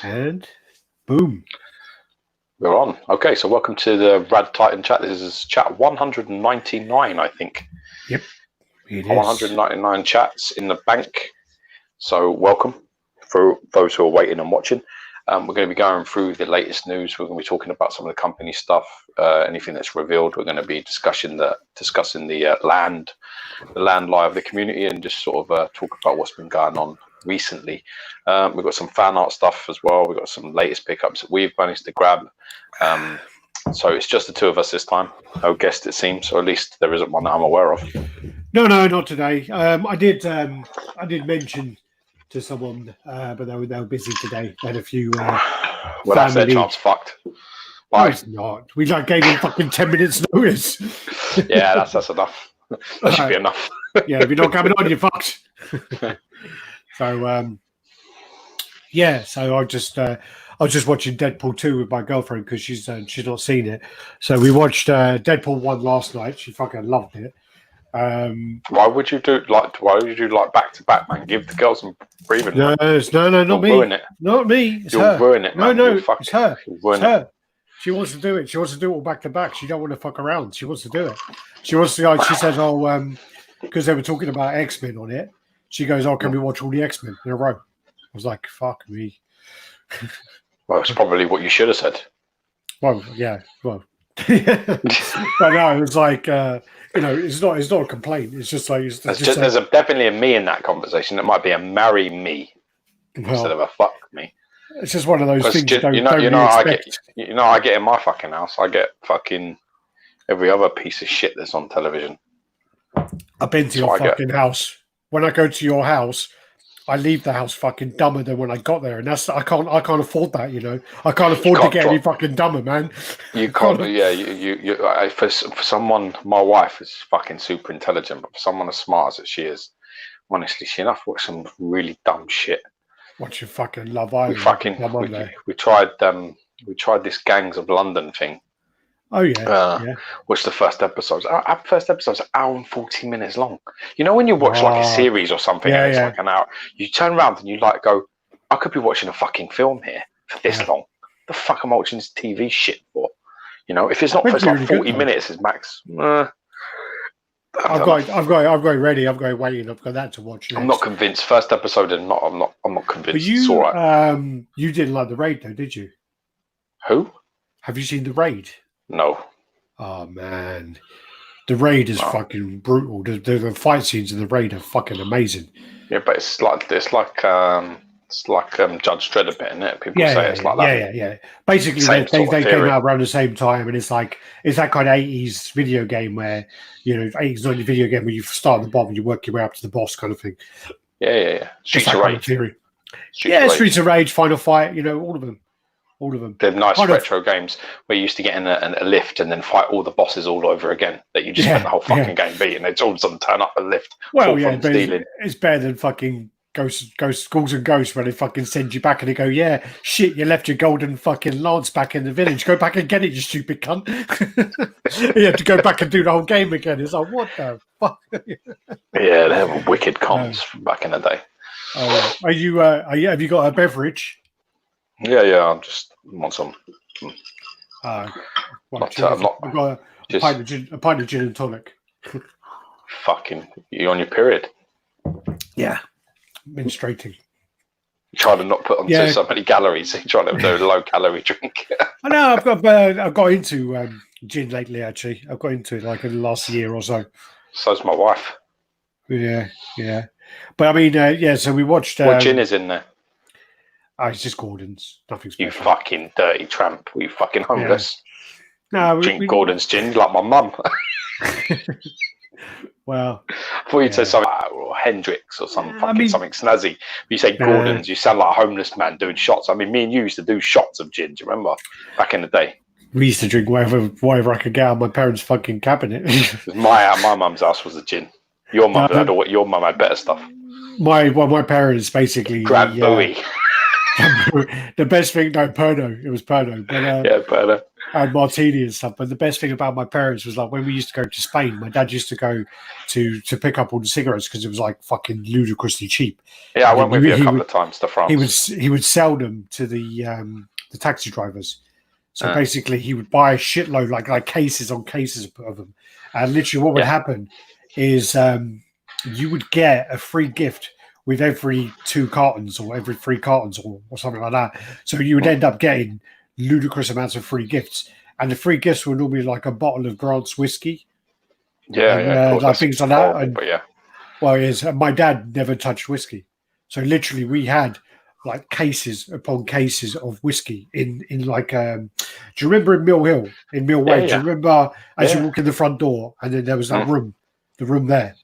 And boom. We're on. Okay, so welcome to the RaddTitan chat. This is chat 199, I think. Yep, it is. 199 chats in the bank. So welcome for those who are waiting and watching. We're going to be going through the latest news. We're going to be talking about some of the company stuff, anything that's revealed. We're going to be discussing the land lie of the community, and just sort of talk about what's been going on recently. We've got some fan art stuff as well. We've got some latest pickups that we've managed to grab. So it's just the two of us this time. No guest, it seems, or at least there isn't one that I'm aware of. No, not today. I did mention to someone, but they were busy today. They had a few. Well, that's their chance fucked. No, it's not. We gave them fucking 10 minutes notice. Yeah, that's enough. That should be enough. Yeah, if you're not coming on, you're fucked. So, yeah. So I was just watching Deadpool 2 with my girlfriend because she's not seen it. So we watched Deadpool 1 last night. She fucking loved it. Why would you do like back to back, man? Give the girl some breathing. No, not me. Ruin it. Not me. It's You'll her. ruin it, man. No, it's her. It's her. She wants to do it. She wants to do it all back to back. She don't want to fuck around. She wants to do it. She wants to. She says, because they were talking about X-Men on it. She goes, "Oh, can we watch all the X-Men in a row?" I was like, "Fuck me." Well, it's probably what you should have said. Well, yeah. Well, but no, it was like, it's not a complaint. It's just like there's definitely a me in that conversation. It might be a marry me instead of a fuck me. It's just one of those things. I get in my fucking house. I get fucking every other piece of shit that's on television. I've been to your fucking house. When I go to your house, I leave the house fucking dumber than when I got there, and that's I can't afford that. I can't afford to get any fucking dumber, man. You can't. Yeah, for someone, my wife is fucking super intelligent, but for someone as smart as she is, honestly, she enough watch some really dumb shit. Watch your fucking Love Island. We tried this Gangs of London thing. Oh yeah. Watched the first episode. Our first episode's an hour and 40 minutes long. You know when you watch like a series or something and it's like an hour, you turn around and you like go, I could be watching a fucking film here for this long. The fuck am I watching this TV shit for? If it's not for like 40 minutes, is max. I've got it ready. I've got it waiting. I've got that to watch. Next. I'm not convinced. First episode, I'm not convinced. But you, it's all right. You didn't like the Raid though, did you? Who? Have you seen the Raid? No. Oh man, the Raid is fucking brutal. The fight scenes in the Raid are fucking amazing. Yeah, but it's like Judge Dredd a bit, isn't it? People say it's like that. Yeah. Basically, they came out around the same time, and it's that kind of 80s video game where 80s 90s video game where you start at the bottom and you work your way up to the boss kind of thing. Yeah. Streets of Rage. Streets of Rage, Final Fight. All of them. They're nice retro games where you used to get in a lift and then fight all the bosses all over again. That you just spent the whole fucking game beating. They all of a sudden turn up a lift. Well, yeah, but it's better than fucking Ghouls and Ghosts where they fucking send you back and they go, yeah, shit, you left your golden fucking lance back in the village. Go back and get it, you stupid cunt. You have to go back and do the whole game again. It's like, what the fuck? Yeah, they have wicked cons from back in the day. Have you got a beverage? Yeah, I just want some. I've got a pint of gin and tonic. Fucking, you on your period? Yeah, menstruating. You try to not put on so many calories. You try to do a low calorie drink. I know. I've got into gin lately. Actually, I've got into it like in the last year or so. So's my wife. Yeah. But I mean, so we watched. What gin is in there? It's just Gordon's. Nothing special. You fucking dirty tramp. You fucking homeless. Yeah. No, drink Gordon's gin like my mum. Well, I thought you'd say something or Hendrix or something snazzy. You say Gordon's, you sound like a homeless man doing shots. I mean, me and you used to do shots of gin. Do you remember back in the day? We used to drink whatever I could get out of my parents' fucking cabinet. my mum's house was a gin. Your mum had better stuff. My parents basically Grab Bowie. The best thing, no, Pernod. It was Pernod, but Yeah, but and martini and stuff. But the best thing about my parents was like when we used to go to Spain, my dad used to go to pick up all the cigarettes because it was like fucking ludicrously cheap. yeah, I And went then with you a couple of times to France. he would sell them to the taxi drivers. So Uh. basically, he would buy a shitload, like cases on cases of them. And literally, what would happen is you would get a free gift with every 2 cartons or every 3 cartons or something like that. So you would end up getting ludicrous amounts of free gifts. And the free gifts were normally like a bottle of Grant's whiskey. Yeah, And, of course. like things like that. And, but yeah. well, yes, my dad never touched whiskey. So literally, we had like cases upon cases of whiskey in like do you remember in Mill Hill in Mill Way? Do you remember as you walk in the front door and then there was that room, the room there?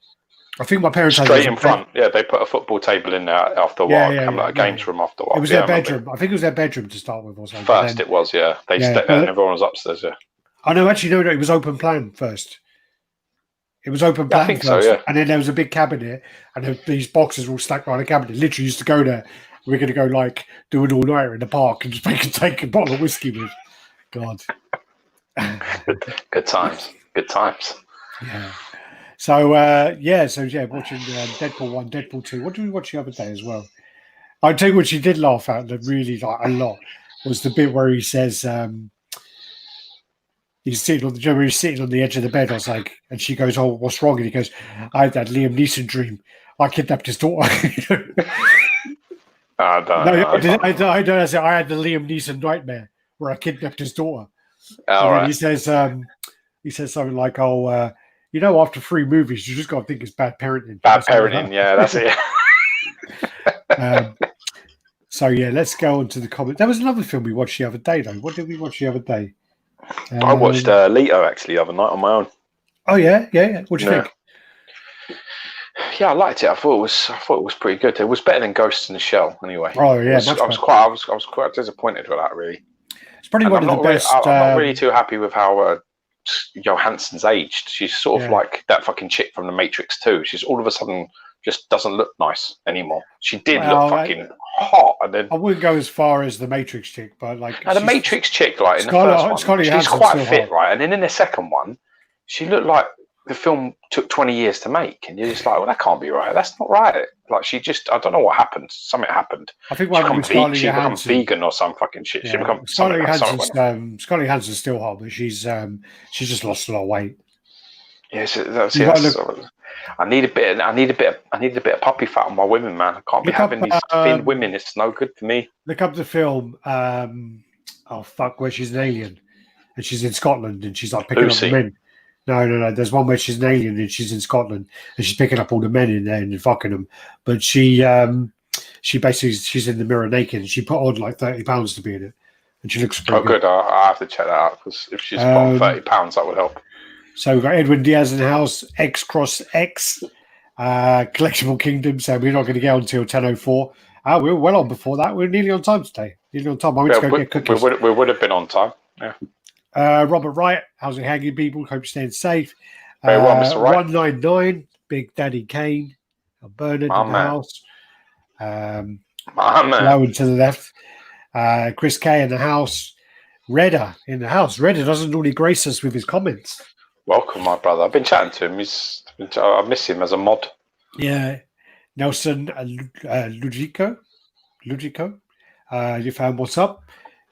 I think my parents straight in front. Yeah, they put a football table in there after a while. Like a games room after a while. It was their bedroom. I think it was their bedroom to start with or something. First, then, it was They stepped there and everyone was upstairs. Yeah. Oh no, actually no, it was open plan first. It was open plan first, so, yeah. And then there was a big cabinet, and these boxes were all stacked around the cabinet. Literally used to go there. We're going to go like do an all-nighter in the park and just take a bottle of whiskey with. God. Good times. Good times. Yeah. So, watching Deadpool 1, Deadpool 2. What did we watch the other day as well? I'll tell you what she did laugh at that really like a lot was the bit where he says he's sitting on the edge of the bed. I was like, and she goes, "Oh, what's wrong?" And he goes, "I had that Liam Neeson dream. I kidnapped his daughter." I had the Liam Neeson nightmare where I kidnapped his daughter. Right. He says something like, "Oh, after 3 movies, you just got to think it's bad parenting." Bad parenting, yeah, that's it. So yeah, let's go on to the comment. There was another film we watched the other day, though. What did we watch the other day? I watched Leto actually the other night on my own. Oh yeah. What do you think? Yeah, I liked it. I thought it was pretty good. It was better than Ghost in the Shell, anyway. Oh yeah, I was quite disappointed with that, really. It's probably one of the best. I'm not really too happy with how Johansson's aged. She's sort of like that fucking chick from The Matrix 2. She's all of a sudden just doesn't look nice anymore. She did look fucking hot, and then I wouldn't go as far as the Matrix chick, but like the Matrix chick, like in the first one, she's quite fit, right? And then in the second one, she looked like the film took 20 years to make, and you're just like, well, that can't be right. That's not right. Like I don't know what happened. Something happened. I think she become vegan or some fucking shit. Yeah. She become Scarlett Johansson's still hot, but she's just lost a lot of weight. Yes, I need a bit of puppy fat on my women, man. I can't be having these thin women. It's no good for me. Look up the film. Where she's an alien and she's in Scotland and she's like picking up the men. No. There's one where she's an alien and she's in Scotland and she's picking up all the men in there and fucking them. But she's in the mirror naked and she put on like 30 pounds to be in it, and she looks pretty good. I have to check that out because if she's put on 30 pounds, that would help. So we've got Edwin Diaz in the house, X Cross X, Collectible Kingdom. So we're not going to get on until 10:04. We were well on before that. We're nearly on time today. Nearly on time. I went to go get cookies. We would have been on time. Yeah. Robert Wright, how's it hanging, people? Hope you're staying safe. Very well, Mr. Wright. 199, Big Daddy Kane, Bernard in the house. Low and to the left. Chris K in the house. Redder in the house. Redder doesn't normally grace us with his comments. Welcome, my brother. I've been chatting to him. I miss him as a mod. Yeah. Nelson Lugico. You found what's up?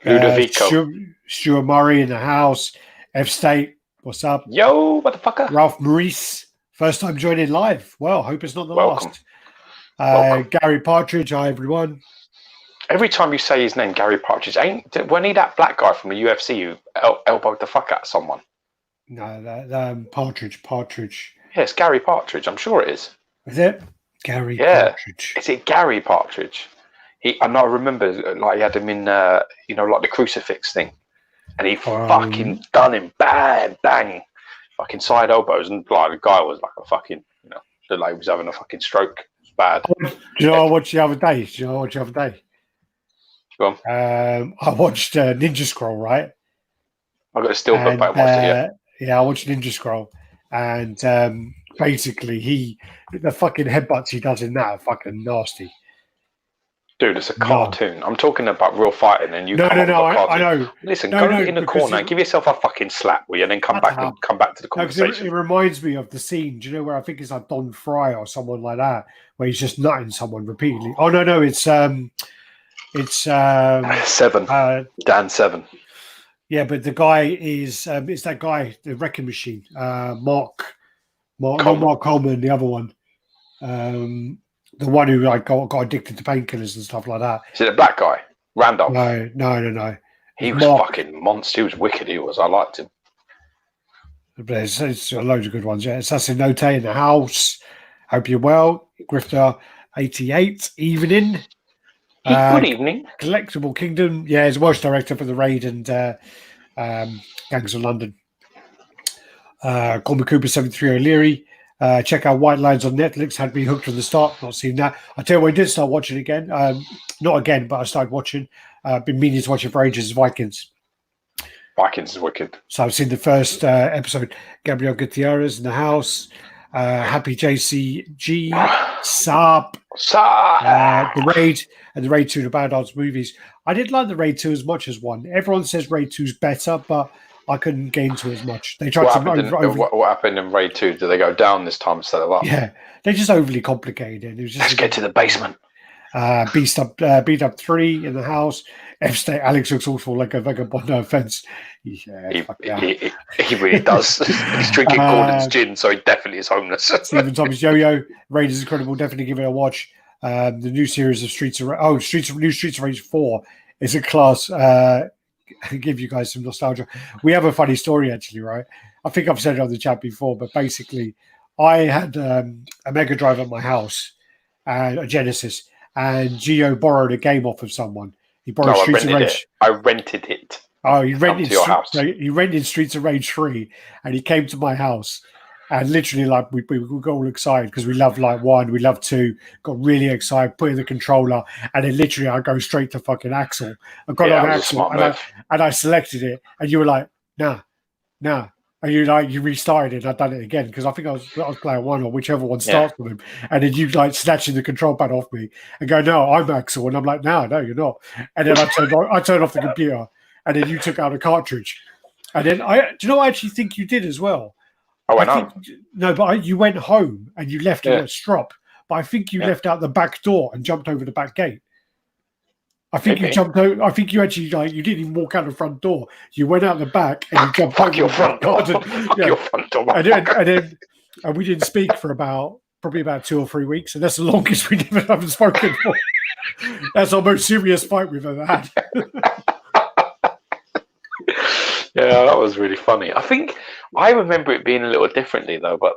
Ludovico. Stuart Murray in the house. F State, what's up? Yo, motherfucker. Ralph Maurice, first time joining live. Well, hope it's not the last. Gary Partridge, hi everyone. Every time you say his name, Gary Partridge, wasn't he that black guy from the UFC who elbowed the fuck out of someone? No, that Partridge. Yeah, it's Gary Partridge. I'm sure it is. Is it? Gary Partridge. Is it Gary Partridge? I remember like he had him in like the crucifix thing, and he fucking done him bang, fucking side elbows, and like the guy was like a fucking looked like he was having a fucking stroke. It was bad. Do you know what I watched the other day? Go on. I watched Ninja Scroll, right? I got a still book, but I watched it. Yeah, I watched Ninja Scroll, and basically the fucking headbutts he does in that are fucking nasty. Dude, it's a cartoon. I'm talking about real fighting, and you No. I know. Listen, No, go in the corner and give yourself a fucking slap, will you? And then come back to the conversation. It reminds me of the scene. Do you know where I think it's like Don Fry or someone like that, where he's just nutting someone repeatedly? Oh no, it's 7. Dan 7. Yeah, but the guy is it's that guy, the Wrecking Machine, Mark Coleman, the other one. The one who like got addicted to painkillers and stuff like that. Is it a black guy? Randolph? No. He was fucking monster. He was wicked. He was. I liked him. But it's loads of good ones. Yeah, Assassin Note in the house. Hope you're well. Grifter 88 evening. Good evening. Collectible Kingdom. Yeah, he's Welsh director for the Raid and Gangs of London. Coleman Cooper 73 O'Leary. Check out White Lines on Netflix. Had me hooked from the start. Not seen that. I tell you what, I did start watching again. Not again, but I started watching. Been meaning to watch it for ages. Vikings. Vikings is wicked. So I've seen the first episode. Gabriel Gutierrez in the house. Happy JCG. Saab. The Raid and the Raid 2, the Bad Odds movies. I did like the Raid 2 as much as 1. Everyone says Raid 2 is better, but I couldn't get into it as much. They tried what happened in Raid 2? Did they go down this time instead of up? Yeah, they just overly complicated. It was just Let's get to the basement. Beat up 3 in the house. F State Alex looks awful like a vagabond. No offense. Yeah, he really does. He's drinking Gordon's gin, so he definitely is homeless. Stephen Thomas Yo-Yo. Raid is incredible. Definitely give it a watch. The new series of Streets of Rage 4 is a class. Give you guys some nostalgia. We have a funny story actually, right? I think I've said it on the chat before, but basically, I had a Mega Drive at my house and a Genesis, and Gio borrowed a game off of someone. He borrowed Streets of Rage. I rented it. Oh, he rented Streets of Rage 3, and he came to my house. And literally, like, we got all excited because we love like 1, we love 2, got really excited, put in the controller, and then literally I go straight to fucking Axel. I got on Axel and I selected it, and you were like, nah. And you restarted it, and I'd done it again because I think I was playing 1 or whichever one starts with him. And then you like snatching the control pad off me and go, no, I'm Axel. And I'm like, no, you're not. And then I turned off the computer, and then you took out a cartridge. And then do you know what I actually think you did as well? You went home and you left it at Strop, but I think you left out the back door and jumped over the back gate. I think you jumped over. I think you actually you didn't even walk out the front door. You went out the back and you jumped over your front door. Your front door. And we didn't speak for probably about 2 or 3 weeks, and that's the longest we haven't spoken for. That's our most serious fight we've ever had. Yeah, that was really funny. I remember it being a little differently though, but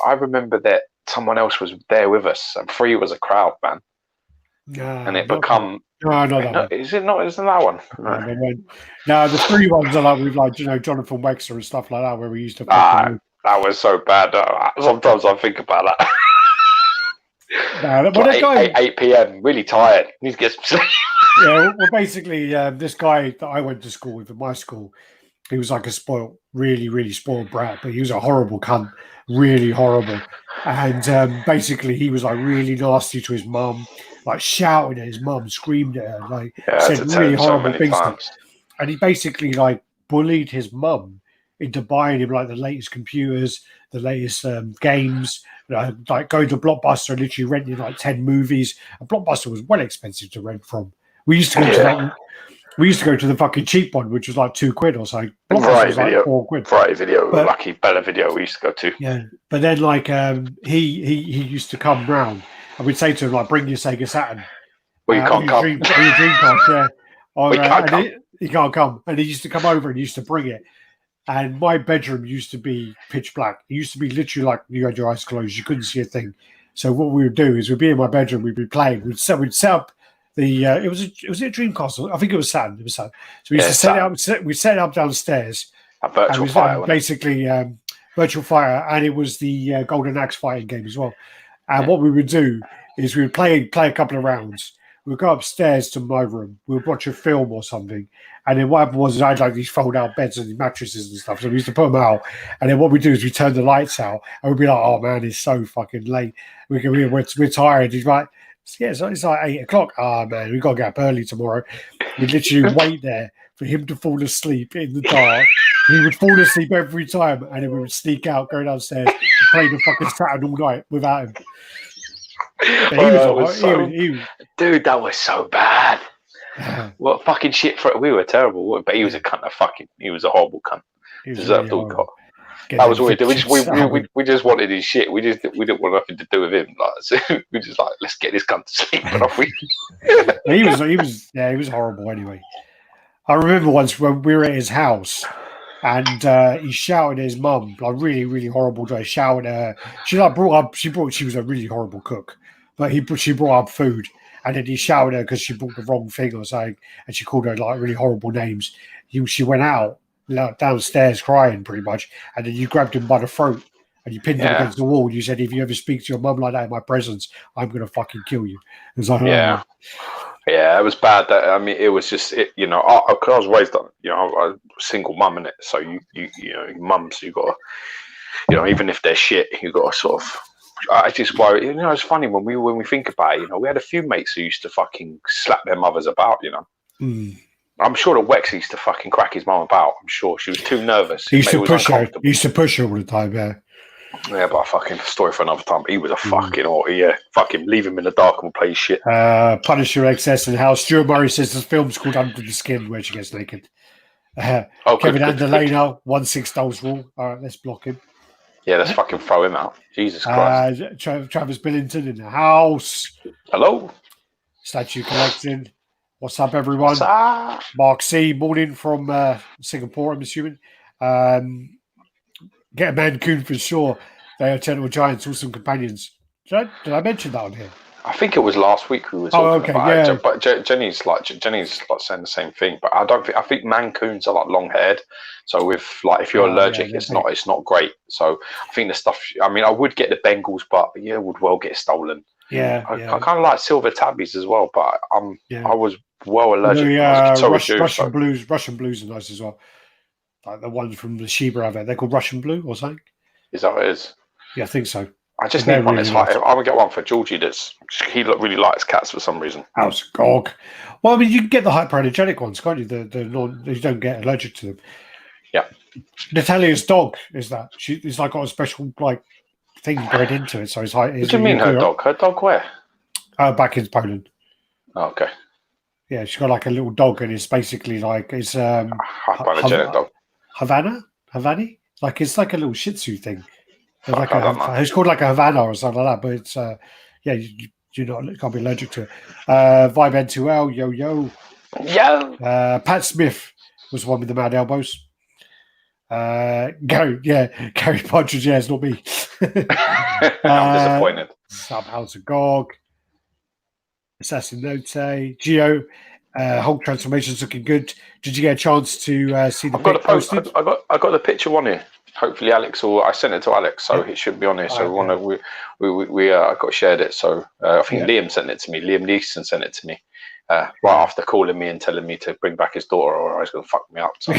I remember that someone else was there with us, and 3 was a crowd, man. And it become not that one. Is it not? Isn't that one? No, the 3 ones are like with Jonathan Wexler and stuff like that, where we used to. That was so bad. Sometimes I think about that. Like 8 p.m. Really tired. Need to get some sleep. Yeah, well, basically, this guy that I went to school with at my school, he was like a really spoiled brat, but he was a horrible cunt, really horrible. And basically, he was like really nasty to his mum, like shouting at his mum, screamed at her, like said really horrible things. And he basically like bullied his mum into buying him like the latest computers, the latest games, like going to Blockbuster and literally renting like 10 movies. And Blockbuster was well expensive to rent from. We used to go to that. We used to go to the fucking cheap one, which was like £2 or something. Variety Video, like £4. Variety Video, Lucky Bella Video. We used to go to. Yeah, but then like he used to come round, and we'd say to him like, "Bring your Sega Saturn." Well, you can't come. Your Dreamcast, yeah. Or, he can't come, and he used to come over and he used to bring it. And my bedroom used to be pitch black. It used to be literally like you had your eyes closed, you couldn't see a thing. So what we would do is we'd be in my bedroom, we'd be playing. We'd set up. It was a Dreamcast. I think it was Saturn. So we used to set it up. We set it up downstairs. A Virtual Fire, basically Virtual Fire, and it was the Golden Axe fighting game as well. And what we would do is we would play a couple of rounds. We would go upstairs to my room. We would watch a film or something. And then what happened was I had like these fold-out beds and these mattresses and stuff. So we used to put them out. And then what we do is we turn the lights out, and we'd be like, "Oh man, it's so fucking late. We're tired." He's like, Yeah, so it's like 8 o'clock. Ah, man, we got to get up early tomorrow. We'd literally wait there for him to fall asleep in the dark. He would fall asleep every time, and then we would sneak out, go downstairs, and play the fucking Saturn all night without him. Dude, that was so bad. What fucking shit for we were terrible, but he was a cunt. He was a horrible cunt. Deserved all he got. That was what we did. We just wanted his shit. We didn't want nothing to do with him. Like, so we just like, let's get this cunt to sleep. And off we. he was horrible anyway. I remember once when we were at his house, and he shouted at his mum, like really, really horrible. Day. Shouted at her. She was a really horrible cook, but she brought up food, and then he shouted at her because she brought the wrong thing or something, and she called her like really horrible names. She went out downstairs crying pretty much, and then you grabbed him by the throat and you pinned him against the wall. You said, "If you ever speak to your mum like that in my presence, I'm gonna fucking kill you." It was like, yeah, it was bad. That I mean, it was just I was raised on a single mum, innit? So your mums, you got to, even if they're shit, you got to sort of. I just worry. It's funny when we think about it. We had a few mates who used to fucking slap their mothers about. I'm sure that Wex used to fucking crack his mum about. I'm sure she was too nervous. He used to push her. He used to push her all the time. Yeah. Yeah, but a fucking story for another time. He was a fucking fucking leave him in the dark and we'll play shit. Punisher XS and how Stuart Murray says the film's called Under the Skin, where she gets naked. Kevin Andalena, 1/6 Dolls rule. All right, let's block him. Yeah, let's fucking throw him out. Jesus Christ. Travis Billington in the house. Hello. Statue collecting. What's up, everyone? What's up? Mark C. Morning from Singapore, I'm assuming. Get a Mancoon for sure. They are Tentacle Giants, awesome companions. Did I mention that on here? I think it was last week we were talking about it. But Jenny's like saying the same thing. But I think Mancoons are like long haired. So if you're allergic, it's not great. So I think the stuff. I mean, I would get the Bengals, but it would well get stolen. I kind of like silver tabbies as well, but I was well allergic. Russian blues are nice as well. Like the ones from the Shiba outfit. They're called Russian blue or something. Is that what it is? Yeah, I think so. I just need one that's like, I'm going to get one for Georgie he really likes cats for some reason. House Gog. Well, I mean, you can get the hyperallergenic ones, can't you? You don't get allergic to them. Yeah. Natalia's dog is that. It's like got a special like thing bred into it. So it's like. What do you mean her dog? Her dog where? Back in Poland. Oh, okay. Yeah, she's got like a little dog, and it's basically like it's hyperallergenic dog. Havani? Like it's like a little Shih Tzu thing. It's called like a Havana or something like that, but it's you can't be allergic to it. Vibe N2L, yo. Pat Smith was the one with the mad elbows. Gary Partridge, it's not me. I'm disappointed. Subhouse of Gog. Assassin Note, Geo, Hulk transformation's looking good. Did you get a chance to see the? I've got a post. I got the picture on here. Hopefully, Alex I sent it to Alex, so it should be on here. So I got shared it. So I think Liam sent it to me. Liam Neeson sent it to me right after calling me and telling me to bring back his daughter, or he's going to fuck me up. So,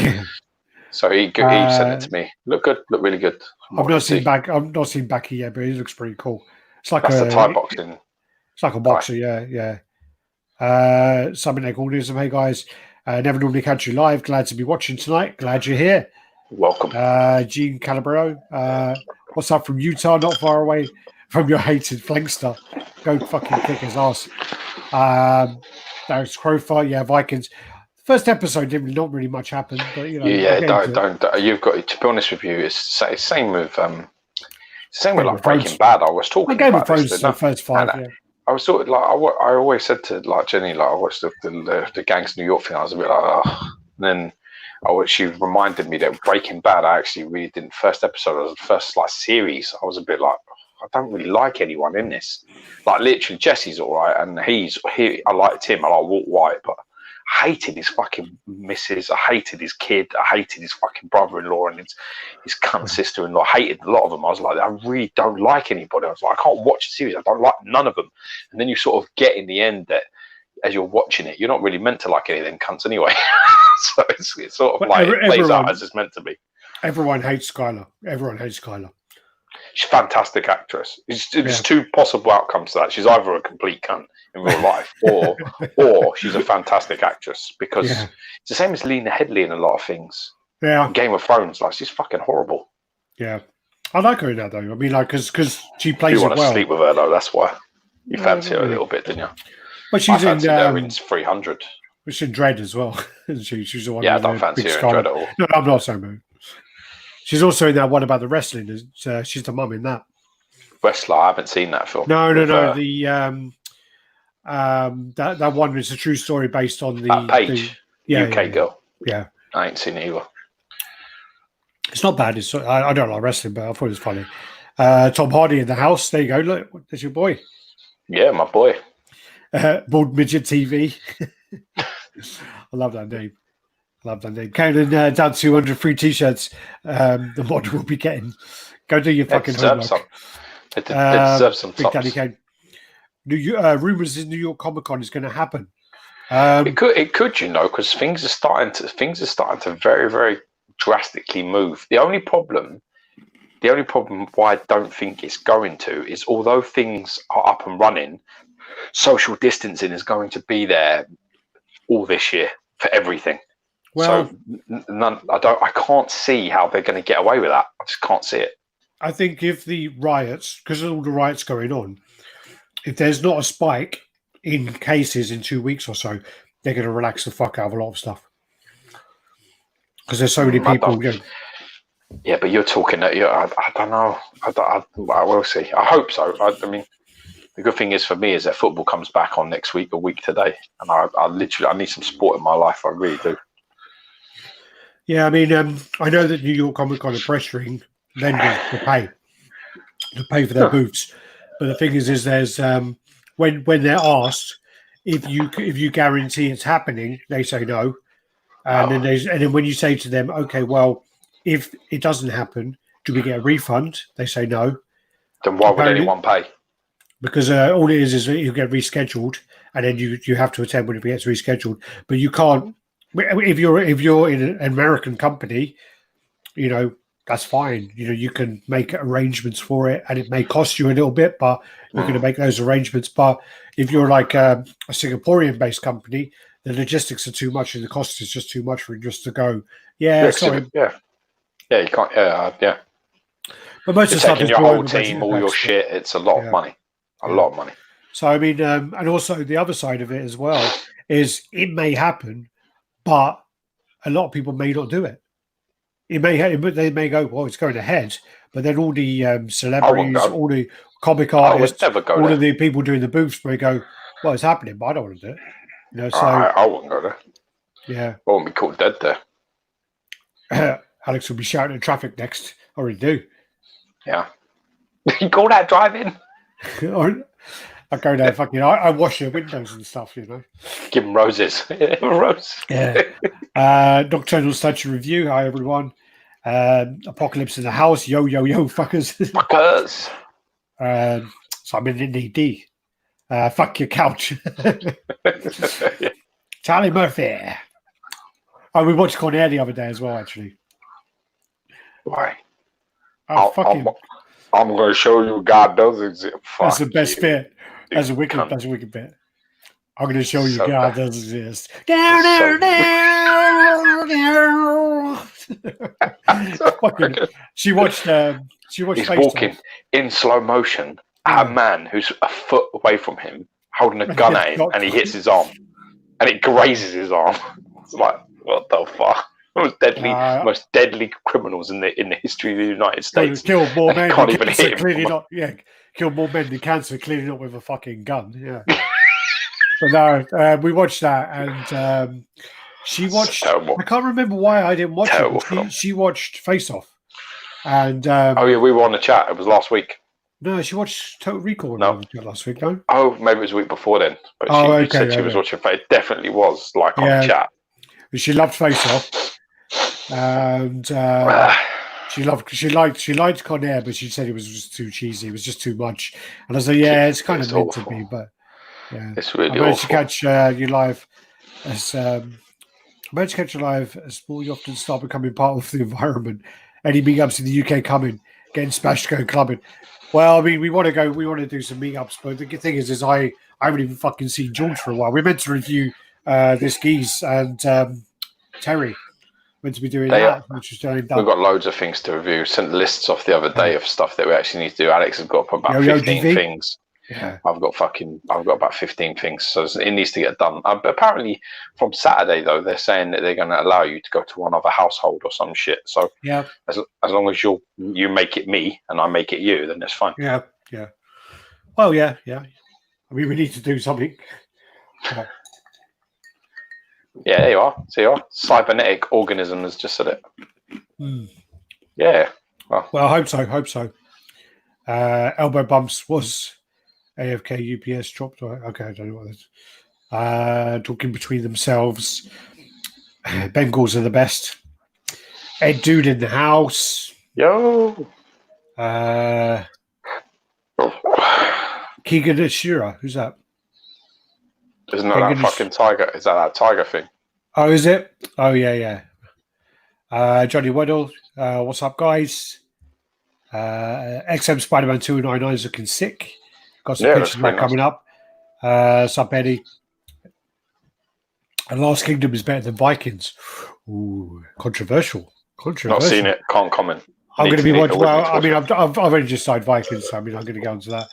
so he sent it to me. Look good. Look really good. I've not seen Becky yet, but he looks pretty cool. It's like the Thai boxing. It's like a boxer, yeah. Something like organism. Hey guys, never normally catch you live. Glad to be watching tonight. Glad you're here. Welcome. Gene Calabro. What's up from Utah? Not far away from your hated Flankster. Go fucking kick his ass. There's Crowfire. Vikings. First episode not really much happened, but don't. You've got to be honest with you. It's the same with like Breaking Bad. I was talking Game about of Thrones the first 5. I was sort of like I always said to like Jenny, like I watched the Gangs of New York thing. I was a bit like, and then she reminded me that Breaking Bad. I actually really didn't. First episode, was the first like series. I was a bit like, I don't really like anyone in this. Like literally, Jesse's all right, and I liked him. I like Walt White, but I hated his fucking missus. I hated his kid. I hated his fucking brother-in-law and his cunt sister-in-law. I hated a lot of them. I was like, I really don't like anybody. I was like, I can't watch a series. I don't like none of them. And then you sort of get in the end that as you're watching it, you're not really meant to like any of them cunts anyway. So it's sort of like it plays out as it's meant to be. Everyone hates Skylar. She's a fantastic actress. There's two possible outcomes to that. She's either a complete cunt in real life, or she's a fantastic actress, because it's the same as Lena Headey in a lot of things. Yeah, in Game of Thrones, like, she's fucking horrible. Yeah, I like her in that though. I mean, like, because she plays You it want to well. sleep with her though? That's why you fancy her a little bit, didn't you? But she's in her in 300. She's in Dread as well, isn't she? She's the one. Yeah, I don't fancy her in Dread at all. No, I'm not so moved. She's also in that one about the wrestling. She's the mum in that. Wrestler, I haven't seen that film. No. The that one is a true story based on the Paige, UK girl. Yeah, I ain't seen it either. It's not bad. I don't like wrestling, but I thought it was funny. Tom Hardy in the house. There you go. Look, there's your boy. Yeah, my boy. Bald Midget TV. I love that name. Counting down 200 free t-shirts. The mod will be getting. Go do your fucking homework. It deserves some Big Daddy tops. Kane. Rumors in New York Comic Con is going to happen. It could, because things are starting to very, very drastically move. The only problem why I don't think it's going to is, although things are up and running, social distancing is going to be there all this year for everything. Well, so I can't see how they're going to get away with that. I just can't see it. I think if the riots, because of all the riots going on, if there's not a spike in cases in 2 weeks or so, they're going to relax the fuck out of a lot of stuff. Because there's so many people. Yeah, but you're talking that. I don't know. I will see. I hope so. I mean, the good thing is for me is that football comes back on next week, a week today, and I need some sport in my life. I really do. Yeah, I mean, I know that New York Comic Con are pressuring vendors to pay for their booths, but the thing is there's when they're asked if you guarantee it's happening, they say no, and then when you say to them, okay, well, if it doesn't happen, do we get a refund? They say no. Then why would anyone pay? Because all it is you get rescheduled, and then you have to attend when it gets rescheduled. But you can't if you're in an American company, that's fine. You can make arrangements for it, and it may cost you a little bit, but you're going to make those arrangements. But if you're like a Singaporean-based company, the logistics are too much, and the cost is just too much for you just to go. Yeah, sorry. Yeah, you can't. Yeah. But most of the stuff taking is your whole team, all your shit. It's a lot of money. A lot of money. So I mean, and also the other side of it as well is it may happen, but a lot of people may not do it. They may go, well, it's going ahead, but then all the celebrities, all the comic artists, all of the people doing the booths may go, well, it's happening, but I don't want to do it. So I wouldn't go there. Yeah, I wouldn't be caught dead there. Alex will be shouting at traffic next. I already do. Yeah. You call that driving? I go there, fucking. I wash your windows and stuff, Give them roses. Rose. Yeah. Nocturnal Statue Review. Hi, everyone. Apocalypse in the House. Yo, fuckers. Fuckers. Simon in ED. Fuck your couch. Charlie Murphy. Oh, we watched Con Air the other day as well, actually. Why? Oh, fucking. I'm going to show you God does exist. That's the best bit. That's a wicked bit. I'm going to show you God does exist. She watched He's walking in slow motion at a man who's a foot away from him, holding a gun at him, and he hits his arm, and it grazes his arm. It's like, what the fuck? Most deadly criminals in the history of the United States. Kill more men. Can't even hit him. Clearly not. Yeah, kill more men than cancer. Clearly not with a fucking gun. Yeah. But no, we watched that, and she watched. I can't remember why I didn't watch it. She watched Face Off, and oh yeah, we were on the chat. It was last week. No, she watched Total Recall last week. No. Oh, maybe it was a week before then. But she said she was watching Face. It definitely was on the chat. She loved Face Off. And she liked Con Air, but she said it was just too cheesy. It was just too much. And I was like, yeah, it's kind of meant to be, but yeah, it's really I managed to catch you live. I managed to catch you live as more you often start becoming part of the environment. Any meetups in the UK coming? getting smashed, going clubbing. Well, I mean, we want to do some meetups, but the thing is I haven't even fucking seen George for a while. We're meant to review this Geese and Terry. Meant to be doing that, which is done. We've got loads of things to review. Sent lists off the other day of stuff that we actually need to do. Alex has got about 15 things. Yeah. I've got about 15 things, so it needs to get done. But apparently, from Saturday though, they're saying that they're going to allow you to go to one other household or some shit. So yeah, as long as you make it me and I make it you, then it's fine. Yeah. Well, yeah. I mean, we need to do something. Yeah, there you are. See, you are. Cybernetic organism has just said it. Yeah. Well, I hope so. Elbow bumps was AFK UPS dropped. Okay, I don't know what this. Talking between themselves. Bengals are the best. Ed Dude in the house. Yo. Keegan Ashura. Who's that? Isn't that fucking tiger? Is that tiger thing? Oh, is it? Oh, yeah. Johnny Weddle. What's up, guys? XM Spider-Man 299 is looking sick. Got some pictures of that coming up. What's up, Eddie? And Last Kingdom is better than Vikings. Ooh, controversial. Not seen it. Can't comment. I'm going to be watching. Well, I mean, I've only just started Vikings, so I mean, I'm going to go into that.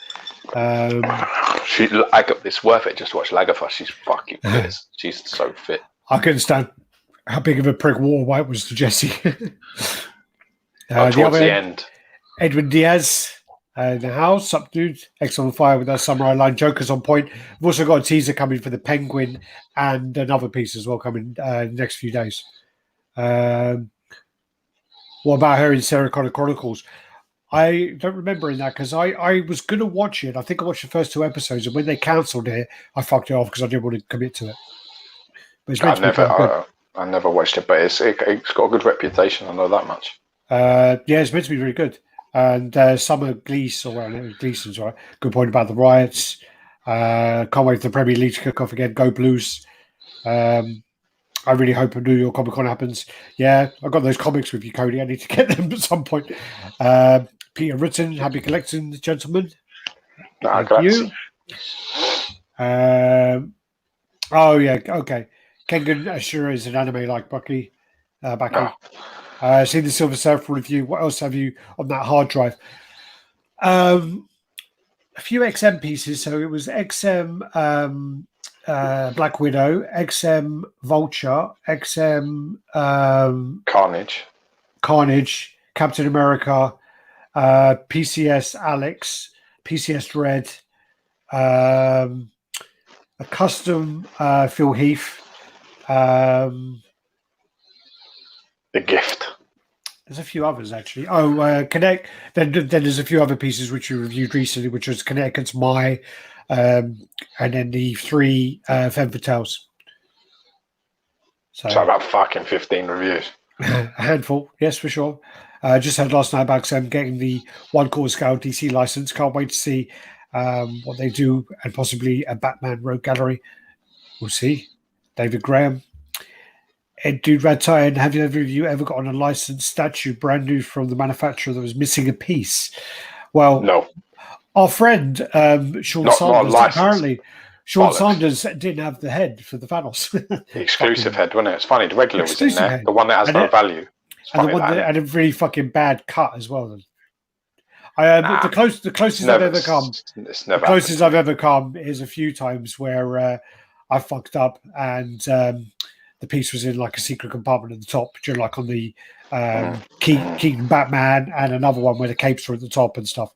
It's worth it just to watch Lagerfeld. She's fucking fit. She's so fit. I couldn't stand how big of a prick Walter White was to Jesse. Towards the end. Edwin Diaz in the house. Up, dude. X on fire with our Samurai Line. Joker's on point. We've also got a teaser coming for the Penguin and another piece as well coming in the next few days. What about her in Sarah Connor Chronicles? I don't remember in that because I was going to watch it. I think I watched the first 2 episodes, and when they cancelled it, I fucked it off because I didn't want to commit to it. But it's I never watched it, but it's got a good reputation. I know that much. Yeah, it's meant to be really good. And Summer Gleason's right. Good point about the riots. Can't wait for the Premier League to kick off again. Go Blues. I really hope a New York Comic Con happens. Yeah, I've got those comics with you, Cody. I need to get them at some point. Peter Ritten, happy collecting, gentlemen. Thank you. Oh, yeah, okay. Kengan Ashura is an anime like Bucky. Seen the Silver Surfer review. What else have you on that hard drive? A few XM pieces. So it was XM Black Widow, XM Vulture, XM Carnage, Captain America, PCS Alex, PCS Radd, a custom Phil Heath. The Gift. There's a few others actually. Connect. Then there's a few other pieces which you reviewed recently, which was Connecticut's My, and then the 3 Femme Fatales. So about fucking 15 reviews. A handful, yes, for sure. Just heard last night about them getting the 1/4 scale DC license. Can't wait to see what they do, and possibly a Batman Rogue Gallery. We'll see. David Graham. Ed Dude RaddTitan, have you ever got on a licensed statue brand new from the manufacturer that was missing a piece? Well, no. Our friend Sean Sanders, apparently, Sanders didn't have the head for the Thanos. The exclusive head, wasn't it? It's funny. The regular was in there. Head. The one that has no value. And the one that had a really fucking bad cut as well. The closest I've ever come. The closest I've ever come is a few times where I fucked up and the piece was in like a secret compartment at the top, like on the Keaton Batman, and another one where the capes were at the top and stuff.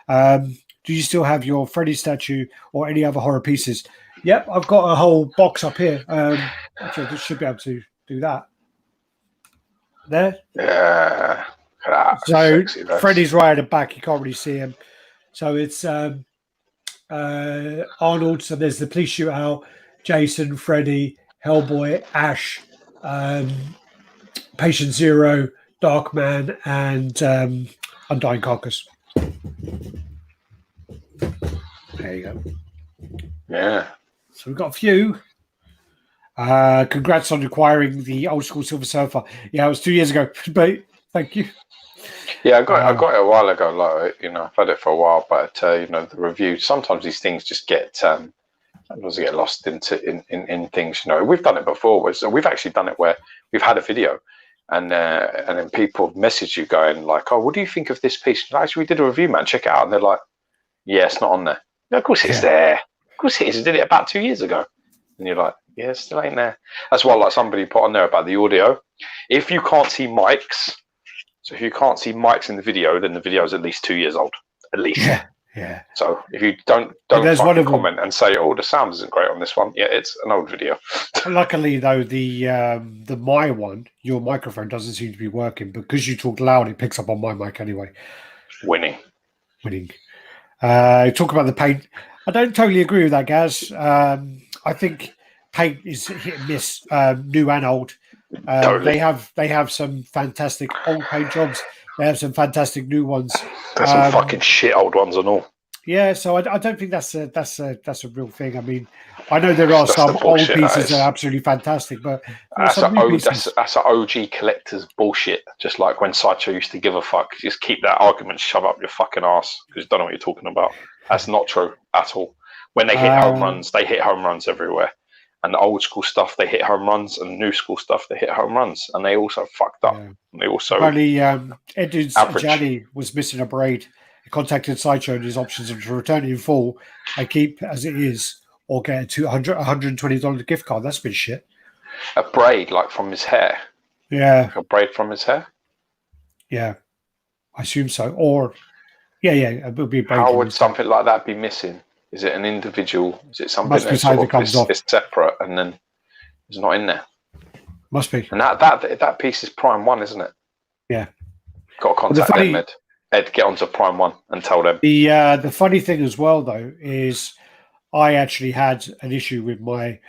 Do you still have your Freddy statue or any other horror pieces? Yep, I've got a whole box up here. Actually, I should be able to do that. There. Yeah. So Freddy's right at the back. You can't really see him. So it's Arnold. So there's the police shootout. Jason, Freddy, Hellboy, Ash, Patient Zero, Darkman, and Undying Carcass. There you go. Yeah. So we've got a few. Congrats on acquiring the old school Silver Surfer. Yeah, it was 2 years ago, but thank you. Yeah, I got it a while ago. Like, I've had it for a while, but the review. Sometimes these things just get sometimes they get lost in things. We've done it before. So we've actually done it where we've had a video, and then people message you going like, "Oh, what do you think of this piece?" Actually, we did a review, man. Check it out. And they're like, "Yeah, it's not on there." No, of course it's there. Of course it is. I did it about 2 years ago. And you're like, yeah, it still ain't there. That's why, like, somebody put on there about the audio. If you can't see mics, so if you can't see mics in the video, then the video is at least 2 years old, at least. Yeah. So if you don't fucking comment and say, oh, the sound isn't great on this one, yeah, it's an old video. Luckily, though, the my one, your microphone doesn't seem to be working because you talk loud. It picks up on my mic anyway. Winning. Talk about the paint. I don't totally agree with that, Gaz. I think paint is hit and miss, new and old. Totally. They have some fantastic old paint jobs. They have some fantastic new ones. There's some fucking shit old ones and all. Yeah, so I don't think that's a real thing. I mean, I know there are some old pieces that are absolutely fantastic, but that's an OG collector's bullshit. Just like when Sideshow used to give a fuck, just keep that argument shoved up your fucking ass because you don't know what you're talking about. That's not true at all. When they hit home runs, they hit home runs everywhere. And the old school stuff, they hit home runs, and the new school stuff, they hit home runs, and they also fucked up. Yeah. And they also apparently Edwin's Ajani was missing a braid. He contacted Sideshow and his options to return it in full and keep as it is, or get a $120 gift card. That's been shit. A braid, like from his hair. Yeah, like a braid from his hair. Yeah, I assume so. Or it would be a braid. How would something like that be missing? Is it an individual? Is it something that sort of is separate and then it's not in there? Must be. And that piece is Prime 1, isn't it? Yeah. Got to contact them, Ed. Ed, get onto Prime 1 and tell them. The funny thing as well, though, is I actually had an issue with my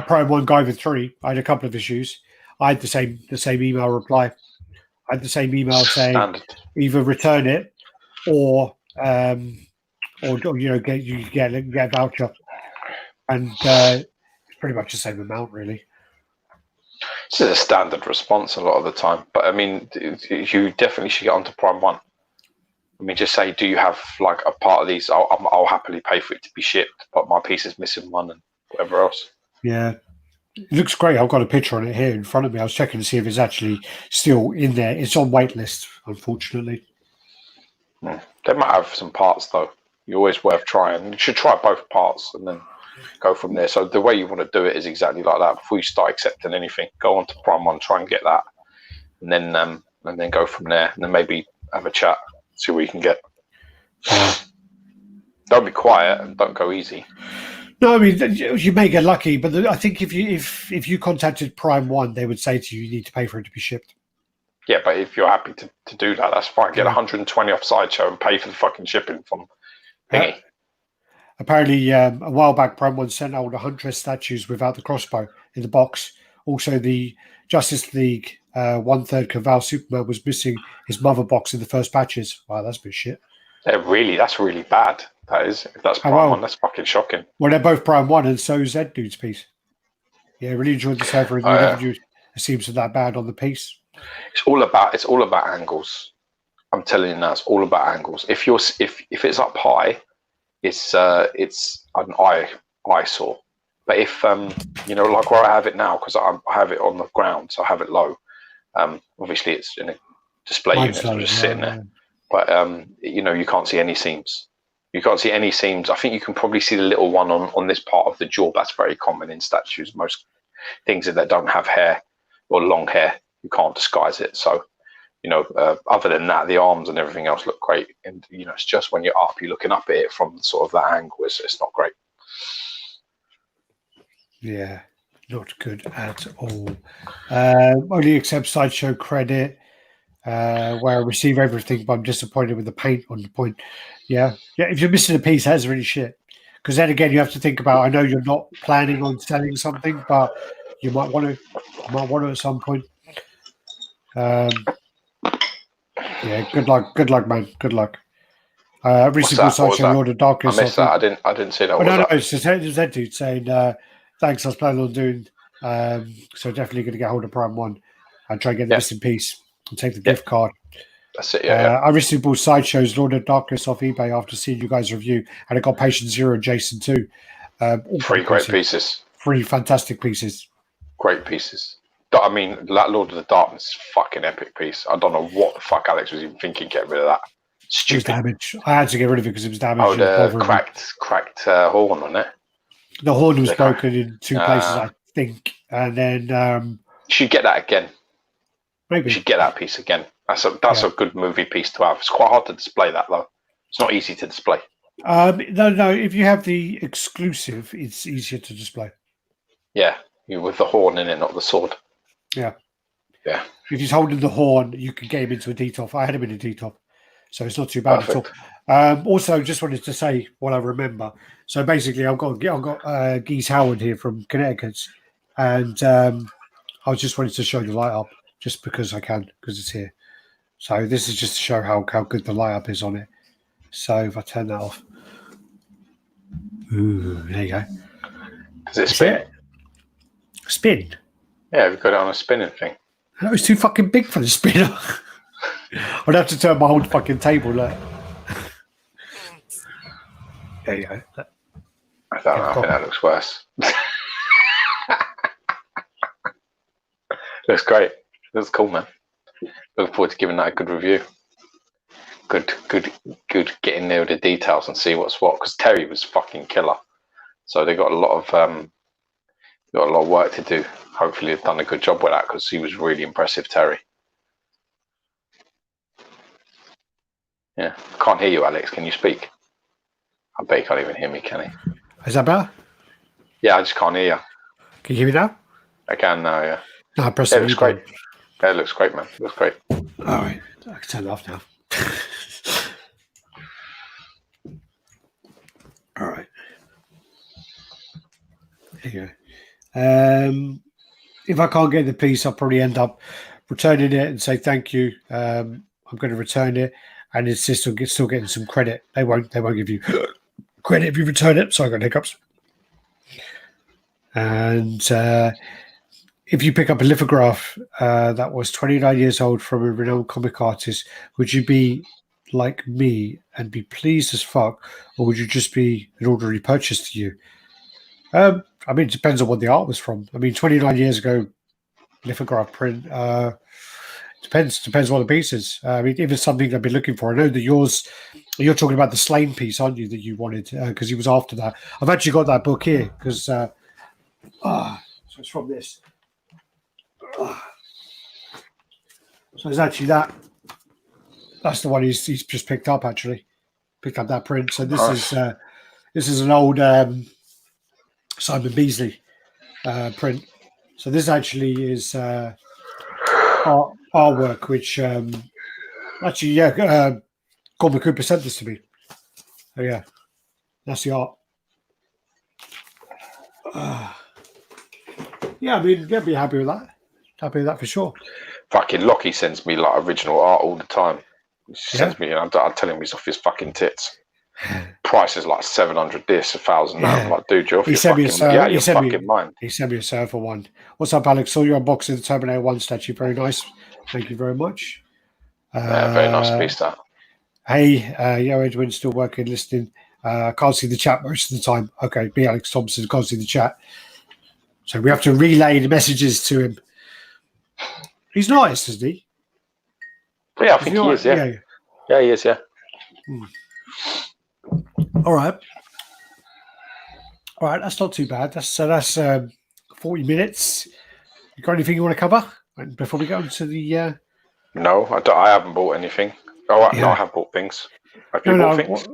Prime 1 Guyver 3. I had a couple of issues. I had the same email reply. I had the same email saying either return it or get a voucher, and it's pretty much the same amount, really. This is a standard response a lot of the time, but I mean, you definitely should get onto Prime 1. I mean, just say, do you have like a part of these? I'll happily pay for it to be shipped, but my piece is missing one and whatever else. Yeah, it looks great. I've got a picture on it here in front of me. I was checking to see if it's actually still in there. It's on wait list, unfortunately. They might have some parts though. You're always worth trying. You should try both parts and then go from there. So the way you want to do it is exactly like that. Before you start accepting anything, go on to Prime 1, try and get that, and then go from there. And then maybe have a chat, see what you can get. Don't be quiet and don't go easy. No, I mean you may get lucky, but I think if you contacted Prime 1, they would say to you need to pay for it to be shipped. Yeah, but if you're happy to do that, that's fine. Get 120 off Sideshow and pay for the fuking shipping from thingy. Apparently, a while back, Prime 1 sent out the Huntress statues without the crossbow in the box. Also, the Justice League 1/3 Caval Superman was missing his mother box in the first patches. Wow, that's a bit shit. That's really bad. That is. If that's Prime 1, that's fucking shocking. Well, they're both Prime 1, and so is Ed Dude's piece. Yeah, really enjoyed the server. It seems that bad on the piece. It's all about angles. I'm telling you now, it's all about angles. If it's up high, it's an eyesore. But if like where I have it now, because I have it on the ground, so I have it low. Obviously, it's in a display unit, so just sitting there. But you can't see any seams. You can't see any seams. I think you can probably see the little one on this part of the jaw. That's very common in statues. Most things that don't have hair or long hair, you can't disguise it. So, other than that, the arms and everything else look great. And, it's just when you're looking up at it from sort of that angle, it's not great. Yeah, not good at all. Only accept Sideshow credit, where I receive everything, but I'm disappointed with the paint on the point. Yeah. If you're missing a piece, that's really shit. Because then again, you have to think about. I know you're not planning on selling something, but you might want to at some point. Yeah, good luck, man. Good luck. Recently, Sideshow ordered Darkness. I missed that. I didn't see that. No, it's just that dude saying, "Thanks, I was planning on doing." So definitely going to get hold of Prime 1 and try and get the missing piece and take the gift card. That's it. Yeah. I recently bought Sideshow's Lord of Darkness off eBay after seeing you guys' review, and I got Patient Zero and Jason too. All 3 great pieces. 3 fantastic pieces. Great pieces. I mean, that Lord of the Darkness is a fucking epic piece. I don't know what the fuck Alex was even thinking getting rid of that. Stupid. It was damaged. I had to get rid of it because it was damaged. Oh, the cracked horn on it. The horn was broken in 2 places, I think. And then you should get that again. Maybe you should get that piece again. That's a good movie piece to have. It's quite hard to display that though. It's not easy to display. No. If you have the exclusive, it's easier to display. Yeah, with the horn in it, not the sword. Yeah. If he's holding the horn, you can get him into a detop. I had him in a detop, so it's not too bad at all. Also, just wanted to say what I remember. So basically, I've got Geese Howard here from Connecticut, and I just wanted to show the light up just because I can, because it's here. So this is just to show how good the light up is on it. So if I turn that off, ooh, there you go. Does it spin? Spin? Yeah, we've got it on a spinning thing. That was too fucking big for the spinner. I'd have to turn my whole fucking table. Look. There you go. I don't know. I think that looks worse. Looks great. Looks cool, man. Looking forward to giving that a good review. Good. Get in there with the details and see what's what. Because Terry was fucking killer. So they got a lot of work to do. Hopefully, they've done a good job with that because he was really impressive, Terry. Yeah, can't hear you, Alex. Can you speak? I bet he can't even hear me, can he? Is that better? Yeah, I just can't hear you. Can you hear me now? I can now, yeah. No, I pressed it. Looks great. Yeah, it looks great, man. It looks great. All right, I can turn it off now. All right. There you go. If I can't get the piece, I'll probably end up returning it and say thank you. I'm going to return it, and it's still getting some credit. They won't give you credit if you return it. Sorry, I got hiccups. And if you pick up a lithograph that was 29 years old from a renowned comic artist, would you be like me and be pleased as fuck, or would you just be an ordinary purchase to you? I mean, it depends on what the art was from. I mean, 29 years ago, lithograph print, depends what the piece is. I mean, if it's something I've been looking for, I know that you're talking about the Slain piece, aren't you, that you wanted, because he was after that. I've actually got that book here, because, so it's from this. So it's actually that's the one he's just picked up, actually. Picked up that print. So this is an old Simon Beasley print. So this actually is artwork, which Corbin Cooper sent this to me. Oh yeah, that's the art. Yeah, I mean, I'd be happy with that. Happy with that for sure. Fucking Lockie sends me like original art all the time. He sends me, and I tell him he's off his fucking tits. Price is like 700 this, 1,000 that. I'm like, dude, you're off your fucking mind. He sent me a server one. What's up, Alex? Saw your unboxing the Terminator 1 statue. Very nice. Thank you very much. Very nice piece, that. Hey, Yo Edwin, still working, listening. Can't see the chat most of the time. Okay, be Alex Thompson, can't see the chat. So we have to relay the messages to him. He's nice, isn't he? Yeah, I think he is, yeah. Yeah, he is, yeah. All right, that's not too bad. That's 40 minutes. You got anything you want to cover before we go into the? No, I haven't bought anything. Oh, no, I have bought things. Have you bought things?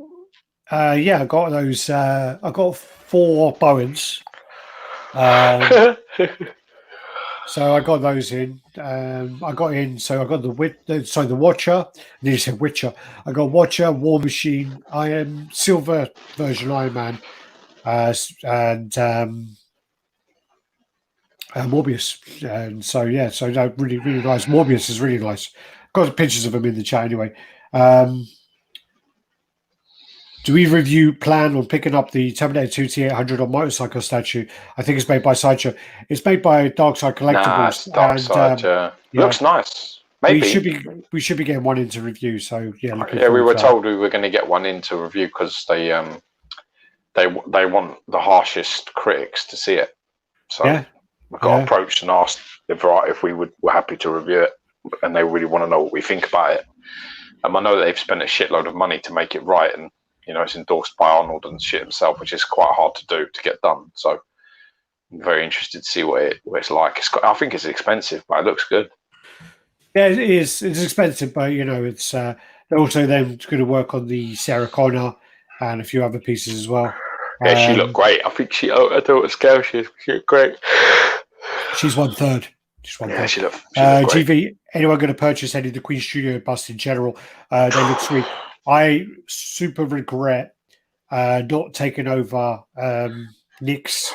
Yeah, I got those. I got 4 Bowens. So I got those in. I got the Watcher. And you said Witcher. I got Watcher, War Machine, Silver version Iron Man, and Morbius. And so really, really nice. Morbius is really nice. Got pictures of him in the chat anyway. Do either of you plan on picking up the Terminator 2 T800 on motorcycle statue? I think it's made by Sideshow. It's made by Darkside Collectibles. Darkside. Looks nice. Maybe we should be getting one into review. So yeah, we were told we were going to get one into review because they want the harshest critics to see it. So we got approached and asked if we were happy to review it, and they really want to know what we think about it. I know that they've spent a shitload of money to make it right, and it's endorsed by Arnold and shit himself, which is quite hard to do to get done. So I'm very interested to see what it's like. I think it's expensive, but it looks good. Yeah, it is. It's expensive, but it's they're also then going to work on the Sarah Connor and a few other pieces as well. Yeah, she looked great. I think I don't know what scale she is. She looked great. She's 1/3. Yeah, she looked great. GV, anyone going to purchase any of the Queen Studio busts in general? They look sweet. I super regret not taking over Nick's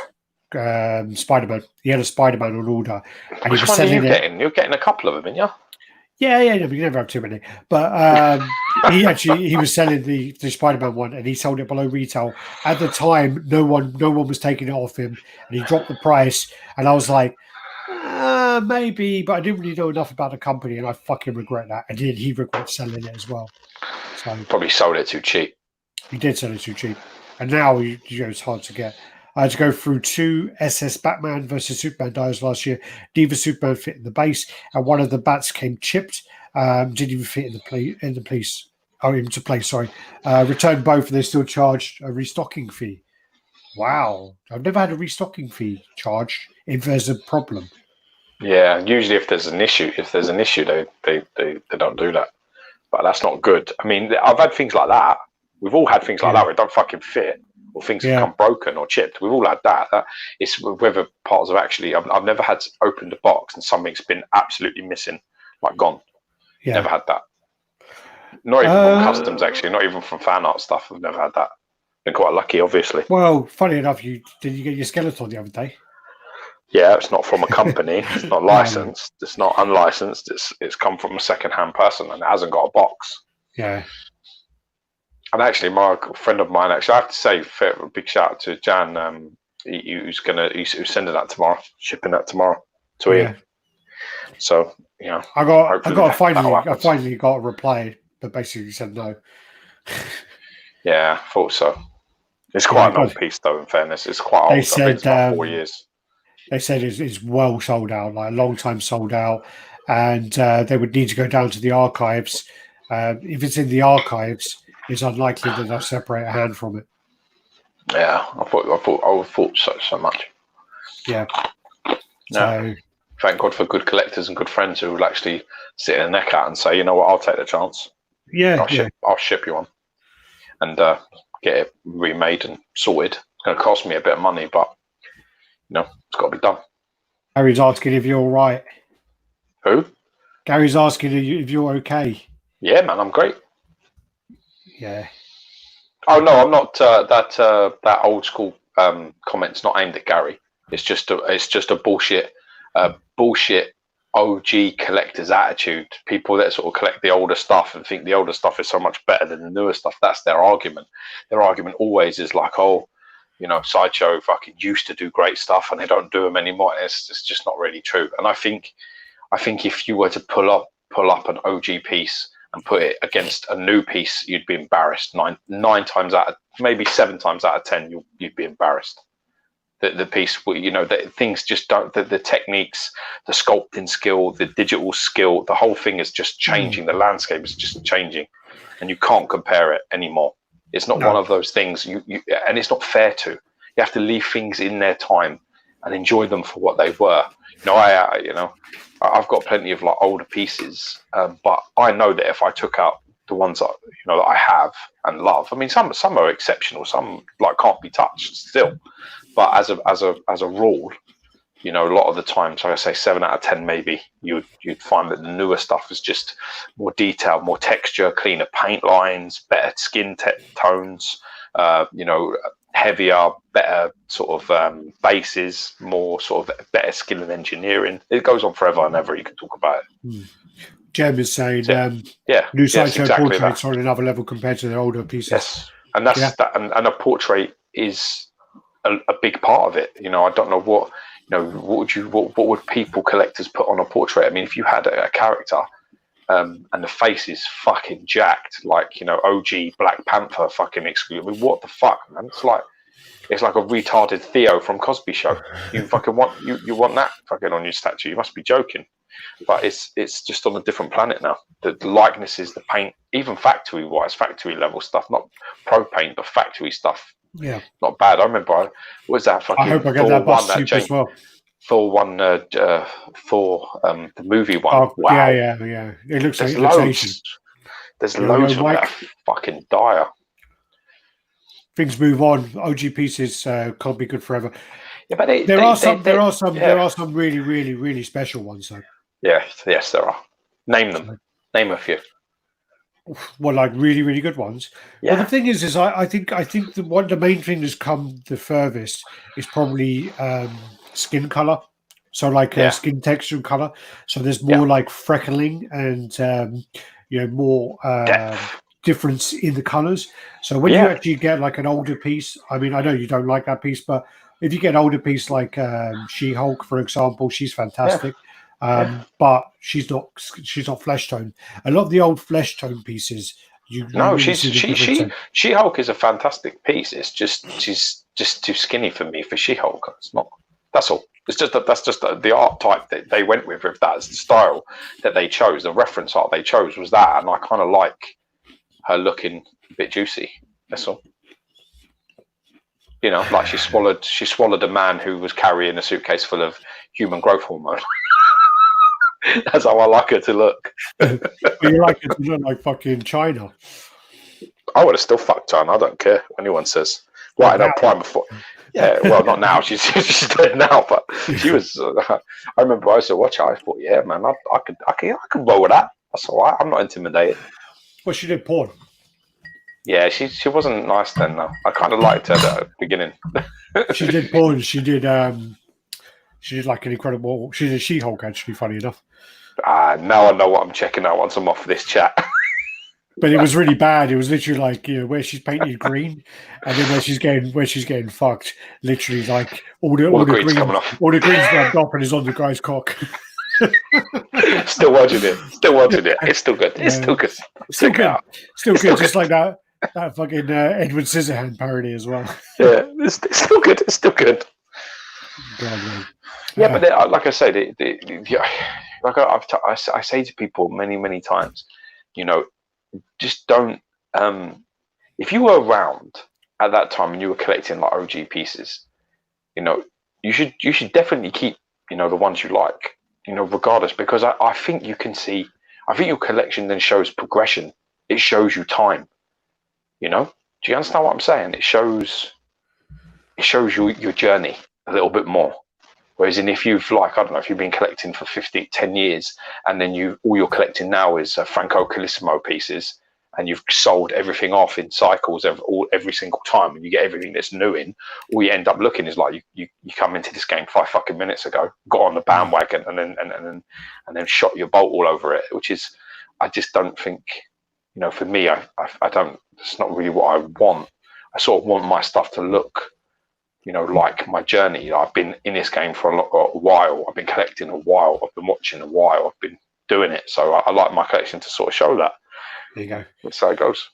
Spider-Man. He had a Spider-Man on order, and Which he was one are you selling it. getting? You're getting a couple of them, aren't you? Yeah, no, you never have too many. But he was selling the Spider-Man one, and he sold it below retail. At the time, no one was taking it off him, and he dropped the price. And I was like, maybe, but I didn't really know enough about the company, and I fucking regret that. And then he regrets selling it as well. So probably sold it too cheap. He did sell it too cheap, and now it's hard to get. I had to go through 2 SS Batman versus Superman dies last year. Diva Superman fit in the base, and one of the bats came chipped. Didn't even fit into place. Sorry. Returned both, and they still charged a restocking fee. Wow, I've never had a restocking fee charged if there's a problem. Yeah, usually if there's an issue, they don't do that. But that's not good. I mean, I've had things like that. We've all had things like that where it don't fucking fit, or things have come broken or chipped. We've all had that. It's whether parts have actually. I've never had opened a box and something's been absolutely missing, like gone. Yeah. Never had that. Not even from customs, actually. Not even from fan art stuff. I've never had that. Been quite lucky, obviously. Well, funny enough, did you get your skeleton the other day? Yeah, it's not from a company. It's not licensed. It's not unlicensed. It's come from a second-hand person, and it hasn't got a box. Yeah. And actually, my friend of mine, actually, I have to say, a big shout out to Jan. He's sending that tomorrow, shipping that tomorrow to Ian. So I finally got a reply, but basically said no. Yeah, I thought so. It's quite an old piece, though. In fairness, it's quite old. They said it's about 4 years. They said it's well sold out, like a long time sold out, and they would need to go down to the archives. If it's in the archives, it's unlikely that they'll separate a hand from it. Yeah, I thought so much. Yeah. No. Thank God for good collectors and good friends who will actually sit their neck out and say, you know what, I'll take the chance. Yeah. I'll ship you one and get it remade and sorted. It's going to cost me a bit of money, but it's got to be done. Gary's asking if you're all right. Who? Gary's asking if you're okay. Yeah, man, I'm great. Yeah. Oh no, I'm not. That old school comment's not aimed at Gary. It's just a bullshit OG collector's attitude. People that sort of collect the older stuff and think the older stuff is so much better than the newer stuff. That's their argument. Their argument always is like, Sideshow fucking used to do great stuff and they don't do them anymore. It's just not really true. And I think if you were to pull up an OG piece and put it against a new piece, you'd be embarrassed. 9 times out of, maybe 7 times out of 10, you'd be embarrassed. The piece, the things just don't. The techniques, the sculpting skill, the digital skill, the whole thing is just changing. The landscape is just changing, and you can't compare it anime. It's not one of those things. And it's not fair to. You have to leave things in their time and enjoy them for what they were. I've got plenty of older pieces, but I know that if I took out the ones that that I have and love, I mean, some are exceptional, some can't be touched still. But as a rule, a lot of the times, like I say, 7 out of 10 maybe, you'd find that the newer stuff is just more detailed, more texture, cleaner paint lines, better skin tones, heavier, better sort of bases, more sort of better skill in engineering. It goes on forever and ever. You can talk about it. Jem is saying, new Sideshow portraits are on another level compared to the older pieces. Yes, and that's that, and a portrait is a big part of it. I don't know what would people collectors put on a portrait. I mean, if you had a character and the face is fucking jacked, like, you know, OG Black Panther fucking exclusive. I mean, what the fuck, man? It's like a retarded Theo from Cosby Show. You fucking want you want that fucking on your statue? You must be joking. But it's just on a different planet now. The likenesses, the paint, even factory level stuff, not pro paint, but factory stuff. Yeah, not bad. I remember. What was that fucking? I hope I get that bus soup as well. Thor one, Thor, the movie one. Oh, wow. Yeah. It looks There's like loads. There's loads of that. Fucking dire. Things move on. OG pieces can't be good forever. Yeah, but there are some really, really, really special ones though. Yeah, yes, there are. Name them. Name a few. Well, like really, really good ones. Yeah. Well, the thing is I think the main thing that's come the furthest is probably skin color. So like skin texture and color. So there's more like freckling and more difference in the colors. So when you actually get like an older piece, I mean, I know you don't like that piece, but if you get an older piece like She-Hulk, for example, she's fantastic. But she's not flesh tone. A lot of the old flesh tone pieces, She-Hulk is a fantastic piece. It's just she's just too skinny for me for She-Hulk. It's not. That's all. It's just that's just the art type that they went with. If that's the style that they chose, the reference art they chose was that, and I kind of like her looking a bit juicy. That's all. You know, like she swallowed a man who was carrying a suitcase full of human growth hormone. That's how I like her to look. You like her to look like fucking China. I would have still fucked China. I don't care what anyone says. Right now, prime before. Yeah, well, not now. She's dead now, but she was. I remember I used to watch her. I thought, yeah, man, I could roll with that. That's all right. I'm not intimidated. Well, she did porn. Yeah, she wasn't nice then, though. I kind of liked her at the beginning. She did porn. She did like an incredible. She did She-Hulk, actually. Funny enough. Now I know what I'm checking out once I'm off this chat. But it was really bad. It was literally like, you know, where she's painted green, and then where she's getting fucked. Literally, like all the green's coming off. All the green's rubbed off and is on the guy's cock. Still watching it. It's still good. It's still good. Still good. Just like that fucking Edward Scissorhand parody as well. Yeah, it's still good. It's still good. God, yeah, but like I said, I say to people many times, you know, just don't. If you were around at that time and you were collecting like OG pieces, you know, you should definitely keep, you know, the ones you like, you know, regardless, because I think you can see. I think your collection then shows progression. It shows you time. You know, do you understand what I'm saying? It shows your journey a little bit more. Whereas if you've like, I don't know, if you've been collecting for 10 years and then all you're collecting now is Franco Carissimo pieces and you've sold everything off in cycles every single time and you get everything that's new in, all you end up looking is like you come into this game 5 fucking minutes ago, got on the bandwagon and then shot your bolt all over it, which is, I just don't think, you know, for me, I don't, it's not really what I want. I sort of want my stuff to look, you know, like my journey. You know, I've been in this game for a while. I've been collecting a while. I've been watching a while. I've been doing it. So I like my collection to sort of show that. There you go. That's how it goes.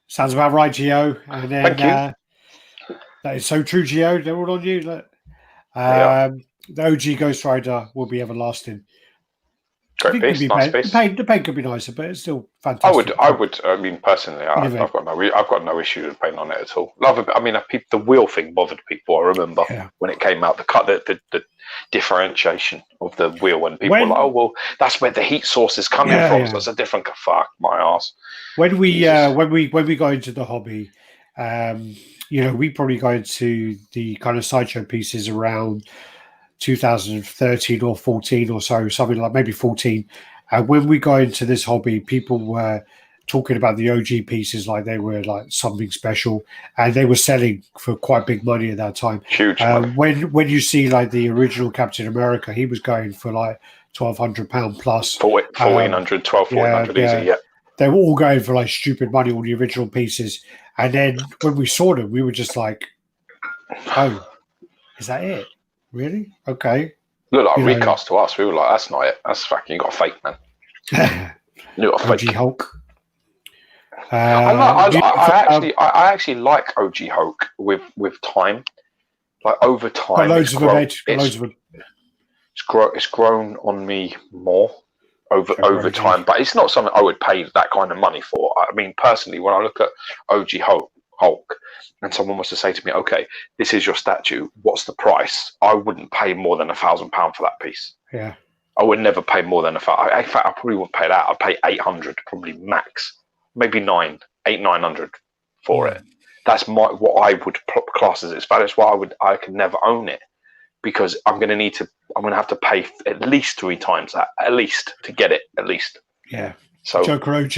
Sounds about right, Gio. And then, thank you. That is so true, Gio. They're all on you. Look. The OG Ghost Rider will be everlasting. Great piece, nice piece. The paint could be nicer, but it's still fantastic. I would. I mean, personally, I've got no issue with paint on it at all. The wheel thing bothered people. I remember when it came out, the differentiation of the wheel, when people were like, oh well, that's where the heat source is coming from. So it's a different fuck my ass. When we got into the hobby, you know, we probably got into the kind of sideshow pieces around 2013 or 14 or so, something like maybe 14. And when we got into this hobby, people were talking about the OG pieces like they were like something special, and they were selling for quite big money at that time. Huge money. When you see like the original Captain America, he was going for like £1,200 plus. 1,400, 1,200 easy, yeah. They were all going for like stupid money, all the original pieces. And then when we saw them, we were just like, oh, is that it? Really? Okay. Look like recast to us. We were like, that's not it. That's fucking, you got a fake, man. New or OG fake. Hulk. I actually like OG Hulk with time. Like over Got time, loads of them, mate. Got loads of them. It's grown on me more over OG. time, but it's not something I would pay that kind of money for. I mean, personally, when I look at OG Hulk, and someone was to say to me, "Okay, this is your statue. What's the price?" I wouldn't pay more than £1,000 for that piece. Yeah. I would never pay more than in fact, I probably wouldn't pay that. I'd pay 800, probably max, maybe 900 for it. That's what I would class as its value. That's why I could never own it, because I'm going to have to pay at least 3 times that, at least, to get it, at least. Yeah. So Joker OG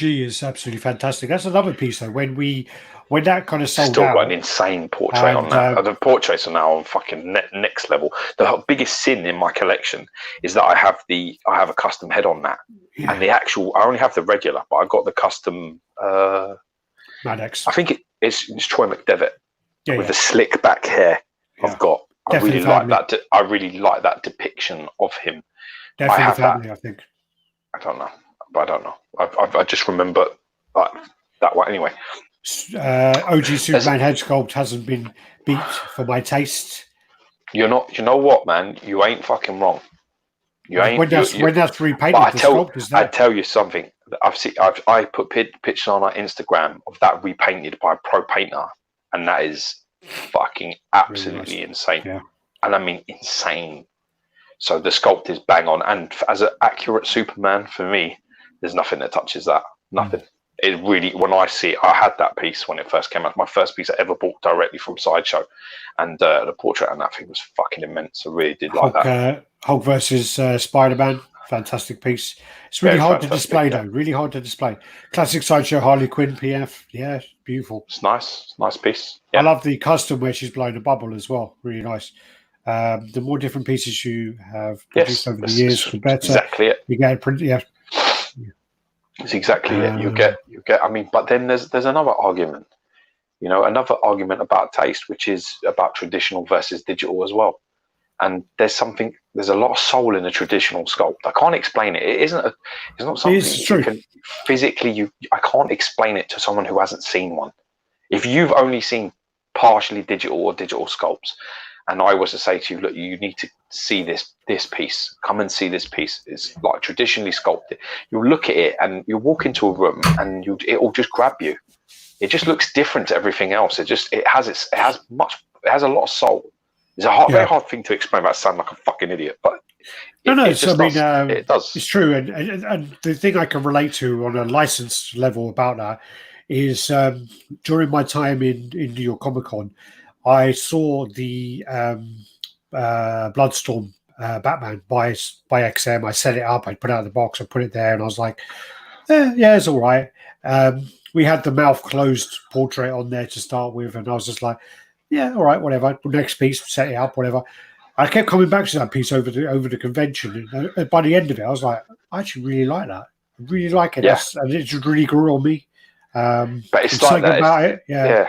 is absolutely fantastic. That's another piece though. When that kind of sold still out, got an insane portrait on that. The portraits are now on fucking next level. The biggest sin in my collection is that I have a custom head on that, and the actual, I only have the regular, but I got the custom. Maddox. I think it's Troy McDevitt with the slick back hair. Yeah. I really like that. I really like that depiction of him. Definitely family, I think. I don't know. I just remember that one anyway. OG Superman head sculpt hasn't been beat for my taste. You know what, man? You ain't fucking wrong. You ain't. When that's repainted, but I tell you something. I put pictures on our Instagram of that repainted by a pro painter, and that is fucking absolutely really insane. Yeah. And I mean insane. So the sculpt is bang on, and as an accurate Superman for me, there's nothing that touches that. Nothing. It really, when I see it, I had that piece when it first came out. My first piece I ever bought directly from Sideshow, and the portrait on that thing was fucking immense. I really did like that. Hulk versus Spider-Man, fantastic piece. It's really hard to display though. Really hard to display. Classic Sideshow Harley Quinn PF. Yeah, beautiful. It's nice piece. Yeah. I love the custom where she's blowing a bubble as well. Really nice. The more different pieces you have produced over the years, the better. Exactly it. You get It's exactly it. You get. I mean, but then there's another argument. You know, another argument about taste, which is about traditional versus digital as well. And there's a lot of soul in a traditional sculpt. I can't explain it. It's not something you can physically. I can't explain it to someone who hasn't seen one. If you've only seen partially digital or digital sculpts, and I was to say to you, look, you need to see this piece. Come and see this piece. It's like traditionally sculpted. You'll look at it and you'll walk into a room and it will just grab you. It just looks different to everything else. It has a lot of soul. It's a very hard thing to explain. That sound like a fucking idiot, but it does. It's true. And the thing I can relate to on a licensed level about that is during my time in New York Comic Con, I saw the Bloodstorm Batman by XM. I set it up. I put it out of the box. I put it there, and I was like, "Yeah, it's all right." We had the mouth closed portrait on there to start with, and I was just like, "Yeah, all right, whatever." Next piece, set it up, whatever. I kept coming back to that piece over the convention, and by the end of it, I was like, "I actually really like that. I really like it." Yeah. And it just really grew on me. But it's like that. About it. Yeah.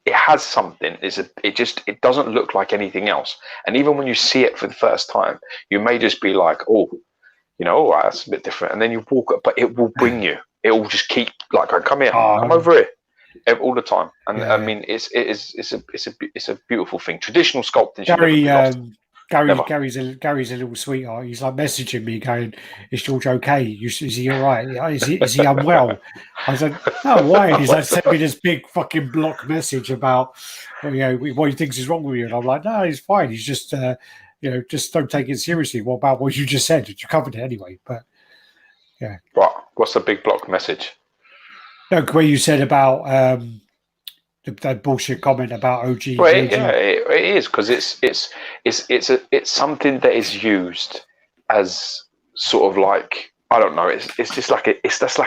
It has something. It doesn't look like anything else. And even when you see it for the first time, you may just be like, oh, you know, all right, that's a bit different. And then you walk up, but it will bring you. It will just keep like, come here, come over here, all the time. And I mean, it's a beautiful thing. Traditional sculpting. Gary's a little sweetheart. He's like messaging me going, "Is George okay? Is he all right? Is he unwell?" I said, "No, why?" He's like sent me this big fucking block message about, what he thinks is wrong with you, and I'm like, "No, he's fine. He's just, just don't take it seriously." What about what you just said? You covered it anyway, but yeah. Right. What's the big block message? No, where you said about that bullshit comment about OG. Well, it is, because it's something that is used as sort of like, I don't know. It's just like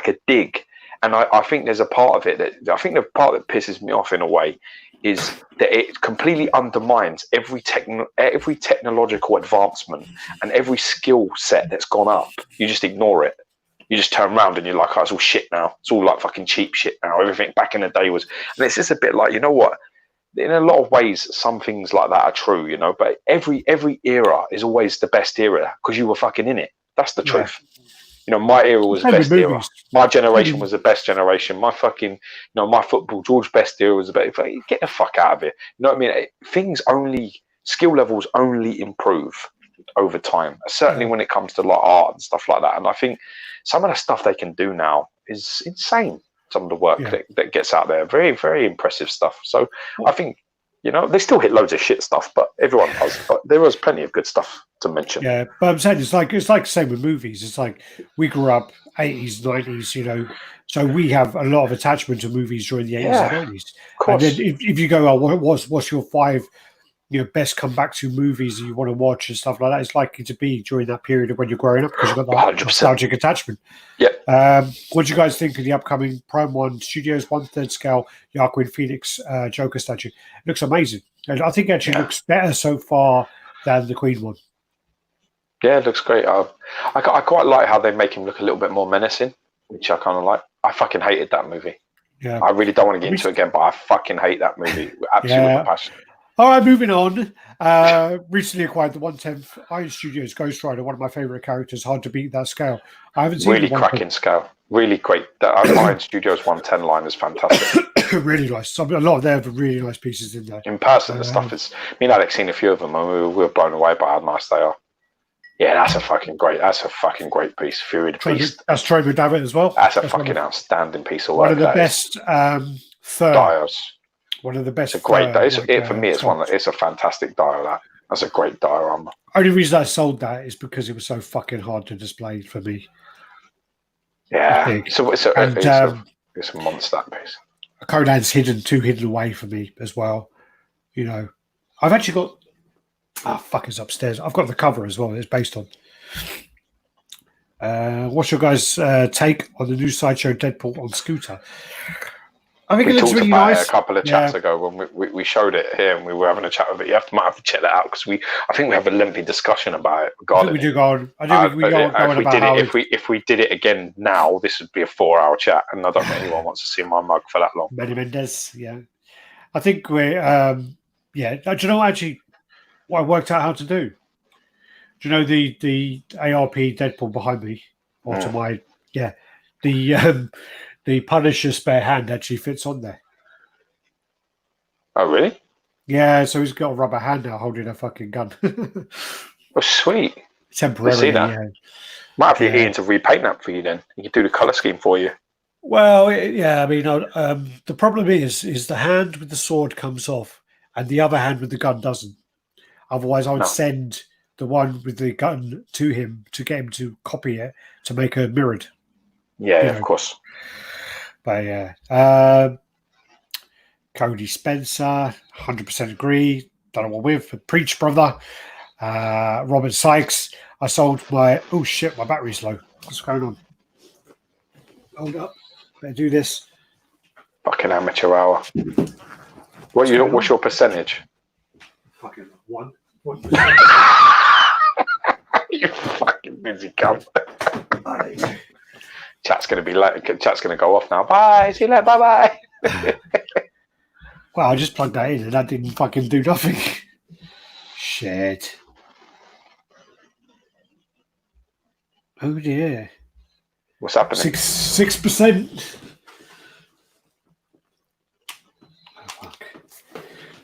a dig, and I think there's a part of it that pisses me off in a way is that it completely undermines every technological advancement and every skill set that's gone up. You just ignore it. You just turn around and you're like, oh, it's all shit now. It's all like fucking cheap shit now. Everything back in the day was, and it's just a bit like, you know what? In a lot of ways, some things like that are true, you know. But every era is always the best era because you were fucking in it. That's the truth. my era was the Same with best era. movies. My generation was the best generation. My fucking, my football, George Best era was the best. Get the fuck out of it. You know what I mean? Skill levels only improve over time. Certainly when it comes to like art and stuff like that. And I think some of the stuff they can do now is insane. Some of the work that gets out there, very, very impressive stuff. So I think, they still hit loads of shit stuff, but everyone does. But there was plenty of good stuff to mention. Yeah, but I'm saying it's like the same with movies. It's like we grew up 80s, 90s, so we have a lot of attachment to movies during the 80s and 90s. Of course. And then if you go, what's your 5 best come back to movies that you want to watch and stuff like that, it's likely to be during that period of when you're growing up because you've got that 100%. nostalgic attachment. Yeah. What do you guys think of the upcoming Prime 1 Studios 1/3 scale Joaquin Phoenix Joker statue? It looks amazing. And I think it actually looks better so far than the Queen one. Yeah, it looks great. I quite like how they make him look a little bit more menacing, which I kind of like. I fucking hated that movie. Yeah. I really don't want to get into it again, but I fucking hate that movie. Absolutely with passion. All right, moving on. Recently acquired the 1/10 Iron Studios Ghost Rider, one of my favourite characters. Hard to beat that scale. I haven't seen really cracking scale. Really great. That Iron Studios 1/10 line is fantastic. Really nice. A lot of them have really nice pieces in there. In person, the stuff is. Me and Alex seen a few of them, and we were blown away by how nice they are. Yeah, that's a fucking great piece. Fury the Beast. That's Troy McDavitt as well. That's fucking outstanding piece of work. One of the best dials. One of the best. It's a great die. For me, it's a fantastic dial. That's a great diorama. Only reason I sold that is because it was so fucking hard to display for me. Yeah, it's a monster piece. Conan's too hidden away for me as well. I've actually got. It's upstairs. I've got the cover as well. It's based on. What's your guys' take on the new Sideshow Deadpool on scooter? I think it looks really nice. A couple of chats ago when we showed it here and we were having a chat with it. Might have to check that out because I think we have a lengthy discussion about it. I think we do go on. If we did it again now, this would be a 4-hour chat, and I don't think anyone wants to see my mug for that long. Manny Mendez, I think we're Do you know actually what I worked out how to do? Do you know the ARP Deadpool behind me, or to my the Punisher spare hand actually fits on there. Oh, really? Yeah, so he's got a rubber hand now holding a fucking gun. Oh, sweet. Temporarily, see that. Might have to get Ian to repaint that for you then. He can do the colour scheme for you. Well, the problem is the hand with the sword comes off and the other hand with the gun doesn't. Otherwise, I would send the one with the gun to him to get him to copy it to make her mirrored. Yeah, of course. But Cody Spencer, 100% agree. Don't know what with. Preach, brother. Robert Sykes. I sold my. Oh shit, my battery's low. What's going on? Hold up. Better do this. Fucking amateur hour. What's your percentage? Fucking 1. You fucking busy cunt. Chat's gonna be late. Chat's gonna go off now. Bye. See you later. Bye. Well, I just plugged that in and that didn't fucking do nothing. Shit. Oh dear. What's happening? 6%. Oh, fuck.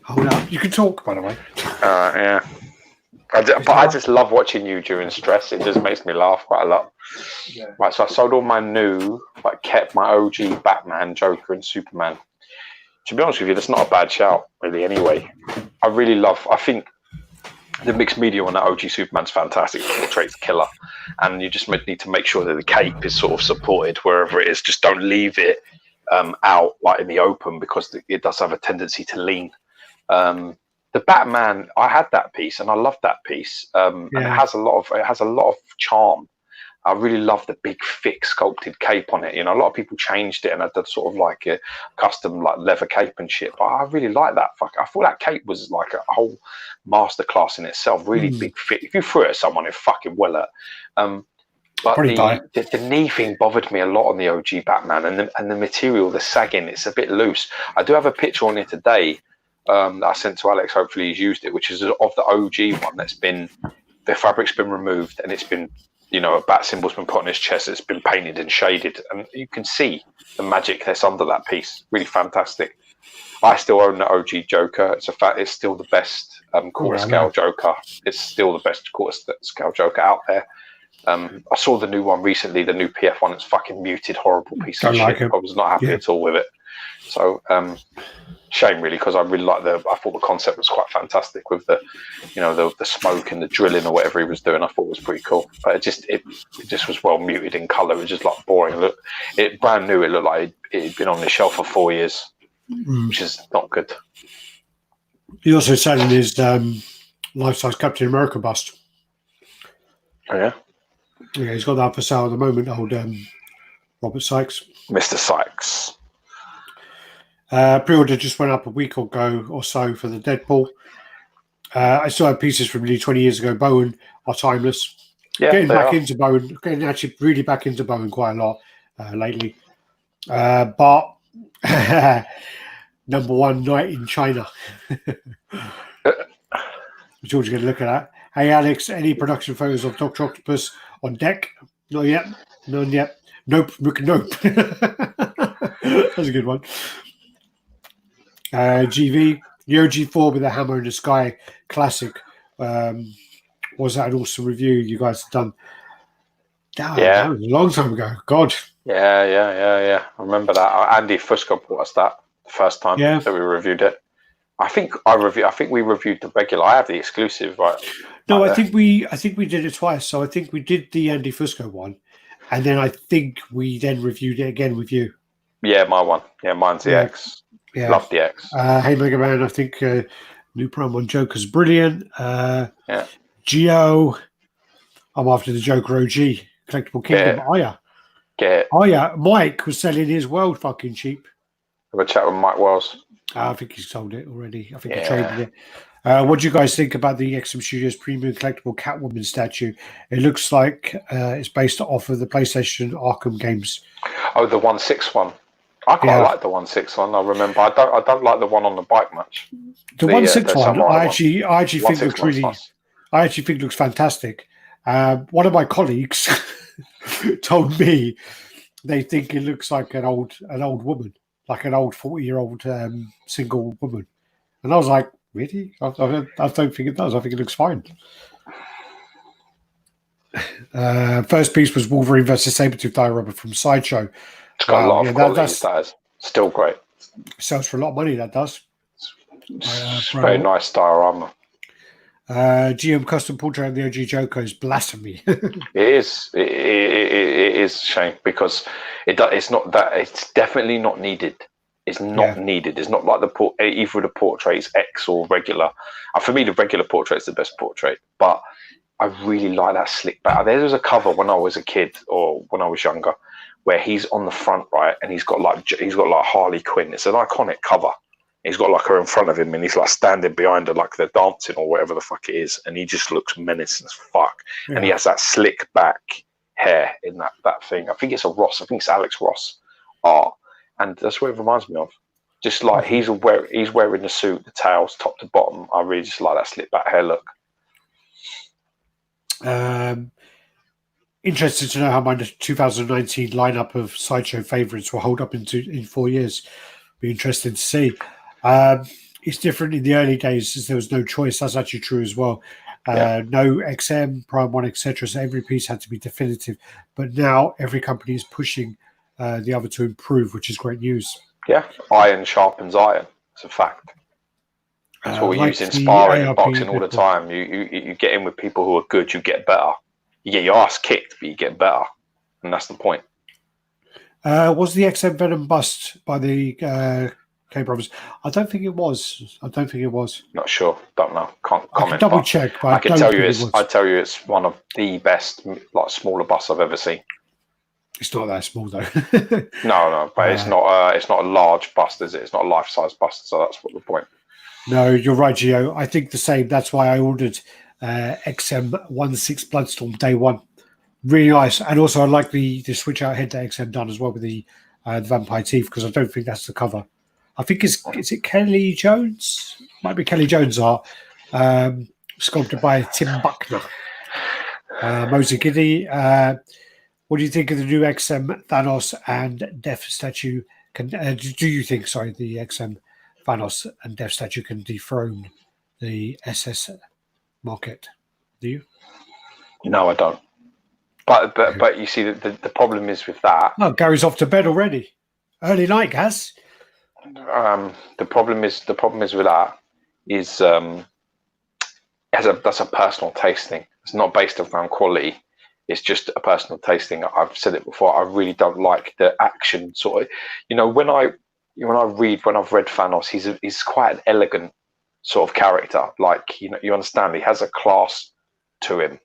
Hold up. You can talk, by the way. Yeah. I just love watching you during stress. It just makes me laugh quite a lot. Yeah. Right, so I sold all my new, but kept my OG Batman, Joker, and Superman. To be honest with you, that's not a bad shout, really, anyway. I think the mixed media on that OG Superman's fantastic. It portrays killer. And you just need to make sure that the cape is sort of supported wherever it is. Just don't leave it out, like in the open, because it does have a tendency to lean. The Batman, I had that piece and I loved that piece. And it has a lot of charm. I really love the big, thick, sculpted cape on it. A lot of people changed it and had sort of like a custom like leather cape and shit. But I really like that. I thought that cape was like a whole masterclass in itself. Really big, thick. If you threw it at someone, it fucking well at. But the knee thing bothered me a lot on the OG Batman, and the material, the sagging, it's a bit loose. I do have a picture on it today. That I sent to Alex. Hopefully he's used it, which is of the OG one the fabric's been removed and it's been a bat symbol's been put on his chest. It's been painted and shaded, and you can see the magic that's under that piece. Really fantastic. I still own the OG Joker. It's a fact. It's still the best quarter scale Joker. It's still the best quarter scale Joker out there. I saw the new one recently, the new PF one. It's fucking muted, horrible piece of shit. I was not happy at all with it. So shame really, because I really like I thought the concept was quite fantastic with the smoke and the drilling or whatever he was doing. I thought it was pretty cool, but it just was well muted in color. It was just like boring. Look, it brand new. It looked like it had been on the shelf for 4 years, which is not good. He also selling his life-size Captain America bust. Oh yeah. Yeah, he's got that for sale at the moment. Old Robert Sykes, Mr. Sykes. Pre-order just went up a week ago or so for the Deadpool. I still have pieces from nearly 20 years ago. Bowen are timeless. Yeah, getting back into Bowen, getting actually really back into Bowen quite a lot lately. But number one night in China. George, going to look at that. Hey, Alex, any production photos of Dr. Octopus on deck? Not yet. None yet. Nope. Nope. That's a good one. GV, the OG4 with the hammer in the sky, classic. Was that an awesome review you guys have done? That was a long time ago. God. Yeah. I remember that. Andy Fusco brought us that the first time that we reviewed it. I think we reviewed the regular. I have the exclusive, right? No, I think we did it twice. So I think we did the Andy Fusco one, and then I think we then reviewed it again with you. Yeah, my one. Yeah, mine's the X. Yeah. Love the X. Hey, Mega Man, I think new promo on Joker's brilliant. Geo, I'm after the Joker OG Collectible Kingdom. Mike was selling his world fucking cheap. Have a chat with Mike Wells. I think he's sold it already. I think he traded it. What do you guys think about the XM Studios premium collectible Catwoman statue? It looks like it's based off of the PlayStation Arkham games. Oh, the 1/6 one. I quite like the 1/6 one. I remember. I don't like the one on the bike much. The 1/6 one, I actually think looks really. Nice. I actually think looks fantastic. One of my colleagues told me they think it looks like an old woman, like an old 40-year-old single woman, and I was like, really? I don't think it does. I think it looks fine. First piece was Wolverine versus Sabretooth Diorama from Sideshow. It's got a lot of quality. That is still great. Sells for a lot of money. That does. Very nice diorama. GM custom portrait of the OG Joker is blasphemy. It is. It is a shame because it's not that. It's definitely not needed. It's not needed. It's not like either the portraits X or regular. And for me, the regular portrait is the best portrait. But I really like that slick back. There was a cover when I was a kid or when I was younger, where he's on the front, right, and he's got like Harley Quinn. It's an iconic cover. He's got like her in front of him, and he's like standing behind her, like they're dancing or whatever the fuck it is, and he just looks menacing as fuck. Yeah. And he has that slick back hair in that thing. I think it's it's Alex Ross art, and that's what it reminds me of. Just like he's wearing the suit, the tails, top to bottom. I really just like that slick back hair look. Interested to know how my 2019 lineup of Sideshow favourites will hold up in 4 years. Be interesting to see. It's different in the early days as there was no choice. That's actually true as well. No XM, Prime 1, etc. So every piece had to be definitive. But now every company is pushing the other to improve, which is great news. Yeah, iron sharpens iron. It's a fact. That's what we use in sparring and boxing all the time. You get in with people who are good, you get better. You get your ass kicked, but you get better. And that's the point. Was the XM Venom bust by the K Brothers? I don't think it was. Not sure. Don't know. Can't comment. I can double check. But I can tell you it's one of the best, like, smaller busts I've ever seen. It's not that small though. No, but it's not a large bust, is it? It's not a life-size bust, so that's what the point. No, you're right, Gio. I think the same. That's why I ordered XM 1/6 Bloodstorm day one. Really nice. And also I like the switch out head that XM done as well with the vampire teeth, because I don't think that's the cover. I think is it Kelly Jones? Might be Kelly Jones art. Sculpted by Tim Buckner. Mosey Giddy, what do you think of the new XM Thanos and Death statue? Do you think, sorry, the XM Thanos and Death statue can dethrone the SS market? Do you? No, I don't. But you see, the problem is with that. Oh, Gary's off to bed already. Early night, Gaz. The problem is with that is that's a personal taste thing. It's not based around quality. It's just a personal taste thing. I've said it before. I really don't like the action sort of. When I've read Thanos, he's quite an elegant sort of character. Like you understand, he has a class to him.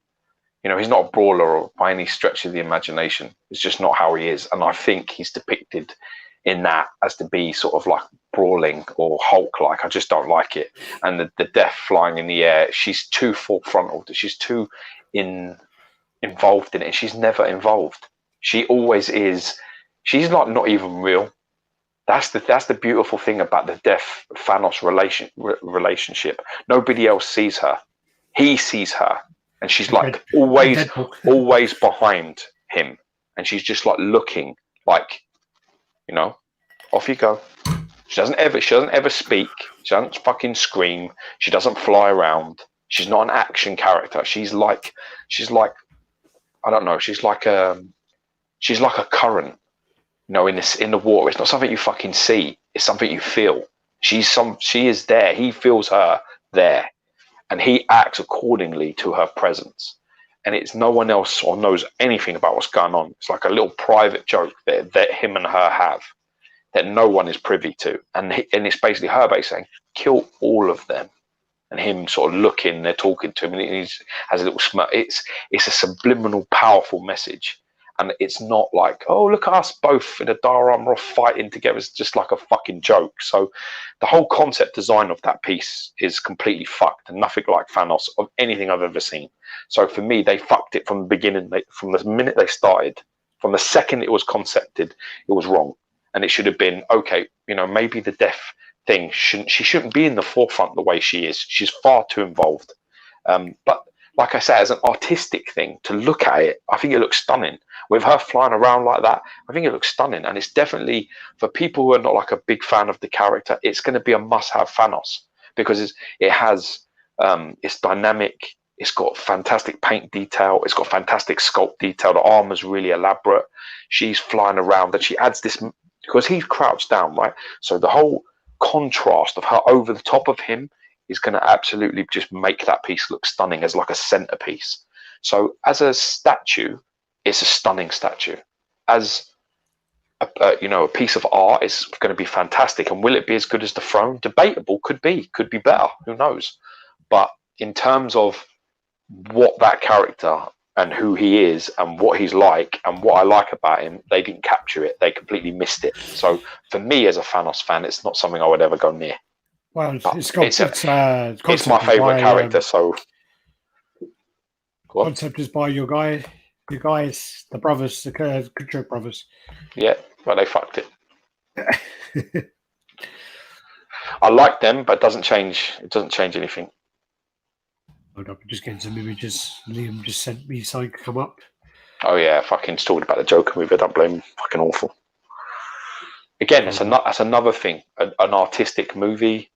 He's not a brawler or by any stretch of the imagination. It's just not how he is. And I think he's depicted in that as to be sort of like brawling or Hulk-like. I just don't like it. And the death flying in the air, she's too full frontal. She's too involved in it. She's never involved. She always is. She's like not even real. That's the beautiful thing about the Death Thanos relationship. Nobody else sees her. He sees her. And she's like always behind him. And she's just like looking like, off you go. She doesn't ever speak. She doesn't fucking scream. She doesn't fly around. She's not an action character. She's like I don't know. She's like a current, in the water. It's not something you fucking see. It's something you feel. She is there. He feels her there. And he acts accordingly to her presence. And it's no one else or knows anything about what's going on. It's like a little private joke that him and her have that no one is privy to. And it's basically her saying, kill all of them. And him sort of looking, they're talking to him, and he has a little smirk. It's a subliminal, powerful message. And it's not like, oh, look at us both in a dire armor fighting together. It's just like a fucking joke. So the whole concept design of that piece is completely fucked and nothing like Thanos of anything I've ever seen. So for me, they fucked it from the beginning. From the minute they started, from the second it was concepted, it was wrong. And it should have been, okay, maybe the death thing, she shouldn't be in the forefront the way she is. She's far too involved. But like I say, as an artistic thing, to look at it, I think it looks stunning. With her flying around like that, I think it looks stunning. And it's definitely, for people who are not like a big fan of the character, it's going to be a must-have Thanos because it's dynamic. It's got fantastic paint detail. It's got fantastic sculpt detail. The armor's really elaborate. She's flying around and she adds this, because he's crouched down, right? So the whole contrast of her over the top of him is going to absolutely just make that piece look stunning as like a centerpiece. So as a statue, it's a stunning statue. As a piece of art, is going to be fantastic. And will it be as good as the throne? Debatable. Could be better. Who knows? But in terms of what that character and who he is and what he's like and what I like about him, they didn't capture it. They completely missed it. So for me as a Thanos fan, it's not something I would ever go near. Well, it's my favourite character. So concept is by your guys, the brothers, the Kutcher brothers. Yeah, but they fucked it. I like them, but it doesn't change anything. Hold up, I'm just getting some images. Liam just sent me something come up. Oh yeah, fucking talking about the Joker movie. I don't blame him. Fucking awful. Again, that's another thing. An artistic movie.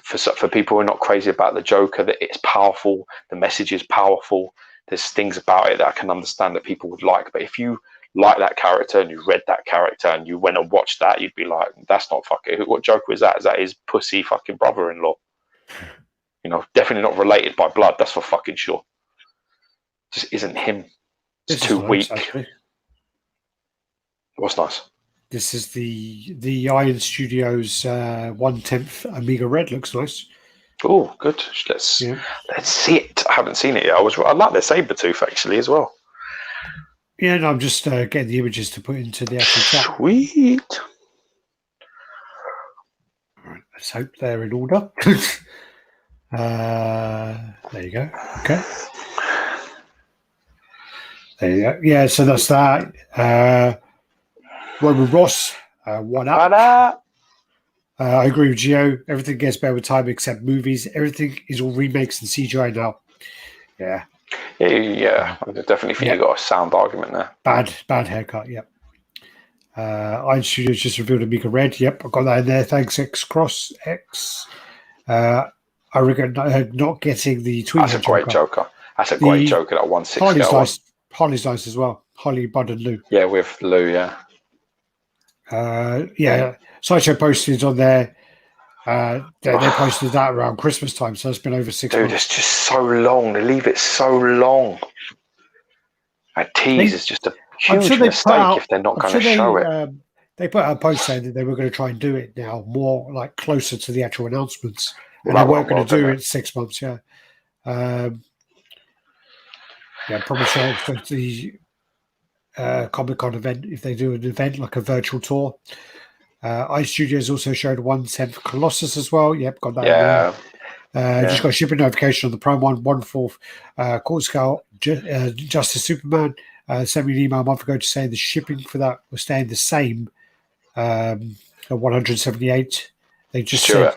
For people who are not crazy about the Joker, that it's powerful, the message is powerful. There's things about it that I can understand that people would like. But if you like that character and you read that character and you went and watched that, you'd be like, that's not fucking, what Joker is that? Is that his pussy fucking brother-in-law? Definitely not related by blood, that's for fucking sure. Just isn't him. It's too weak. Actually. What's nice? This is the Iron Studios 1/10 Amiga Red. Looks nice. Oh, good. Let's see it. I haven't seen it yet. I like their Sabretooth actually as well. Yeah, and I'm just getting the images to put into the actual chat. Sweet. All right, let's hope they're in order. There you go. Okay. There you go. Yeah, so that's that. Roman Ross, one up. I agree with Gio. Everything gets better with time except movies. Everything is all remakes and CGI now. Yeah. Yeah. I definitely think you got a sound argument there. Bad haircut. Yep. Iron Studios just revealed Amiga Red. Yep, I got that in there. Thanks, X Cross X. I regret not getting the tweet. That's a great Joker. That's a great Joker. That 1/6 Harley's scale nice. Harley's nice as well. Harley, Bud, and Lou. Yeah, with Lou. Yeah. Sideshow postings on there. They posted that around Christmas time, so it's been over 6 months. Dude, it's just so long. They leave it so long. A tease is just a huge mistake if they're not going to show it. They put out a post saying that they were going to try and do it now more like closer to the actual announcements, and they weren't going to do it 6 months. Yeah, probably show it for the Comic-Con event if they do an event like a virtual tour. iStudios also showed 1/10 Colossus as well. Yep, got that. Yeah. Just got a shipping notification on the Prime 1/4 Court Scale Justice Superman. Sent me an email a month ago to say the shipping for that was staying the same at 178. They just said,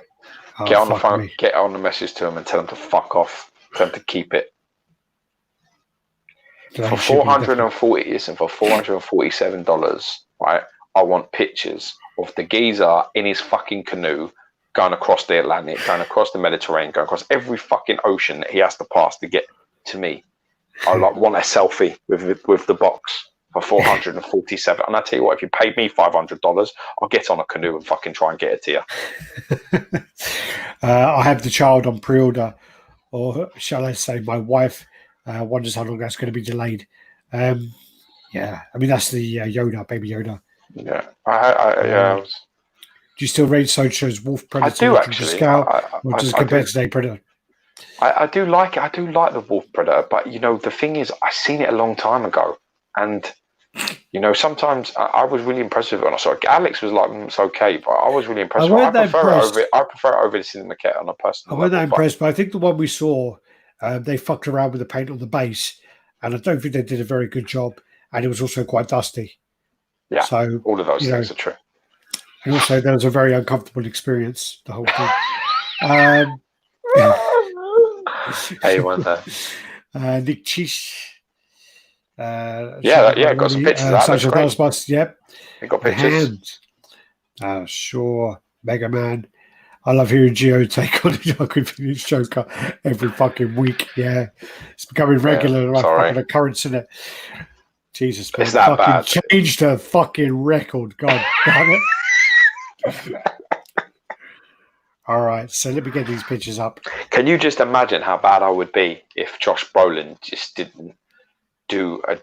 get on the phone, get on the message to them and tell them to fuck off. Tell them to keep it. For $447, right? I want pictures of the geezer in his fucking canoe going across the Atlantic, going across the Mediterranean, going across every fucking ocean that he has to pass to get to me. I want a selfie with the box for $447. And I tell you what, if you paid me $500, I'll get on a canoe and fucking try and get it to you. I have the child on pre-order, or shall I say, my wife wonders how long that's going to be delayed. I mean that's the Yoda, baby Yoda. Yeah, do you still read Sideshow's Wolf Predator? I do actually. Or does it compare to Day Predator? I do like it. I do like the Wolf Predator, but the thing is, I seen it a long time ago, and sometimes I was really impressed with it when I saw it. Alex was like, it's okay, but I was really impressed. I prefer it over the Cinemaquette on a personal level. I wasn't that impressed, but I think the one we saw, they fucked around with the paint on the base, and I don't think they did a very good job, and it was also quite dusty. Yeah, so all of those things are true. And also, there was a very uncomfortable experience, the whole thing. Hey, one there. Nick Cheese. Got some pictures of that. Social Bus, yep. They got pictures. Sure. Mega Man. I love hearing Geo take on the Dark Infinite Joker every fucking week. Yeah. It's becoming regular fucking occurrence, isn't it? Jesus, man. It's that bad. Change the fucking record. God damn it. All right, so let me get these pictures up. Can you just imagine how bad I would be if Josh Brolin just didn't do the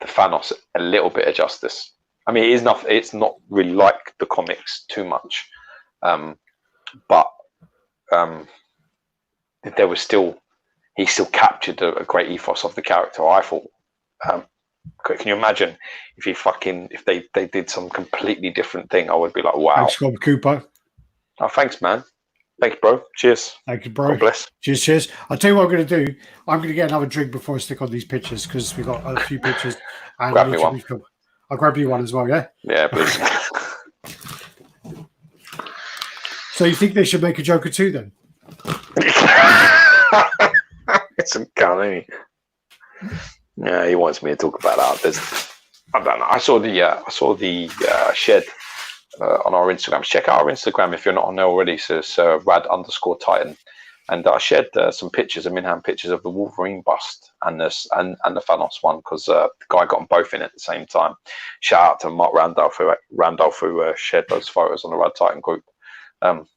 Thanos a little bit of justice? I mean, it's not really like the comics too much, but there was he still captured a great ethos of the character. I thought. Can you imagine if they did some completely different thing? I would be like, wow. Thanks, Scott Cooper. Oh, thanks, man. Thanks, bro. Cheers. Thank you, bro. God bless. Cheers. I'll tell you what I'm going to do. I'm going to get another drink before I stick on these pictures because we got a few pictures. And grab me one. I'll grab you one as well, yeah? Yeah, please. So you think they should make a Joker 2 then? It's a gun, ain't he? Yeah, he wants me to talk about that. I don't know. I saw the shed on our Instagram. Check out our Instagram if you're not on there already. So it's Radd_Titan, and I shared some pictures, in-hand pictures of the Wolverine bust and the Thanos one because the guy got them both in at the same time. Shout out to Mark Randolph who shared those photos on the RaddTitan group.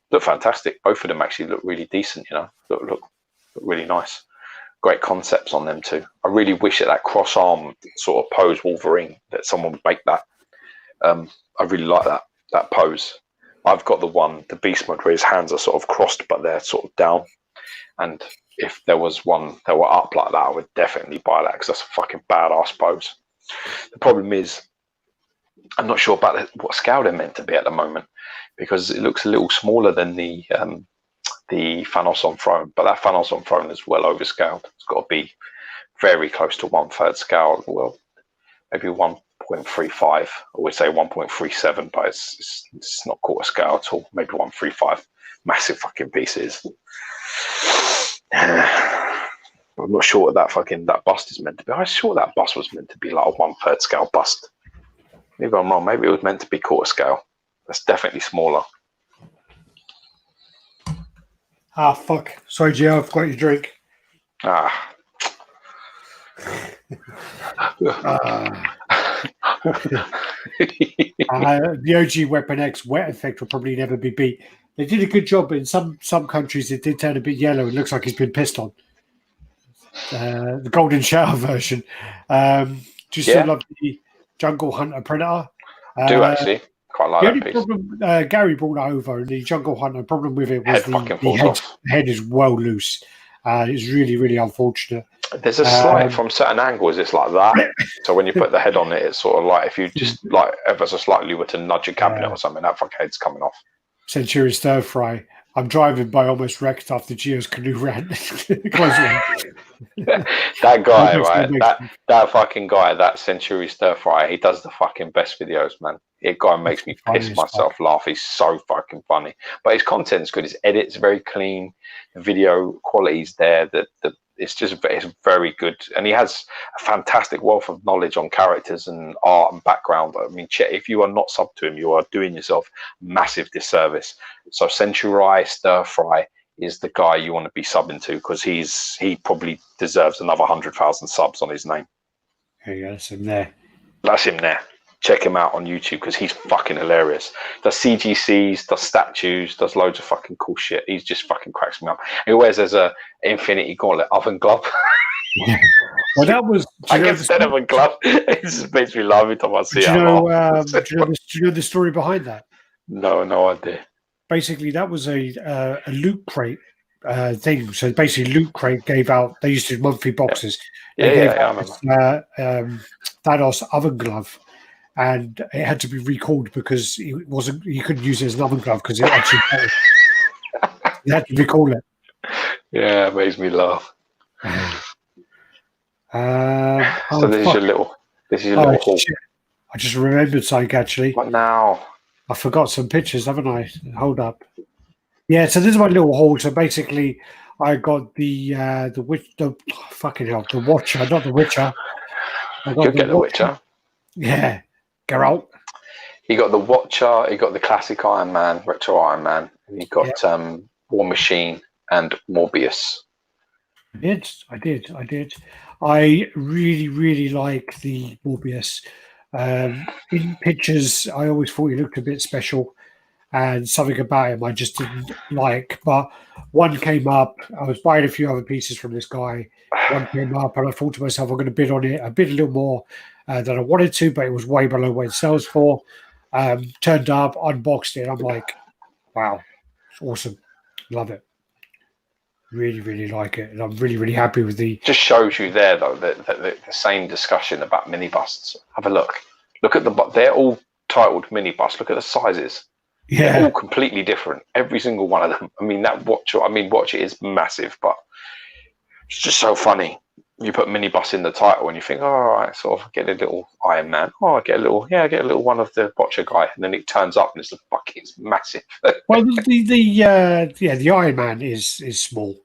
Look fantastic. Both of them actually look really decent. Look really nice. Great concepts on them too. I really wish that cross-arm sort of pose Wolverine that someone would make that. I really like that pose. I've got the beast mode where his hands are sort of crossed but they're sort of down. And if there was one that were up like that, I would definitely buy that because that's a fucking badass pose. The problem is, I'm not sure about what scale they're meant to be at the moment because it looks a little smaller than the Thanos on Throne, but that Thanos on Throne is well overscaled. It's got to be very close to 1/3 scale. Well, maybe 1.35. I would say 1.37, but it's not quarter scale at all. Maybe 1.35. Massive fucking pieces. I'm not sure what that bust is meant to be. I was sure that bust was meant to be like a 1/3 scale bust. Maybe I'm wrong. Maybe it was meant to be quarter scale. That's definitely smaller. Ah, fuck. Sorry, Gio, I forgot your drink. Ah. The OG Weapon X wet effect will probably never be beat. They did a good job, but in some countries it did turn a bit yellow. It looks like he's been pissed on. The Golden Shower version. Do you still love the Jungle Hunter Predator? I do actually. Quite like the that only piece. problem, Gary brought that over, the Jungle Hunter problem with it was the head is well loose. It's really, really unfortunate. There's a slight, from certain angles, it's like that. So when you put the head on it, it's sort of like if you just like ever so slightly were to nudge a cabinet or something, that fucking head's coming off. Century Stir Fry. I'm driving by almost wrecked after Gio's canoe rant. That guy, right? That fucking guy, that Century Stir Fry, he does the fucking best videos, man. That guy makes me piss myself laugh. He's so fucking funny. But his content's good. His edit's very clean. The video quality's there. It's very good. And he has a fantastic wealth of knowledge on characters and art and background. I mean, if you are not sub to him, you are doing yourself massive disservice. So Century Stir Fry is the guy you want to be subbing to, because he probably deserves another 100,000 subs on his name. There you go. That's him there. That's him there. Check him out on YouTube because he's fucking hilarious. Does CGCs, does statues, does loads of fucking cool shit. He's just fucking cracks me up. He wears as a Infinity Gauntlet oven glove. Yeah. Well, that was. Instead of a glove, it just makes me laugh every time I see it. Do you know the story behind that? No idea. Basically, that was a Loot Crate thing. So basically, Loot Crate gave out. They used to do monthly boxes. Yeah, I remember. Thanos oven glove. And it had to be recalled because it wasn't. You couldn't use it as an oven glove because it actually. You had to recall it. Yeah, it makes me laugh. So this is your little haul. Shit. I just remembered something actually. What now? I forgot some pictures, haven't I? Hold up. Yeah, so this is my little haul. So basically, I got the fucking hell, the Watcher, not the Witcher. You'll get the Witcher. Yeah. Geralt. He got the Watcher, he got the classic Iron Man, retro Iron Man, and he got War Machine and Morbius. I did. I really, really like the Morbius. In pictures, I always thought he looked a bit special, and something about him I just didn't like. But one came up. I was buying a few other pieces from this guy. One came up, and I thought to myself, I'm going to bid on it. I bid a little more than I wanted to, but it was way below what it sells for. Turned up, unboxed it. I'm like, wow, it's awesome. Love it. Really, really like it. And I'm really, really happy with the... Just shows you there, though, that the same discussion about mini busts. Have a look. Look at they're all titled mini busts. Look at the sizes. Yeah. They're all completely different. Every single one of them. I mean, Watcher is massive, but it's just so funny. You put mini bus in the title and you think, oh, all right, sort of get a little Iron Man. Oh, I get a little one of the Watcher guy, and then it turns up and it's massive. Well, the Iron Man is small.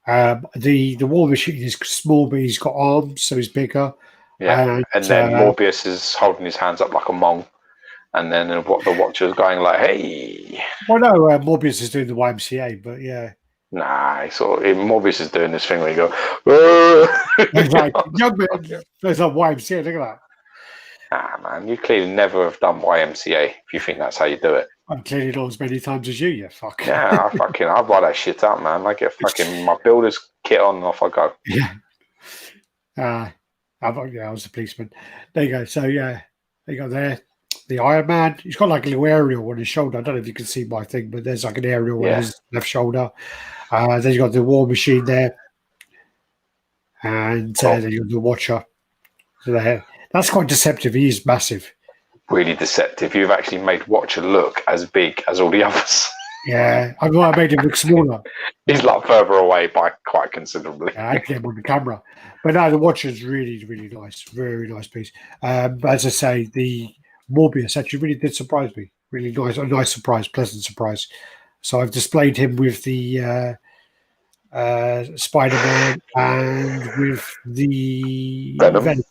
The War Machine is small, but he's got arms, so he's bigger. Yeah, and then Morbius is holding his hands up like a mong, and then the Watcher's going like, hey. Well, no, Morbius is doing the YMCA, but yeah. Nah, Morbius is doing this thing where you go, oh. It's like, young man, there's like YMCA, look at that. Nah, man, you clearly never have done YMCA if you think that's how you do it. I've clearly done as many times as you fuck. Yeah, I buy that shit out, man. I get fucking my builder's kit on and off I go. Yeah. I was a policeman. There you go. So, yeah, there you go there. The Iron Man, he's got like a little aerial on his shoulder. I don't know if you can see my thing, but there's like an aerial on his left shoulder. Then you've got the War Machine there. And then you've got the Watcher. So that's quite deceptive. He is massive. Really deceptive. You've actually made Watcher look as big as all the others. Yeah, I made him look smaller. He's like further away by quite considerably. Yeah, I had him on the camera. But no, the Watcher's really, really nice. Very nice piece. But as I say, the Morbius actually really did surprise me. Really nice, a nice surprise, pleasant surprise. So I've displayed him with the Spider-Man, and with the Venom.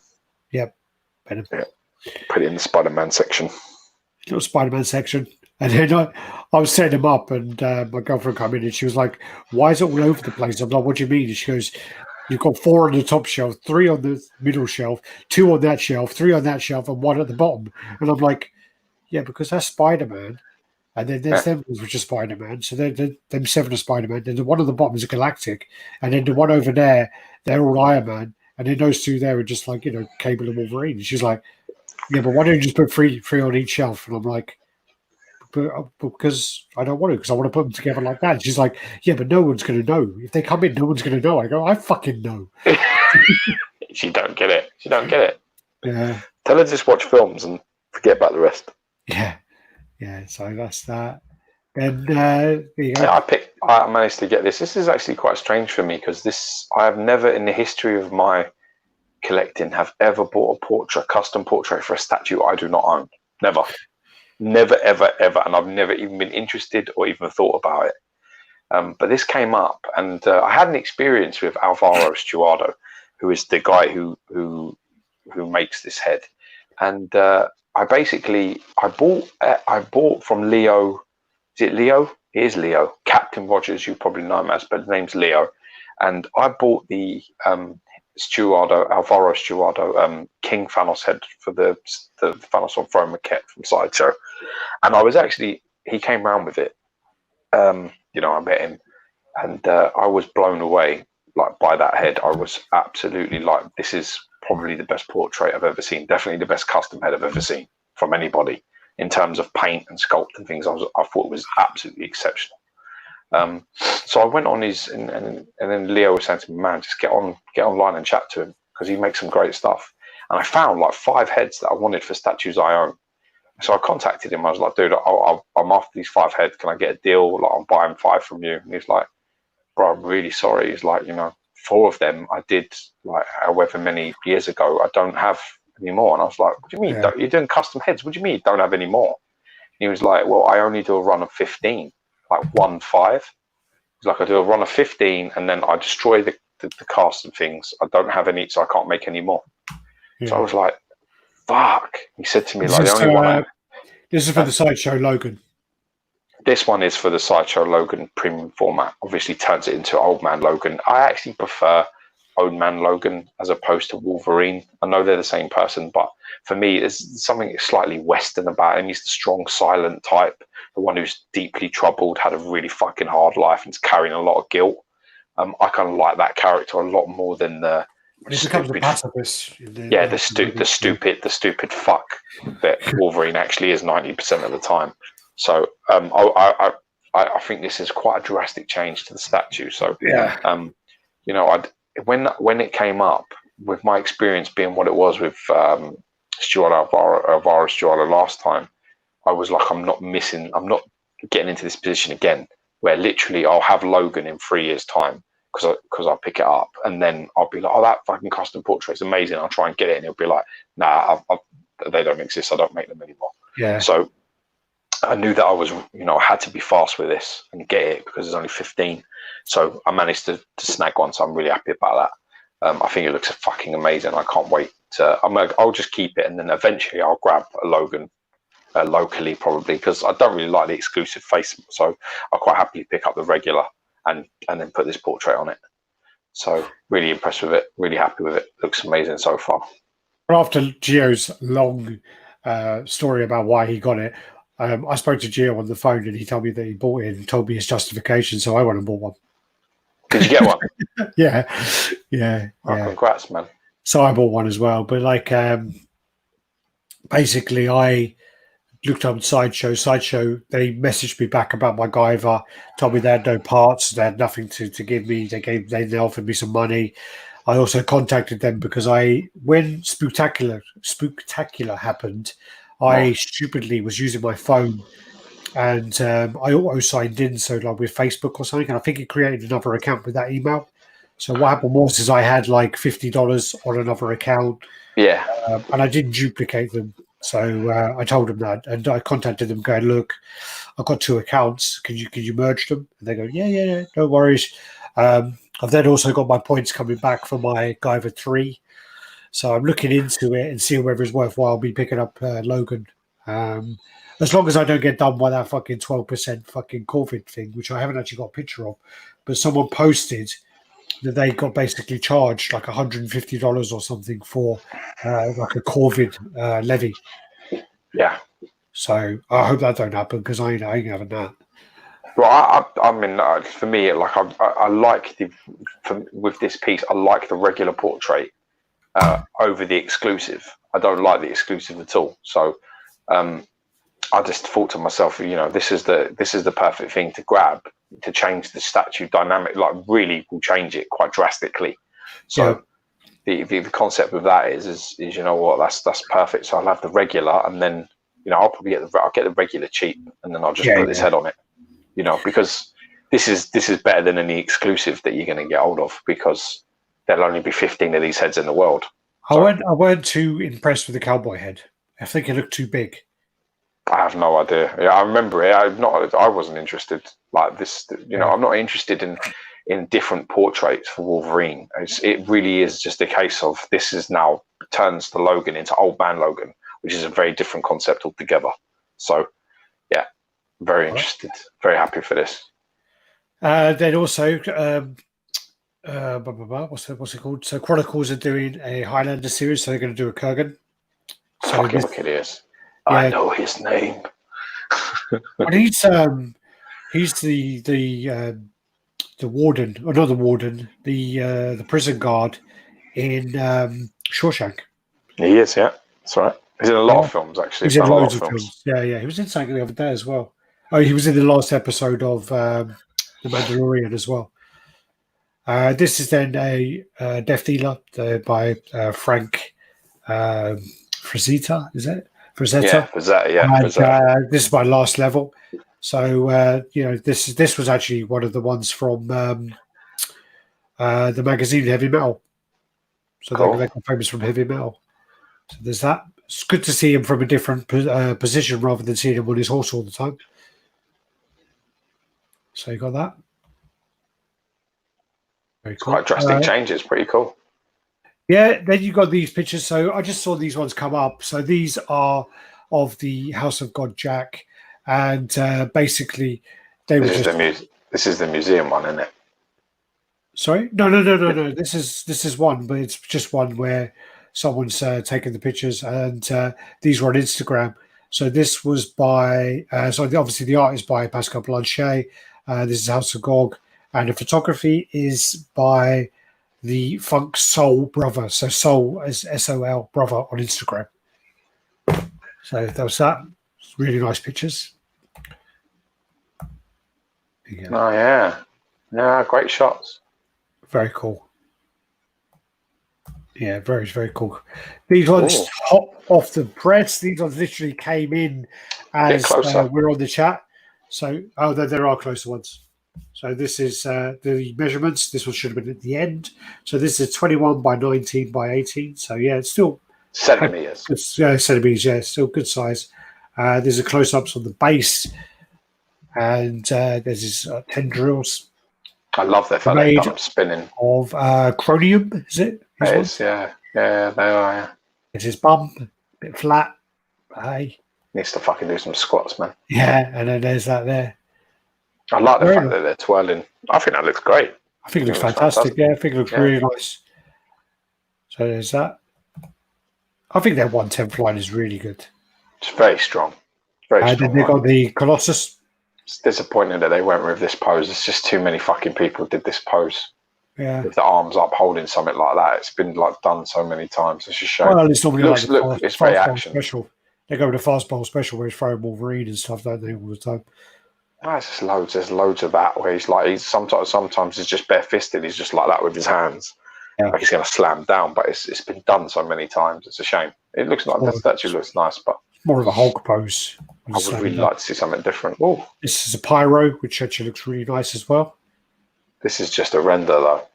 Yep, Venom. Yeah. Put it in the Spider-Man section. Little Spider-Man section. And then I was setting them up, and my girlfriend came in, and she was like, "Why is it all over the place?" I'm like, "What do you mean?" And she goes, "You've got 4 on the top shelf, 3 on the middle shelf, 2 on that shelf, 3 on that shelf, and 1 at the bottom." And I'm like, "Yeah, because that's Spider-Man. And then there's them ones which are Spider-Man. So them 7 are Spider-Man. Then the one on the bottom is a Galactic. And then the one over there, they're all Iron Man. And then those 2 there are just like, Cable and Wolverine." And she's like, "Yeah, but why don't you just put three on each shelf?" And I'm like, because I don't want to, because I want to put them together like that. And she's like, "Yeah, but no one's going to know. If they come in, no one's going to know." I go, "I fucking know." She don't get it. She don't get it. Yeah. Tell her to just watch films and forget about the rest. Yeah. Yeah, so that's that. Then there you go. I managed to get this. This is actually quite strange for me because I have never in the history of my collecting have ever bought a custom portrait for a statue I do not own. Never, ever, ever. And I've never even been interested or even thought about it. But this came up, and I had an experience with Alvaro Stuardo, who is the guy who makes this head. And I bought from Leo. Is it Leo? It is Leo. Captain Rogers, you probably know him as, but his name's Leo. And I bought the Alvaro Stuardo King Thanos head for the Thanos on Throne maquette from Sideshow. And he came round with it. I met him, and I was blown away by that head. I was absolutely this is probably the best portrait I've ever seen. Definitely the best custom head I've ever seen from anybody in terms of paint and sculpt and things. I thought it was absolutely exceptional. So I went on and then Leo was saying to me, "Man, just get online and chat to him because he makes some great stuff." And I found 5 heads that I wanted for statues I own. So I contacted him. I was like, "Dude, I'm after these 5 heads. Can I get a deal? I'm buying 5 from you." And he's like, "Bro, I'm really sorry." He's like, 4 of them I did however many years ago. I don't have any more. And I was like, "What do you mean? Yeah. You're doing custom heads? What do you mean you don't have any more?" And he was like, "Well, I only do a run of 15, 1-5. He's like, I do a run of 15 and then I destroy the cast and things. I don't have any, so I can't make any more." Yeah. So I was like, "Fuck." He said to me, the only one. This is for the Sideshow Logan. This one is for the Sideshow Logan premium format. Obviously turns it into Old Man Logan. I actually prefer Old Man Logan as opposed to Wolverine. I know they're the same person, but for me, there's something slightly Western about him. He's the strong, silent type, the one who's deeply troubled, had a really fucking hard life, and is carrying a lot of guilt. I kind of like that character a lot more than the stupid pacifist. The stupid fuck that Wolverine actually is 90% of the time. So I think this is quite a drastic change to the statue. So yeah, when it came up, with my experience being what it was with Alvaro Stuardo last time, I was like, I'm not getting into this position again where literally I'll have Logan in 3 years' time because I'll pick it up and then I'll be like, "Oh, that fucking custom portrait is amazing." I'll try and get it and it'll be like, "Nah, they don't exist. I don't make them anymore." Yeah. So I knew that I was, I had to be fast with this and get it because there's only 15. So I managed to snag one. So I'm really happy about that. I think it looks fucking amazing. I can't wait I'll just keep it and then eventually I'll grab a Logan locally probably because I don't really like the exclusive face. So I'll quite happily pick up the regular and then put this portrait on it. So really impressed with it. Really happy with it. Looks amazing so far. After Gio's long story about why he got it, I spoke to Gio on the phone and he told me that he bought it and told me his justification. So I went and bought one. Did you get one? Yeah. Congrats, man. So I bought one as well. But basically I looked up Sideshow. They messaged me back about my Guyver, told me they had no parts, they had nothing to give me. They offered me some money. I also contacted them because when Spooktacular happened, I stupidly was using my phone and I auto signed in, so with Facebook or something, and I think it created another account with that email. So what happened was I had $50 on another account, and I didn't duplicate them. So I told them that, and I contacted them, going, "Look, I've got 2 accounts. Can you merge them?" And they go, "Yeah, no worries." I've then also got my points coming back for my Guyver 3. So I'm looking into it and seeing whether it's worthwhile me picking up Logan. As long as I don't get done by that fucking 12% fucking COVID thing, which I haven't actually got a picture of. But someone posted that they got basically charged like $150 or something for like a COVID levy. Yeah. So I hope that don't happen because I ain't having that. Well, I mean, for me, like I like with this piece, I like the regular portrait over the exclusive. I don't like the exclusive at all. So I just thought to myself, this is the perfect thing to grab to change the statue dynamic. Like, really will change it quite drastically. So the concept of that is you know what, that's perfect. So I'll have the regular, and then I'll probably get the regular cheap, and then I'll just put this head on it. Because this is better than any exclusive that you're going to get hold of, because there'll only be 15 of these heads in the world. So, I weren't too impressed with the cowboy head. I think it looked too big. I have no idea. Yeah, I remember it. I wasn't interested like this. I'm not interested in different portraits for Wolverine. It really is just a case of this is now turns the Logan into Old Man Logan, which is a very different concept altogether. So, yeah, very interested. Very happy for this. Then also, what's it called? So Chronicles are doing a Highlander series, so they're going to do a Kurgan. So fucking look at this. Yeah. I know his name. And he's the warden, or not the warden, the prison guard in Shawshank. He is, yeah. That's right. He's in a lot of films, actually. He's in loads of films. Yeah. He was in something the other day as well. Oh, he was in the last episode of The Mandalorian as well. This is then a Death Dealer by Frank Frazetta, is it? Frazetta. Yeah, Frazetta, yeah. And, this is my last level. So, this was actually one of the ones from the magazine Heavy Metal. So they got famous from Heavy Metal. So there's that. It's good to see him from a different position rather than seeing him on his horse all the time. So you got that. Very cool. Quite drastic change. It's pretty cool. Yeah, then you got these pictures. So I just saw these ones come up. So these are of the House of God Jack, and basically they were this is the museum one, isn't it? Sorry, no. This is one, but it's just one where someone's taken the pictures, and these were on Instagram. So this was by obviously the art is by Pascal Blanchet. This is House of Gog, and the photography is by the Funk Soul brother. So Soul is SOL brother on Instagram. So that was that. Really nice pictures. Oh yeah, great shots. Very cool. Yeah, very, very cool. These ones hot off the press. These ones literally came in as we're on the chat. So, there are closer ones. So this is the measurements. This one should have been at the end. So this is 21 by 19 by 18. So yeah, it's still centimeters. Centimeters, yeah, still good size. There's a close-ups on the base, and there's his tendrils. I love that they've done them spinning of chromium. Is it? It is, yeah, they are. Yeah. It's his bum, a bit flat. Hey, needs to fucking do some squats, man. Yeah, and then there's that there. I like the fact that they're twirling. I think that looks great. I think it looks fantastic. Yeah, I think it looks really nice. So there's that. I think their 1/10 line is really good. It's very strong. Very strong. And then they got the Colossus. It's disappointing that they went with this pose. It's just too many fucking people did this pose. Yeah. With the arms up holding something like that. It's been done so many times. It's a shame. Well, it's normally it's very action. Special. They go with the fastball special where he's throwing Wolverine and stuff, don't they, all the time? Oh, it's just loads. There's loads of that where he's sometimes he's just barefisted. He's just like that with his hands. Yeah. Like he's going to slam down, but it's been done so many times. It's a shame. It looks like that statue looks nice, but more of a Hulk pose. I would really like to see something different. Ooh. This is a pyro, which actually looks really nice as well. This is just a render, though.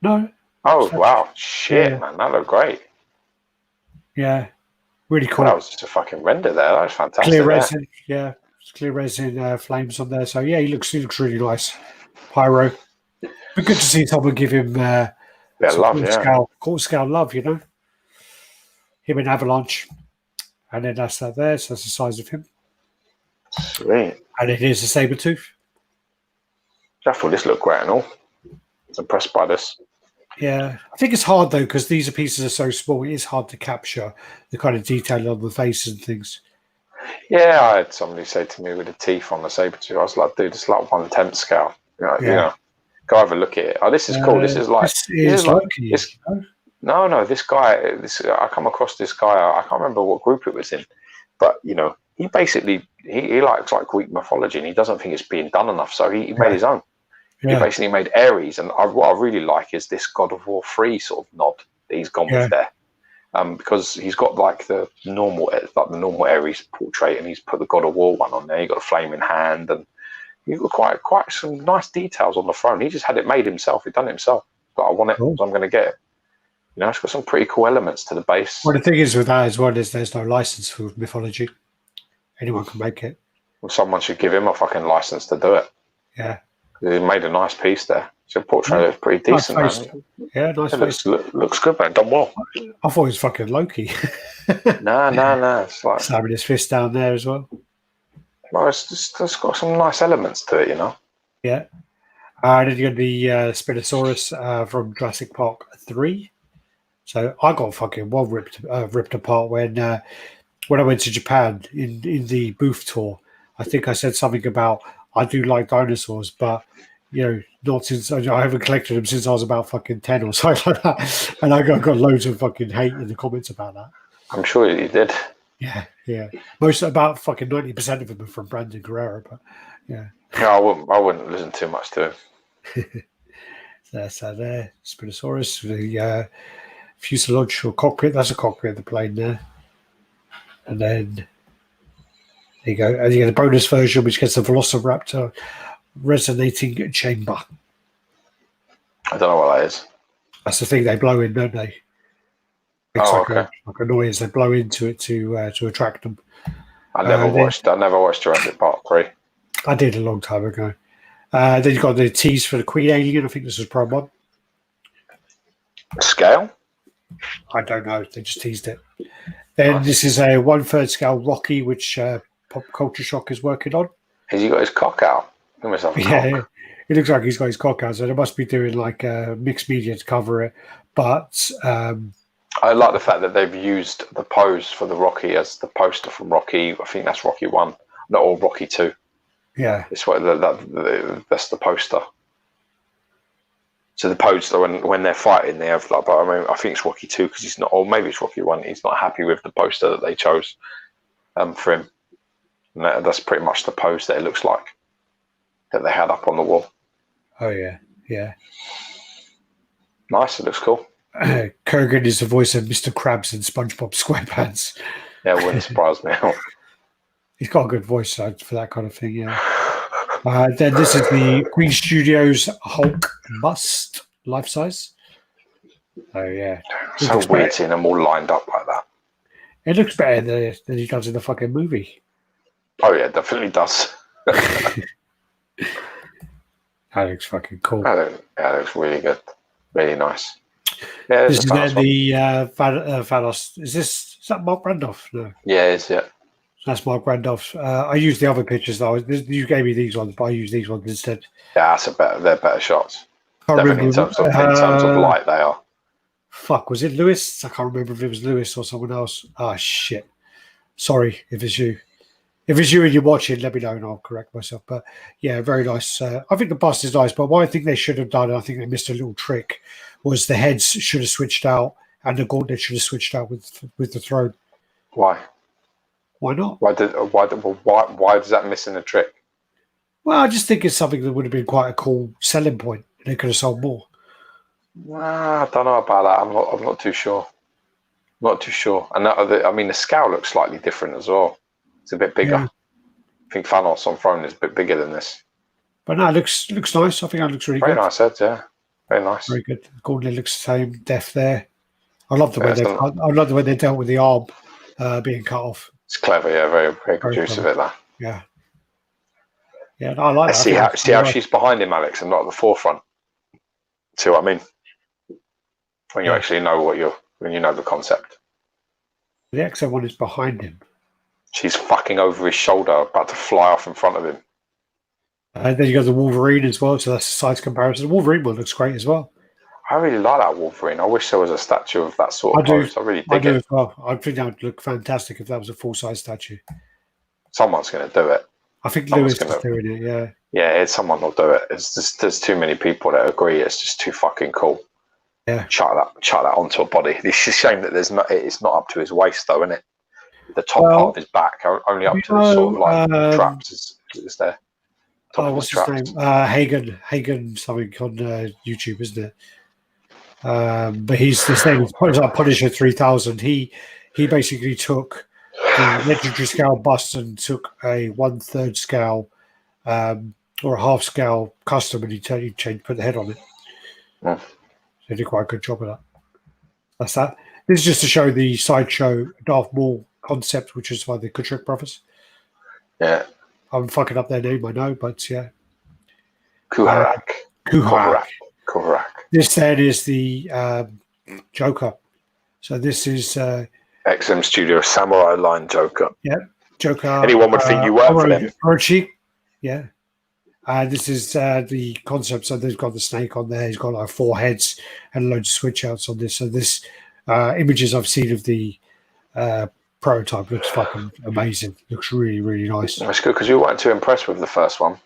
No. Oh wow! Shit, man, that looked great. Yeah, really cool. That was just a fucking render there. That was fantastic. Clear resin, yeah. Clear resin flames on there. So yeah, he looks really nice. Pyro. But good to see someone give him Yeah, love, yeah. quarter scale love, you know. Him and Avalanche. And then that's that there, so that's the size of him. Sweet. And it is a saber tooth. I thought this looked great and all. I was impressed by this. Yeah, I think it's hard though because these pieces are so small. It is hard to capture the kind of detail on the face and things. Yeah, I had somebody say to me with the teeth on the saber tooth, I was like, dude, it's like 1/10 scale. You know, go have a look at it. Oh, this is cool. This is like Loki. No, this guy. I come across this guy. I can't remember what group it was in, but you know, he basically he likes like Greek mythology, and he doesn't think it's being done enough, so he made his own. Yeah. He basically made Ares, and what I really like is this God of War 3 sort of nod that he's gone with there, because he's got like the normal Ares portrait, and he's put the God of War one on there. He got a flaming hand, and you've got quite some nice details on the throne. He just had it made himself. He'd done it himself. But I want it, so I'm going to get it. You know, it's got some pretty cool elements to the base. Well, the thing is with that as well is there's no license for mythology. Anyone can make it. Well, someone should give him a fucking license to do it. Yeah. He made a nice piece there. So portrait looks pretty decent. Nice face. Yeah, nice face. Looks good, man. Done well. I thought it was fucking Loki. No. It's like slamming his fist down there as well. Well, it's got some nice elements to it, you know. Yeah. And then you got the Spinosaurus from Jurassic Park 3. So I got fucking ripped apart when I went to Japan in the booth tour. I think I said something about I do like dinosaurs, but you know, not since I haven't collected them since I was about fucking 10 or something like that. And I got loads of fucking hate in the comments about that. I'm sure you did. Yeah. Most about fucking 90% of them are from Brandon Guerrero, but yeah. No, I wouldn't listen too much to him. That's there. Spinosaurus, the fuselage or cockpit. That's a cockpit of the plane there. And then there you go. And you get a bonus version which gets the Velociraptor resonating chamber. I don't know what that is. That's the thing they blow in, don't they? It's like a noise. They blow into it to attract them. I never watched Jurassic Park 3. I did a long time ago. Then you've got the tease for the Queen Alien. I think this was Pro 1. Scale? I don't know. They just teased it. Then this is a 1/3 scale Rocky, which Pop Culture Shock is working on. Has he got his cock out? Yeah, it looks like he's got his cock out, so they must be doing like mixed media to cover it. But I like the fact that they've used the pose for the Rocky as the poster from Rocky. I think that's Rocky 1, or Rocky 2. Yeah, it's what that's the poster. So the poster when they're fighting, they have like. But I mean, I think it's Rocky 2 because he's not, or maybe it's Rocky 1. He's not happy with the poster that they chose for him. And that's pretty much the pose that it looks like that they had up on the wall. Oh yeah. Nice. It looks cool. Kurgan is the voice of Mr. Krabs in SpongeBob SquarePants. Yeah, it wouldn't surprise me. He's got a good voice for that kind of thing, yeah. Then this is the Queen Studios Hulk bust, life size. Oh, yeah. So weird seeing them all lined up like that. It looks better than he does in the fucking movie. Oh, yeah, it definitely does. That looks fucking cool. That looks really good. Really nice. Yeah, this is the Thanos. Is that Mark Randolph? No. Yeah, it is, yeah. That's Mark Randolph. I used the other pictures though. You gave me these ones, but I used these ones instead. Yeah, they're better shots. Definitely in terms of light, they are. Fuck, was it Lewis? I can't remember if it was Lewis or someone else. Ah, shit. Sorry if it's you. If it's you and you're watching, let me know and I'll correct myself. But yeah, very nice. I think the bust is nice, but what I think they should have done, I think they missed a little trick, was the heads should have switched out and the gauntlet should have switched out with the throne. Why? Why not? Why does that miss in the trick? Well, I just think it's something that would have been quite a cool selling point. They could have sold more. Nah, I don't know about that. I'm not too sure. Not too sure. And I mean, the scale looks slightly different as well. It's a bit bigger. Yeah. I think Thanos on throne is a bit bigger than this. But no, it looks nice. I think that looks really very good. Very nice heads, yeah. Very nice. Very good. Gauntlet looks the same. Depth there. I love the way they dealt with the arm being cut off. It's clever, yeah. Very, very good use of it, that. Yeah. Yeah, no, I like that. See how she's behind him, Alex, and not at the forefront. See what I mean? When you Yeah. actually know when you know the concept. The XM one is behind him. She's fucking over his shoulder, about to fly off in front of him. And then you got the Wolverine as well, so that's a size comparison. The Wolverine one looks great as well. I really like that Wolverine. I wish there was a statue of that sort of pose. I really dig it. As well. I think that would look fantastic if that was a full-size statue. Someone's going to do it. I think Lewis is doing it, yeah. Yeah, someone will do it. It's just, there's too many people that agree. It's just too fucking cool. Yeah. Chuck that onto a body. It's a shame that it's not up to his waist, though, isn't it? The top part of his back, only up to the sort of like traps is there. What's his name? Hagen something on YouTube, isn't it? But his name is Punisher 3000. He basically took the legendary scale bust and took a 1/3 scale or a half scale custom, and he put the head on it. Mm. So he did quite a good job of that. That's that. This is just to show the Sideshow Darth Maul concept, which is by the Kutrick brothers. Yeah. I'm fucking up their name, I know, but yeah. Kuharak. This then is the Joker. So this is XM Studio Samurai Line Joker. Yeah, Joker. Anyone would think you work for them. Orochi. Yeah. This is the concept. So they've got the snake on there. He's got like 4 heads and loads of switch outs on this. So this images I've seen of the prototype looks fucking amazing. Looks really, really nice. That's good because you weren't too impressed with the first one.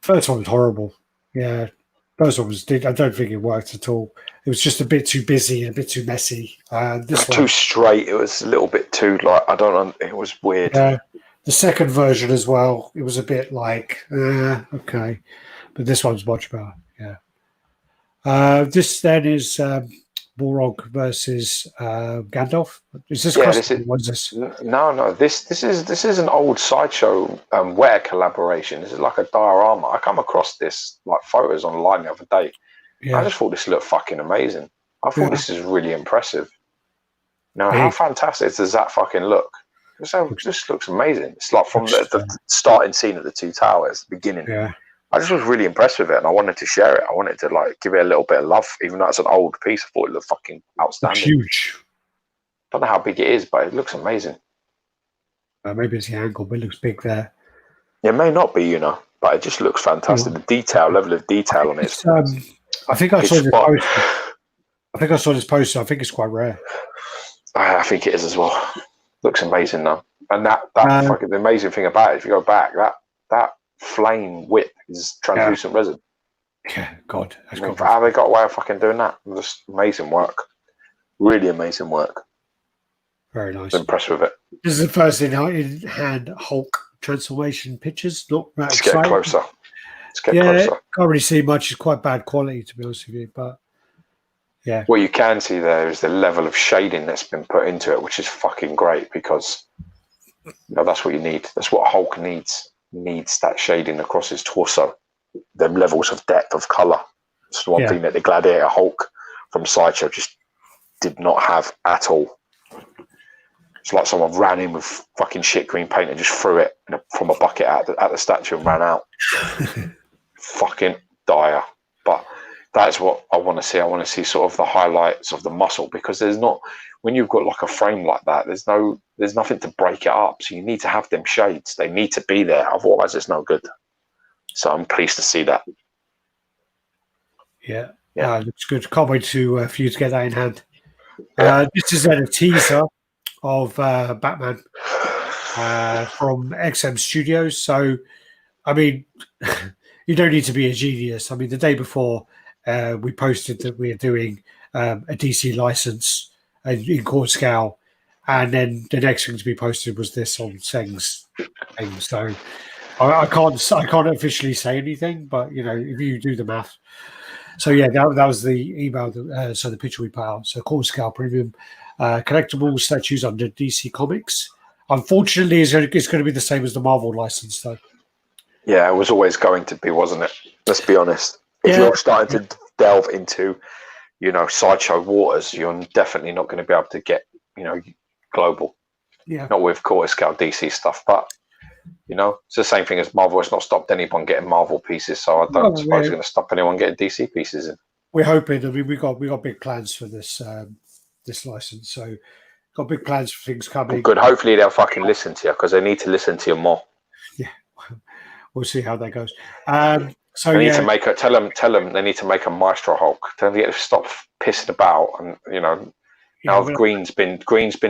First one was horrible. Yeah. First one I don't think it worked at all. It was just a bit too busy and a bit too messy. This one, too straight. It was a little bit too it was weird. The second version as well, it was a bit like, okay. But this one's much better. Yeah. This then is Balrog versus Gandalf. Is this custom? What is this? No. This is an old Sideshow wear collaboration. This is like a diorama. I come across this like photos online the other day. Yeah. I just thought this looked fucking amazing. I thought this is really impressive. Now, how fantastic does that fucking look? This looks amazing. It's like from the starting scene at the Two Towers, the beginning. Yeah. I just was really impressed with it, and I wanted to share it. I wanted to like give it a little bit of love, even though it's an old piece. I thought it looked fucking outstanding. It's huge. Don't know how big it is, but it looks amazing. Maybe it's the angle, but it looks big there. It may not be, but it just looks fantastic. The level of detail on it. I think I saw this poster. I think it's quite rare. I think it is as well. Looks amazing though, and that fucking the amazing thing about it, if you go back, that flame whip is translucent resin. Yeah, God. How they got away with fucking doing that? Just amazing work. Really amazing work. Very nice. I'm impressed with it. This is the first in-hand Hulk transformation pictures. Let's get closer. Closer. Can't really see much. It's quite bad quality, to be honest with you. But yeah. What you can see there is the level of shading that's been put into it, which is fucking great because that's what you need. That's what Hulk needs. He needs that shading across his torso. Them levels of depth of colour. It's the one thing that the Gladiator Hulk from Sideshow just did not have at all. It's like someone ran in with fucking shit green paint and just threw it from a bucket at the statue and ran out. Fucking dire. But that's what I want to see. I want to see sort of the highlights of the muscle because there's not, when you've got like a frame like that, there's nothing to break it up. So you need to have them shades. They need to be there. Otherwise it's no good. So I'm pleased to see that. Yeah. Looks good. Can't wait for you to get that in hand. This is a teaser of Batman from XM Studios. So, I mean, you don't need to be a genius. I mean, the day before we posted that we are doing a DC license in court scale, and then the next thing to be posted was this on Seng's thing. So I can't officially say anything, but if you do the math. So yeah, that was the email. So the picture we put out. So court scale premium collectible statues under DC Comics. Unfortunately, it's going to be the same as the Marvel license, though. Yeah, it was always going to be, wasn't it? Let's be honest. If you're starting to delve into, Sideshow waters, you're definitely not going to be able to get, global. Yeah. Not with quarter scale DC stuff, but it's the same thing as Marvel. It's not stopped anyone getting Marvel pieces, so I don't suppose it's going to stop anyone getting DC pieces in. we're hoping. I mean, we got big plans for this this license, so got big plans for things coming. Good. Hopefully they'll fucking listen to you, because they need to listen to you more. Yeah, we'll see how that goes. So they need to make tell them they need to make a Maestro Hulk. Tell them to stop pissing about, and now green's been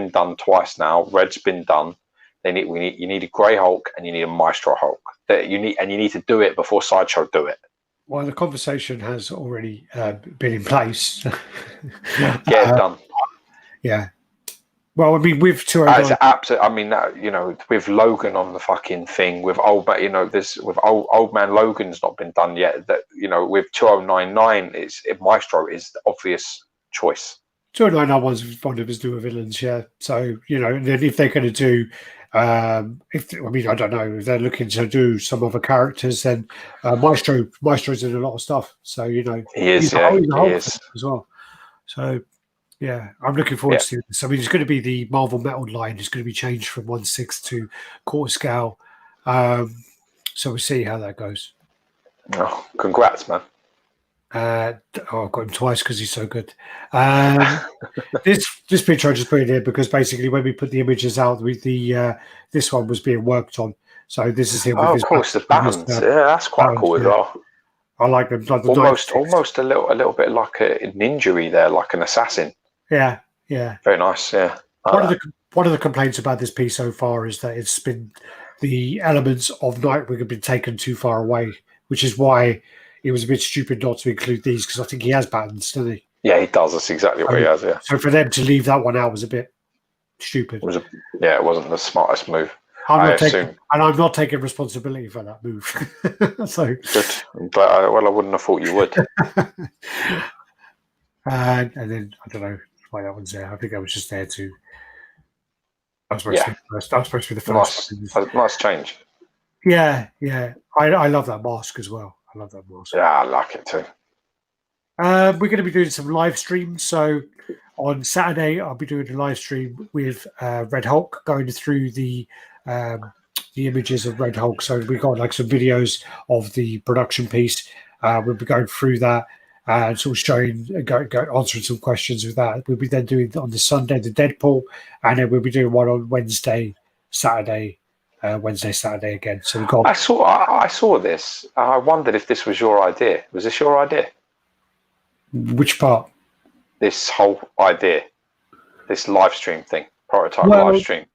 done twice now. Red's been done. You need a grey Hulk and you need a Maestro Hulk. You need to do it before Sideshow do it. Well, the conversation has already been in place. Get it done. Yeah. Well, I mean, with 209, absolutely. I mean, with Logan on the fucking thing, with old man Logan's not been done yet. That with 2099, Maestro is the obvious choice. 209 was one of his newer villains, yeah. So and then if they're going to do, I don't know if they're looking to do some other characters, then Maestro's in a lot of stuff. So he is, he is as well. So. Yeah, I'm looking forward to this. I mean, it's going to be the Marvel Metal line. It's going to be changed from 1/6 to quarter scale. So we'll see how that goes. Oh, congrats, man. I've got him twice because he's so good. This picture I just put in here because basically when we put the images out, with this one was being worked on. So this is him. Of course, the bands. That's quite cool as well. I like them. Like almost a little bit like an injury there, like an assassin. Yeah. Very nice. Yeah. One of the complaints about this piece so far is that it's been the elements of Nightwing have been taken too far away, which is why it was a bit stupid not to include these, because I think he has buttons, doesn't he? Yeah, he does. That's exactly what he has. Yeah. So for them to leave that one out was a bit stupid. It wasn't the smartest move. I'm not taking responsibility for that move. So good, but I wouldn't have thought you would. And then I don't know why that one's there. I think I was just there to. I was supposed to be the first. Nice change. Yeah. I love that mask as well. I love that mask. Yeah, I like it too. We're going to be doing some live streams. So on Saturday, I'll be doing a live stream with Red Hulk, going through the images of Red Hulk. So we've got like some videos of the production piece. We'll be going through that and sort of showing, answering some questions with that. We'll be then doing on the Sunday the Deadpool, and then we'll be doing one on Wednesday, Saturday again. So we've got. I saw this. I wondered if this was your idea. Was this your idea? Which part? This whole idea, this live stream thing, prototype live stream.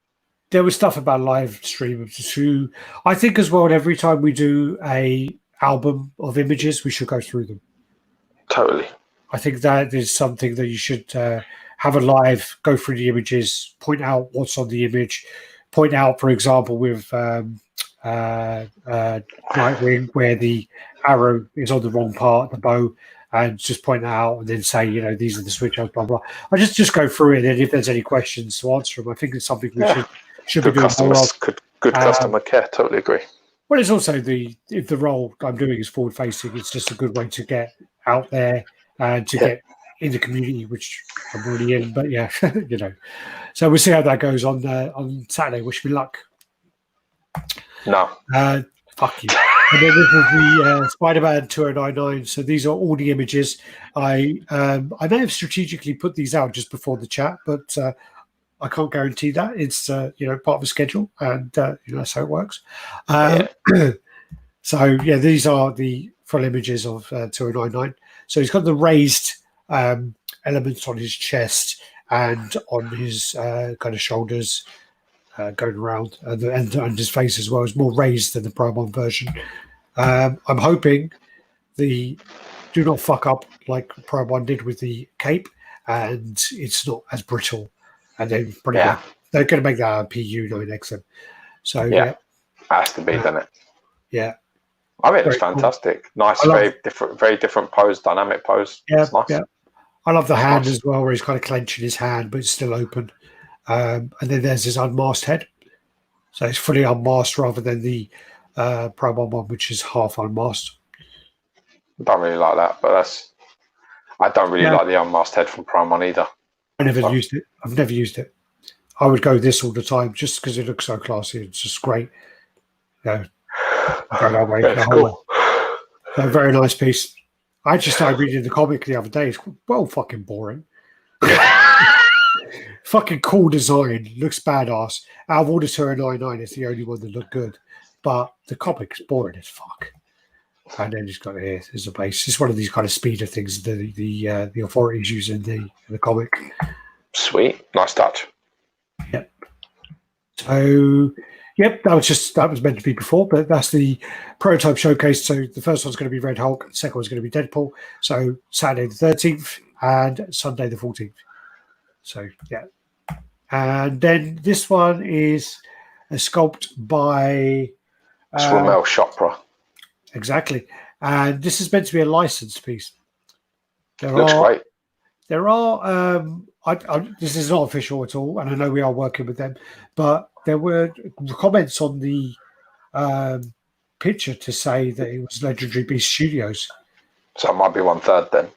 There was stuff about live stream too. I think as well, every time we do a album of images, we should go through them. Totally. I think that is something that you should have a live, go through the images, point out what's on the image, point out, for example, with Nightwing, where the arrow is on the wrong part, the bow, and just point that out and then say, these are the switch outs, blah, blah. I just go through it, and if there's any questions to answer them, I think it's something we should be doing. Good customer care, totally agree. Well, it's also if the role I'm doing is forward facing, it's just a good way to get out there and to get in the community, which I'm already in. But yeah, so we'll see how that goes on Saturday. Wish me luck. No, fuck you. And then this is the Spider-Man 2099. So these are all the images. I may have strategically put these out just before the chat, but I can't guarantee that. It's part of the schedule, and that's how it works. So yeah, these are the full images of 2099. So he's got the raised elements on his chest and on his kind of shoulders going around, and his face as well is more raised than the Prime 1 version. I'm hoping the do not fuck up like Prime 1 did with the cape, and it's not as brittle. And then they're going to make that a PU 9XM. So yeah, has to be, doesn't it? Yeah, I mean, it's fantastic. Cool. Nice, very different pose, dynamic pose. Yeah, it's nice. Yeah. I love the hand as well, where he's kind of clenching his hand, but it's still open. And then there's his unmasked head, so it's fully unmasked rather than the Prime 1, which is half unmasked. I don't really like that, but I don't really like the unmasked head from Prime 1 either. I never used it. I've never used it. I would go this all the time just because it looks so classy. It's just great. Go that way. Cool. A very nice piece. I just started reading the comic the other day. It's well fucking boring. Fucking cool design, looks badass. Out of all the 299, it's the only one that looked good. But the comic's boring as fuck. And then just got here as a base. It's one of these kind of speeder things the authorities use in the comic. Sweet, nice touch. Yep. So, yep, that was meant to be before, but that's the prototype showcase. So the first one's going to be Red Hulk, the second one's going to be Deadpool. So Saturday the 13th and Sunday the 14th. So yeah, and then this one is a sculpt by Swimel Chopra. Exactly, and this is meant to be a licensed piece. Looks great. There are. This is not official at all, and I know we are working with them, but there were comments on the picture to say that it was Legendary Beast Studios. So it might be 1/3 then.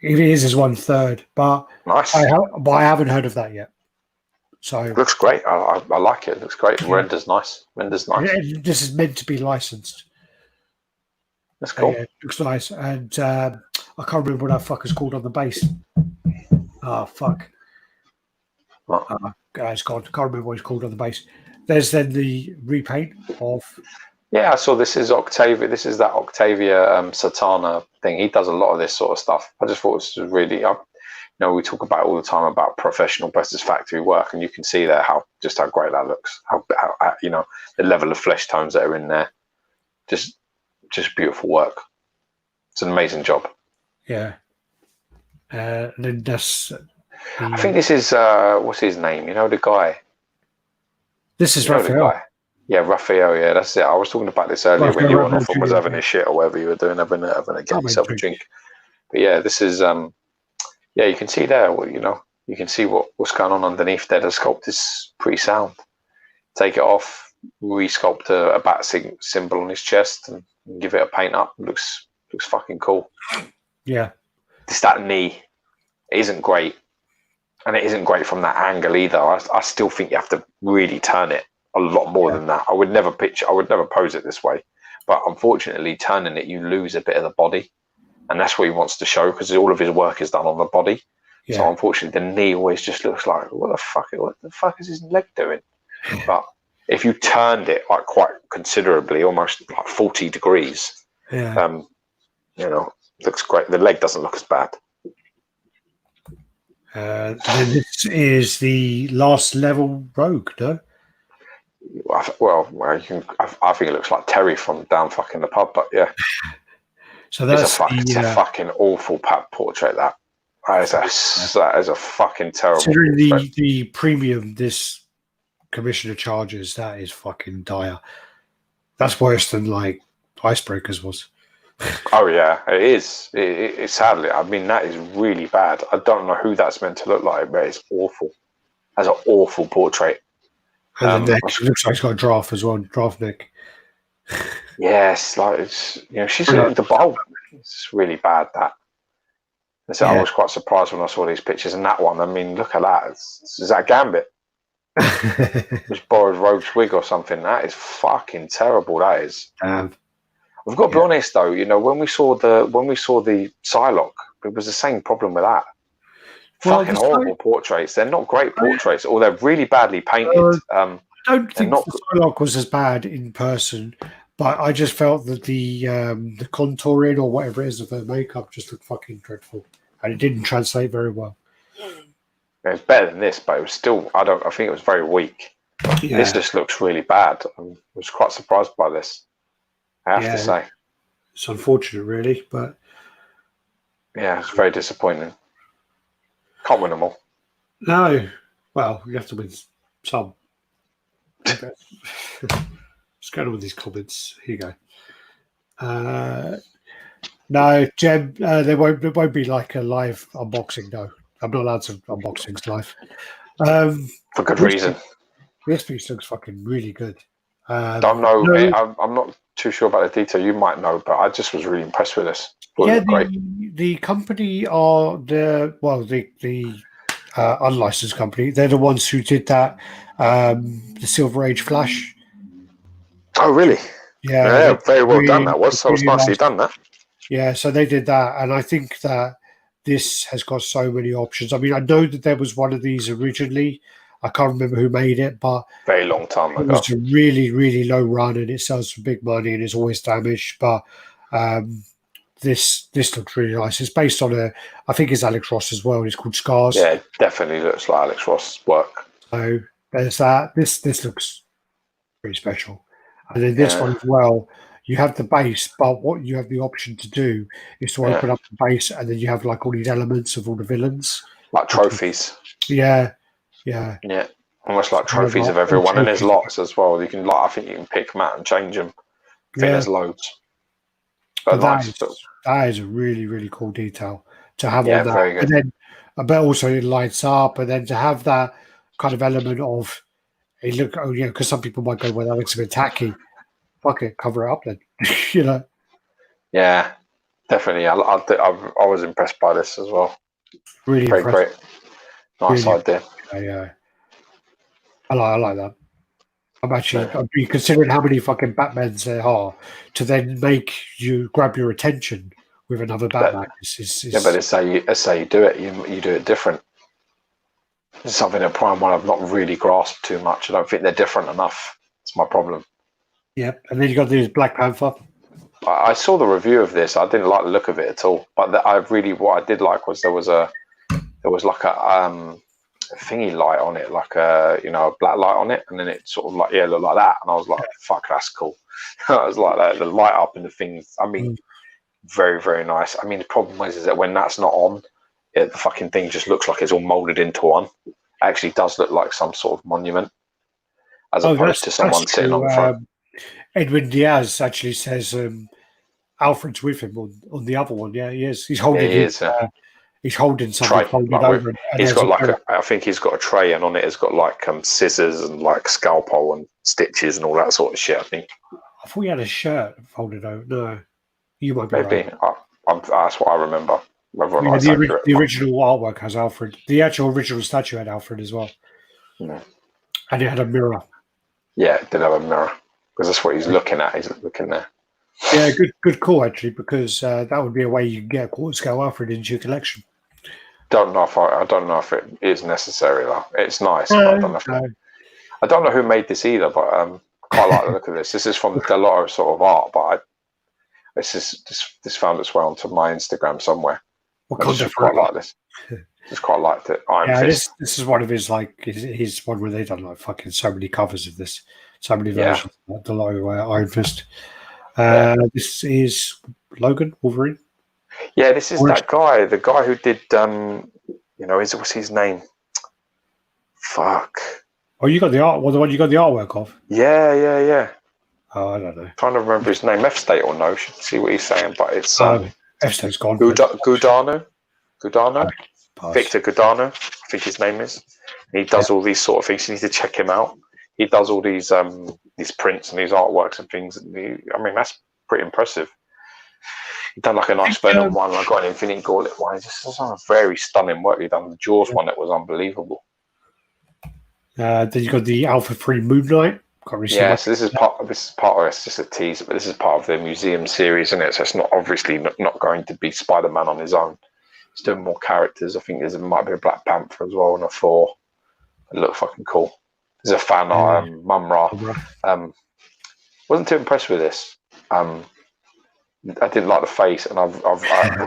If it is 1/3, but nice. I haven't heard of that yet. So it looks great. I like it. It looks great. Yeah. Renders nice. This is meant to be licensed. That's cool. It looks nice. And I can't remember what that fucker's called on the base. Oh, fuck. It's gone. I can't remember what it's called on the base. There's then the repaint of... Yeah, I saw this is Octavia. This is that Octavia Satana thing. He does a lot of this sort of stuff. I just thought this was really... we talk about all the time about professional versus factory work, and you can see there how great that looks. How the level of flesh tones that are in there. Just beautiful work. It's an amazing job. Yeah. And then that's... I think this is what's his name? The guy. This is Raphael. Yeah, Raphael. Yeah, that's it. I was talking about this earlier when you went off and was having a shit or whatever you were doing, having a get yourself a drink. But yeah, this is you can see there. You can see what's going on underneath there. The sculpt is pretty sound. Take it off, re-sculpt a bat symbol on his chest, and give it a paint up. It looks fucking cool. Yeah, it's that knee. It isn't great. And it isn't great from that angle either. I still think you have to really turn it a lot more than that. I would never pose it this way. But unfortunately, turning it, you lose a bit of the body. And that's what he wants to show, because all of his work is done on the body. Yeah. So unfortunately, the knee always just looks like, what the fuck is his leg doing? But if you turned it like quite considerably, almost like 40 degrees, looks great. The leg doesn't look as bad. Then this is the last level rogue, no? I think it looks like Terry from down fucking the pub, but yeah. So that's it's a fucking awful portrait. That is a fucking terrible. Considering the premium this commissioner charges, that is fucking dire. That's worse than like Icebreakers was. Oh yeah, it is. It sadly, I mean, that is really bad. I don't know who that's meant to look like, but it's awful. That's an awful portrait. And the neck looks like it's got a draft as well, draft neck. Yes, she's got the bowl. It's really bad. That. So I was quite surprised when I saw these pictures, and that one. I mean, look at that. Is that Gambit? Just borrowed Rogue's wig or something. That is fucking terrible. That is. We've got to be honest, though. When we saw the Psylocke, it was the same problem with that. Fucking horrible portraits. They're not great portraits, or they're really badly painted. I don't think the Psylocke was as bad in person, but I just felt that the contouring or whatever it is of her makeup just looked fucking dreadful, and it didn't translate very well. It was better than this, but it was still. I think it was very weak. Yeah. This just looks really bad. I was quite surprised by this. I have to say. It's unfortunate, really, but... Yeah, it's very disappointing. Can't win them all. No. Well, you have to win some. What's going on with these comments? Here you go. No, Jem, there won't be like a live unboxing, no. I'm not allowed to unbox things live. For good reason. This piece looks fucking really good. Don't know. No, I'm not too sure about the detail. You might know, but I just was really impressed with this. The company are the unlicensed company. They're the ones who did that. The Silver Age Flash. Oh, really? Yeah, very well done. That was nicely done. That. Yeah, so they did that, and I think that this has got so many options. I mean, I know that there was one of these originally. I can't remember who made it, but Very long time it ago. was a really, really low run, and it sells for big money, and it's always damaged. But this looks really nice. It's based on I think it's Alex Ross as well. It's called Scars. Yeah, it definitely looks like Alex Ross's work. So there's that. This looks pretty special. And then this one as well, you have the base, but what you have the option to do is to open up the base, and then you have like all these elements of all the villains. Like trophies. Yeah. Almost like trophies of everyone. And there's lots as well. You can I think you can pick them out and change them. I think there's loads. But that is a really, really cool detail to have on that. Very good. And then, but also it lights up, and then to have that kind of element of, hey, look, because some people might go, well, that looks a bit tacky. Fuck it, cover it up then. Yeah, definitely. I was impressed by this as well. Really great. Nice really idea. Yeah. I like that. I'd be considering how many fucking Batmans there are to then make you grab your attention with another Batman. But it's how you do it. You do it different. It's something at Prime One I've not really grasped too much. I don't think they're different enough. It's my problem. Yep, and then you got this Black Panther. I saw the review of this. I didn't like the look of it at all. But what I did like was there was like a thingy light on it, like a black light on it, and then it sort of looked like that, and I was like, fuck, that's cool. I was like that, the light up and the things. I mean, very, very nice. I mean, the problem is that when that's not on, the fucking thing just looks like it's all molded into one. It actually does look like some sort of monument, as opposed to someone sitting on the front. Edwin Diaz actually says Alfred's with him on the other one. Yeah, he is. He's holding. He's holding something folded over. He's got I think he's got a tray, and on it has got like scissors and like scalpel and stitches and all that sort of shit. I think. I thought he had a shirt folded over. No, you might be maybe. right. That's what I remember. The original artwork has Alfred. The actual original statue had Alfred as well. Yeah. And it had a mirror. Yeah, it did have a mirror because that's what he's looking at. He's looking there. Yeah, good call actually, because that would be a way you can get a quarter scale Alfred into your collection. I don't know if it is necessary though. It's nice. But I don't know who made this either, but quite like the look of this. This is from the Delotto sort of art, but this found its way onto my Instagram somewhere. I just quite like this. Just quite liked it. This is one of his his one where they've done like fucking so many covers of this, so many versions of Delotto Iron Fist. This is Logan Wolverine. Yeah, this is that guy, the guy who did, what's his name? Fuck. Oh, you got the art. Well, the one you got the artwork of. Yeah. Oh, I don't know. Trying to remember his name. F State or no? Should see what he's saying, but it's F State's gone. Gudano. Victor Gudano, I think his name is. And he does all these sort of things. You need to check him out. He does all these prints and these artworks and things. That's pretty impressive. He done like a nice Venom one. I got an Infinity Gauntlet one. It's just some very stunning work he done. The Jaws one that was unbelievable. Then you got the Alpha 3 Moon Knight. So this is part of it's just a teaser, but this is part of the museum series, isn't it? So it's not obviously not going to be Spider-Man on his own. He's doing more characters. I think there might be a Black Panther as well and a Thor. It looked fucking cool. There's a fan art, Mumra. Wasn't too impressed with this. I didn't like the face, and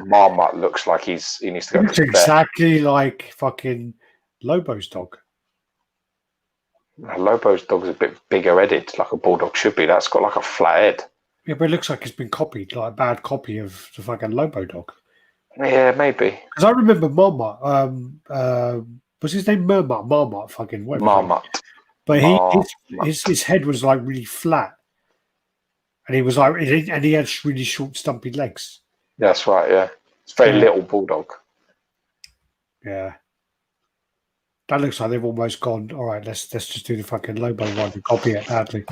Marmot looks like he needs to go. Looks exactly like fucking Lobo's dog. Lobo's dog's a bit bigger headed, like a bulldog should be. That's got like a flat head. Yeah, but it looks like it's been copied, like a bad copy of the fucking Lobo dog. Yeah, maybe. Because I remember Marmot. Was his name Marmot? Marmot, fucking whatever. Marmot. But his head was like really flat. And he was and he had really short, stumpy legs. That's right. Yeah, it's very little bulldog. Yeah, that looks like they've almost gone. All right, let's just do the fucking Lobo one and copy it badly.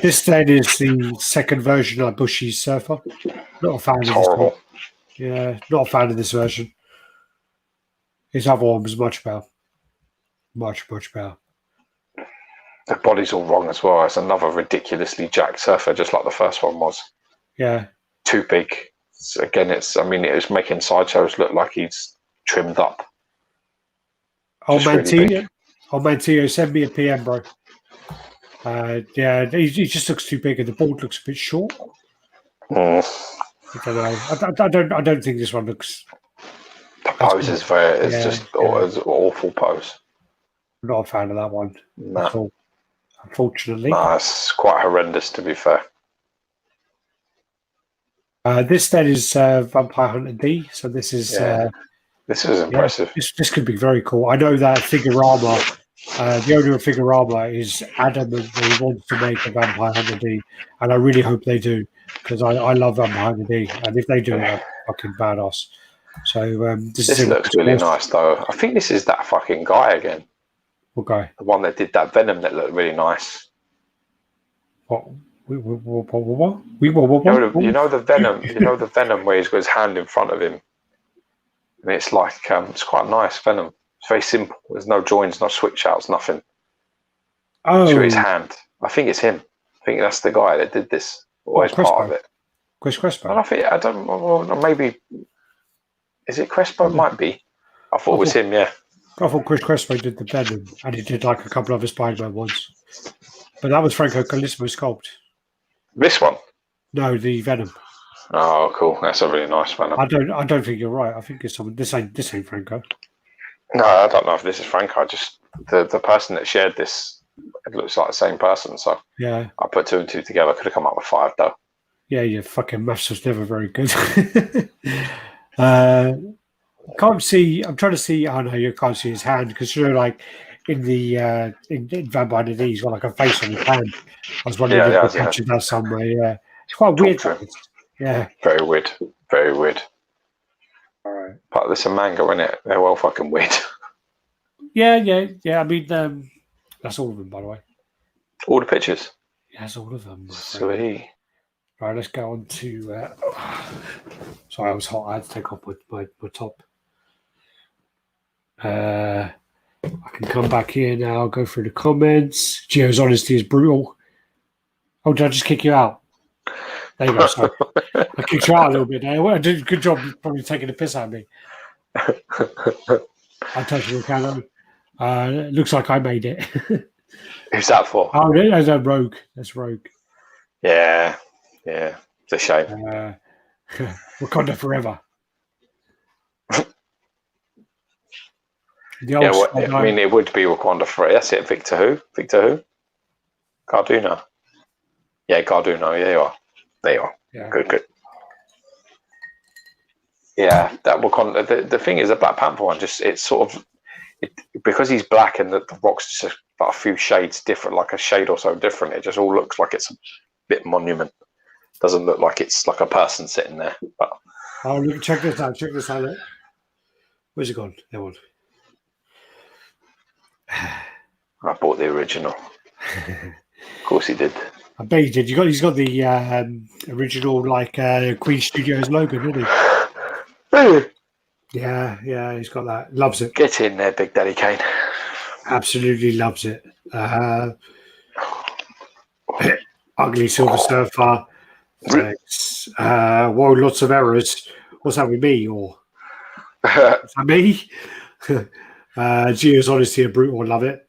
This then is the second version of Bushy's Surfer. Not a fan of this. Horrible. Yeah, not a fan of this version. His other one was much better. Much better. The body's all wrong as well. It's another ridiculously jacked surfer, just like the first one was. Yeah. Too big. again, I mean, it was making Sideshows look like he's trimmed up. Old man really big. Old man Tio, send me a PM, bro. Yeah, he just looks too big, and the board looks a bit short. I don't know. I don't think this one looks. The pose is just an awful pose. I'm not a fan of that one. No. At all, unfortunately. No, it's quite horrendous, to be fair. This then is Vampire Hunter D. So this is this is impressive. This could be very cool. I know that Figurama, the owner of Figurama, is adamant that he wants to make a Vampire Hunter D, and I really hope they do, because I love Vampire Hunter D, and if they do it, I'm fucking badass. So this looks really nice, though. I think this is that fucking guy again. What guy? The one that did that Venom that looked really nice. What? You know the Venom. You know the Venom where he's got his hand in front of him, and it's like it's quite nice Venom. It's very simple. There's no joins, no switch outs, nothing. Oh, to his hand. I think it's him. I think that's the guy that did this. Always part of it. Chris Crespo. I don't. Well, maybe. Is it Crespo? It might be. I thought it was him. Yeah. I thought Chris Crespo did the Venom, and he did like a couple of his Spider-Man ones. But that was Franco Calissimo sculpt. This one? No, the Venom. Oh, cool. That's a really nice Venom. I don't think you're right. I think it's someone. This ain't Franco. No, I don't know if this is Franco. Just the person that shared this. It looks like the same person. So yeah, I put 2 and 2 together. Could have come up with 5 though. Yeah, your fucking maths was never very good. Can't see. I'm trying to see. Oh no, you can't see his hand because you're like in the in Vampire D, he's got like a face on his hand. I was wondering if you could catch that somewhere. Yeah, it's quite weird. Yeah, very weird. Very weird. All right, but there's a manga in it. They're well fucking weird. Yeah. I mean, that's all of them, by the way. All the pictures. Yeah, that's all of them. Sweet. Right, let's go on to. Sorry, I was hot. I had to take off my top. I can come back here now. Go through the comments. Gio's honesty is brutal. Oh, did I just kick you out? There you go. Sorry, I kicked you out a little bit there. Well, I did a good job. Probably taking the piss out of me. I touched the volcano. It looks like I made it. Who's that for? Oh, that's a Rogue. That's Rogue. Yeah. It's a shame. Wakanda forever. I mean, it would be Wakanda forever. That's it. Victor who? Carduno. Yeah, Carduno. There you are. Yeah. Good. Yeah, that Wakanda. The thing is, the Black Panther one, it's sort of because he's black and the rock's just about a few shades different, like a shade or so different. It just all looks like it's a bit monument. Doesn't look like it's like a person sitting there. But look, check this out. Look. Where's it gone? That one. I bought the original. Of course he did. I bet he did. He's got the original like Queen Studios logo, didn't he? Really? Yeah, he's got that. Loves it. Get in there, Big Daddy Kane. Absolutely loves it. Ugly Silver Surfer. Whoa, lots of errors. What's that with me? Or is that me? Gio's honesty and brutal. Love it.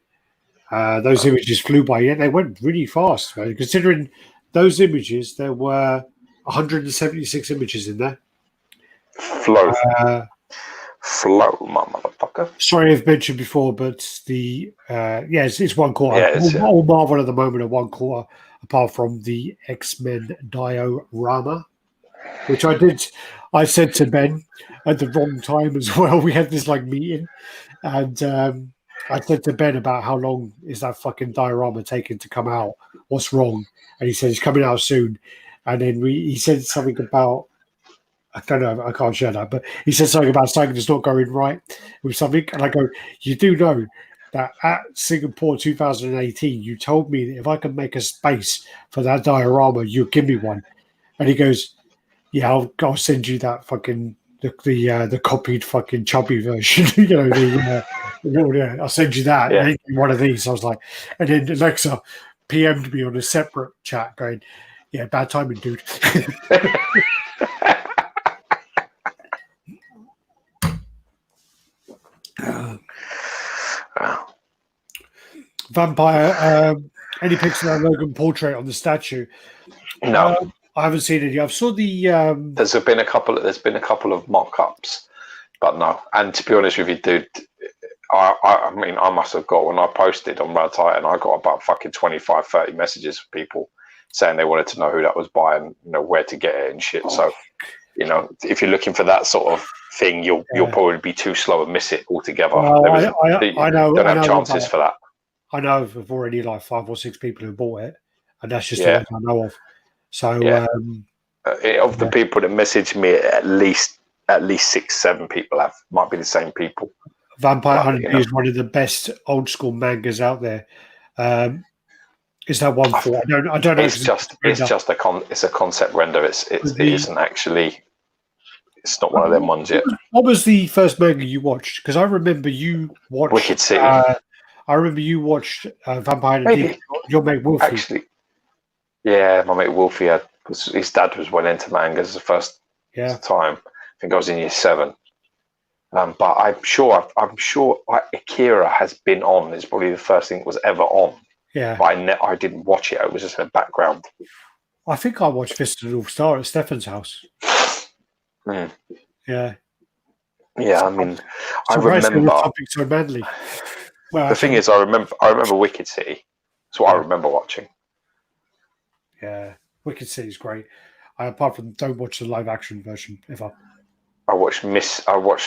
Those images flew by. Yeah, they went really fast. Right? Considering those images, there were 176 images in there. Flow, my motherfucker. Sorry, I've mentioned before, but it's 1 quarter. Yeah, all Marvel at the moment are 1 quarter, apart from the X-Men diorama, which I said to Ben at the wrong time as well. We had this like meeting, and I said to Ben about how long is that fucking diorama taking to come out? What's wrong? And he said it's coming out soon. And then he said something about, I don't know, I can't share that, but he said something about something that's not going right with something. And I go, you do know that at Singapore 2018, you told me that if I could make a space for that diorama, you'll give me one. And he goes, yeah, I'll send you that fucking, the copied fucking chubby version, I'll send you that. Yeah. One of these. I was like, and then Alexa PM'd me on a separate chat going, yeah, bad timing, dude. Vampire. Any picture of that Logan portrait on the statue? No, I haven't seen it yet. I saw the. there's been a couple. There's been a couple of mock-ups, but no. And to be honest with you, dude, I mean, I must have got, when I posted on RaddTitan, I got about fucking 25, 30 messages from people saying they wanted to know who that was by and where to get it and shit. So, if you're looking for that sort of thing, you'll probably be too slow and miss it altogether. Well, I know. Don't have chances for that. I know of already like 5 or 6 people who bought it, and that's just the ones I know of. So, of the people that messaged me, at least 6, 7 people might be the same people. Vampire Hunter is one of the best old school mangas out there. Is that one for? I don't know. It's a concept render. It isn't actually. It's not one of them ones yet. What was the first manga you watched? Because I remember you watched Wicked City. I remember you watched Vampire Hunter. Your mate Wolfie. Actually, yeah, my mate Wolfie his dad was well into mangas the first time. I think I was in year 7. But I'm sure Akira has been on. It's probably the first thing that was ever on. Yeah. But I didn't watch it. It was just in the background. I think I watched Fist of the North Star at Stefan's house. Mm. Yeah. Yeah, I mean, I remember. Something so manly. Well, the thing is, I remember Wicked City. That's what I remember watching. Yeah, Wicked City is great. Apart from, don't watch the live action version ever. I watched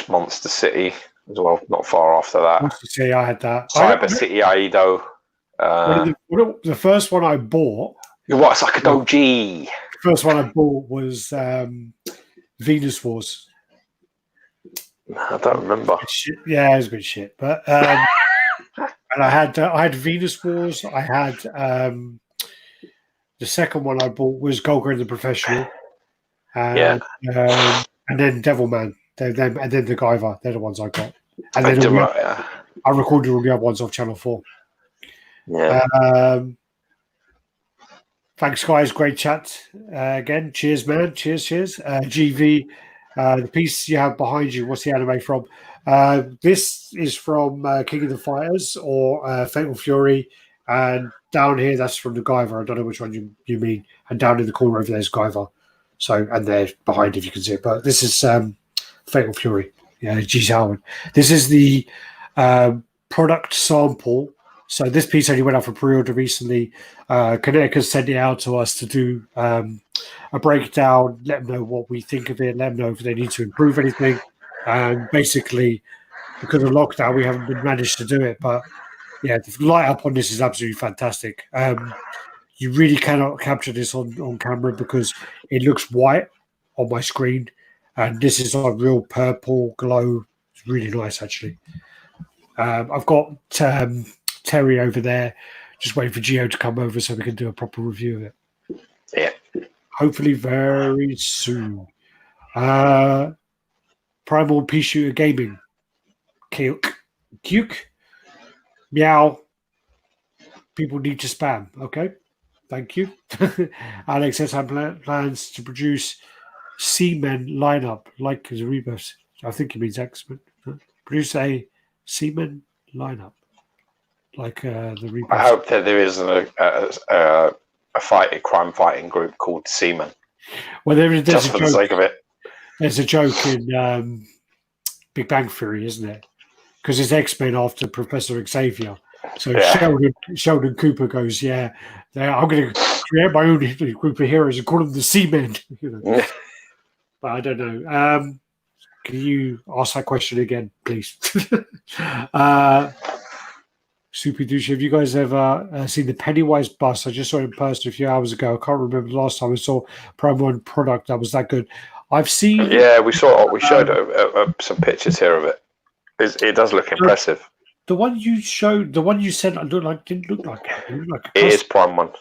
Monster City as well. Not far after that. Monster City, I had that. Cyber City Aido. The first one I bought. It's like a doji. The first one I bought was Venus Wars. I don't remember. Yeah, it was good shit. But and I had Venus Wars. I had the second one I bought was Golga the Professional. And then Devilman. And then the Guyver. They're the ones I got. And then I recorded all the other ones off Channel 4. Yeah. Thanks, guys. Great chat again. Cheers, man. Cheers. GV, the piece you have behind you, what's the anime from? This is from King of the Fighters or Fatal Fury. And down here, that's from the Guyver. I don't know which one you mean. And down in the corner over there is Guyver. So, and they're behind if you can see it. But this is Fatal Fury. Yeah, G. Howard. This is the product sample. So this piece only went out for pre-order recently. Connecticut sent it out to us to do a breakdown, let them know what we think of it, let them know if they need to improve anything. And basically, because of lockdown, we haven't been managed to do it. But yeah, the light up on this is absolutely fantastic. You really cannot capture this on camera because it looks white on my screen. And this is like real purple glow. It's really nice, actually. I've got Terry over there, just waiting for Gio to come over so we can do a proper review of it. Yeah. Hopefully very soon. Primal Pea Shooter Gaming. Cuke. Meow. People need to spam. Okay. Thank you. Alex has plans to produce Seamen lineup, like as a rebirth. I think he means X-Men. Produce a Seamen lineup. Like the rebirth. I hope that there is a crime fighting group called Seamen. Well, there's just for the sake of it. There's a joke in Big Bang Theory, isn't it? Because it's X-Men after Professor Xavier. So Sheldon Cooper goes, I'm going to create my own group of heroes and call them the Seamen. But I don't know. Can you ask that question again, please? Super douche. Have you guys ever seen the Pennywise bus? I just saw it in person a few hours ago. I can't remember the last time I saw Prime One product that was that good. I've seen. Yeah, we showed some pictures here of it. It does look impressive. The one you showed, the one you sent, didn't look like it. It is Prime One.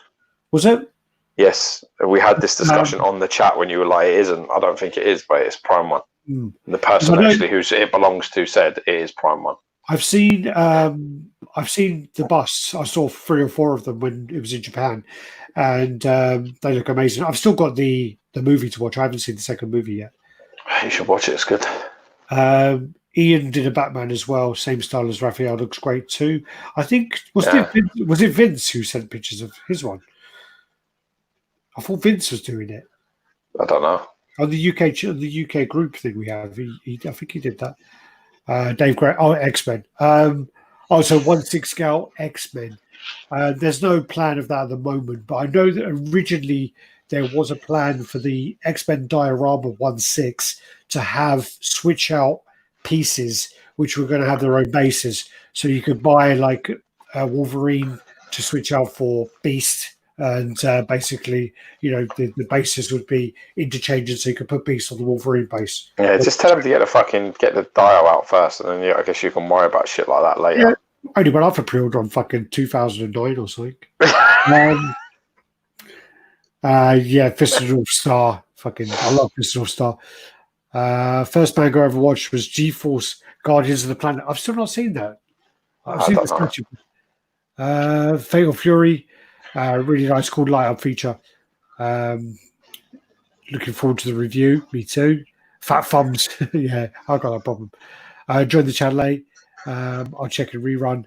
Was it? Yes, we had this discussion on the chat when you were like, "It isn't." I don't think it is, but it's Prime One. The person actually who it belongs to said it is Prime One. I've seen the bus. I saw 3 or 4 of them when it was in Japan, and they look amazing. I've still got the movie to watch. I haven't seen the second movie yet. You should watch it. It's good. Ian did a Batman as well, same style as Raphael, looks great too. I think was Yeah. it Vince who sent pictures of his one? I thought Vince was doing it I don't know. on the UK group thing we have. I think he did that. Dave Gray, X-Men. Also 1/6 scale X-Men. There's no plan of that at the moment, but I know that originally there was a plan for the X-Men diorama 1/6 to have switch out pieces which were going to have their own bases. So you could buy like Wolverine to switch out for Beast, and basically, the bases would be interchanging, so you could put Beast on the Wolverine base. Yeah, just tell them to get the dial out first, and then I guess you can worry about shit like that later. Yeah, only went out for pre-order on fucking 2009 or something. Fist of the North Star. I love Fist of the North Star. First manga I ever watched was G-Force Guardians of the Planet. I've still not seen that. I've seen the statue. Fatal Fury, really nice, cool light-up feature. Looking forward to the review. Me too. Fat thumbs. Yeah, I've got that problem. Join the channel late. I'll check a rerun.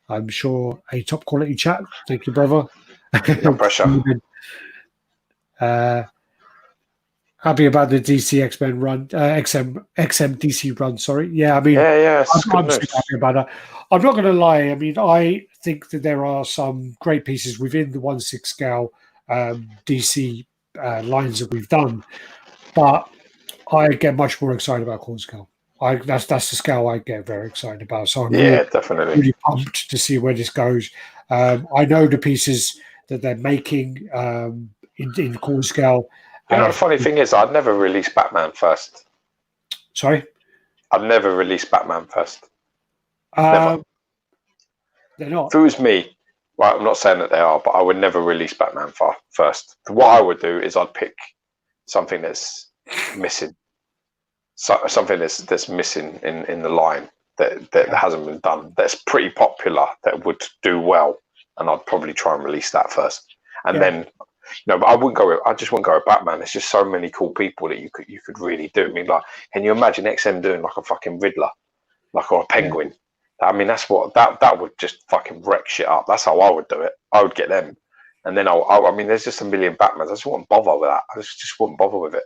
I'm sure a top quality chat. Thank you, brother. No pressure. Happy about the DC X-Men run, XM DC run. Sorry, yeah. I mean, I'm super happy about that. I'm not going to lie. I mean, I think that there are some great pieces within the 1/6 scale DC lines that we've done, but I get much more excited about core scale. That's the scale I get very excited about. So I'm definitely really pumped to see where this goes. I know the pieces that they're making in core scale. The funny thing is, I'd never release Batman first. Sorry? I'd never release Batman first. Never. They're not. If it was me, right, I'm not saying that they are, but I would never release Batman first. What I would do is I'd pick something that's missing. Something that's missing in the line that hasn't been done, that's pretty popular, that would do well, and I'd probably try and release that first. And then... No, but I just wouldn't go with Batman. There's just so many cool people that you could really do. I mean, like, can you imagine XM doing like a fucking Riddler, or a Penguin? I mean, that's what that would just fucking wreck shit up. That's how I would do it. I would get them, and then I mean, there's just a million Batmans. I just wouldn't bother with that. I just wouldn't bother with it.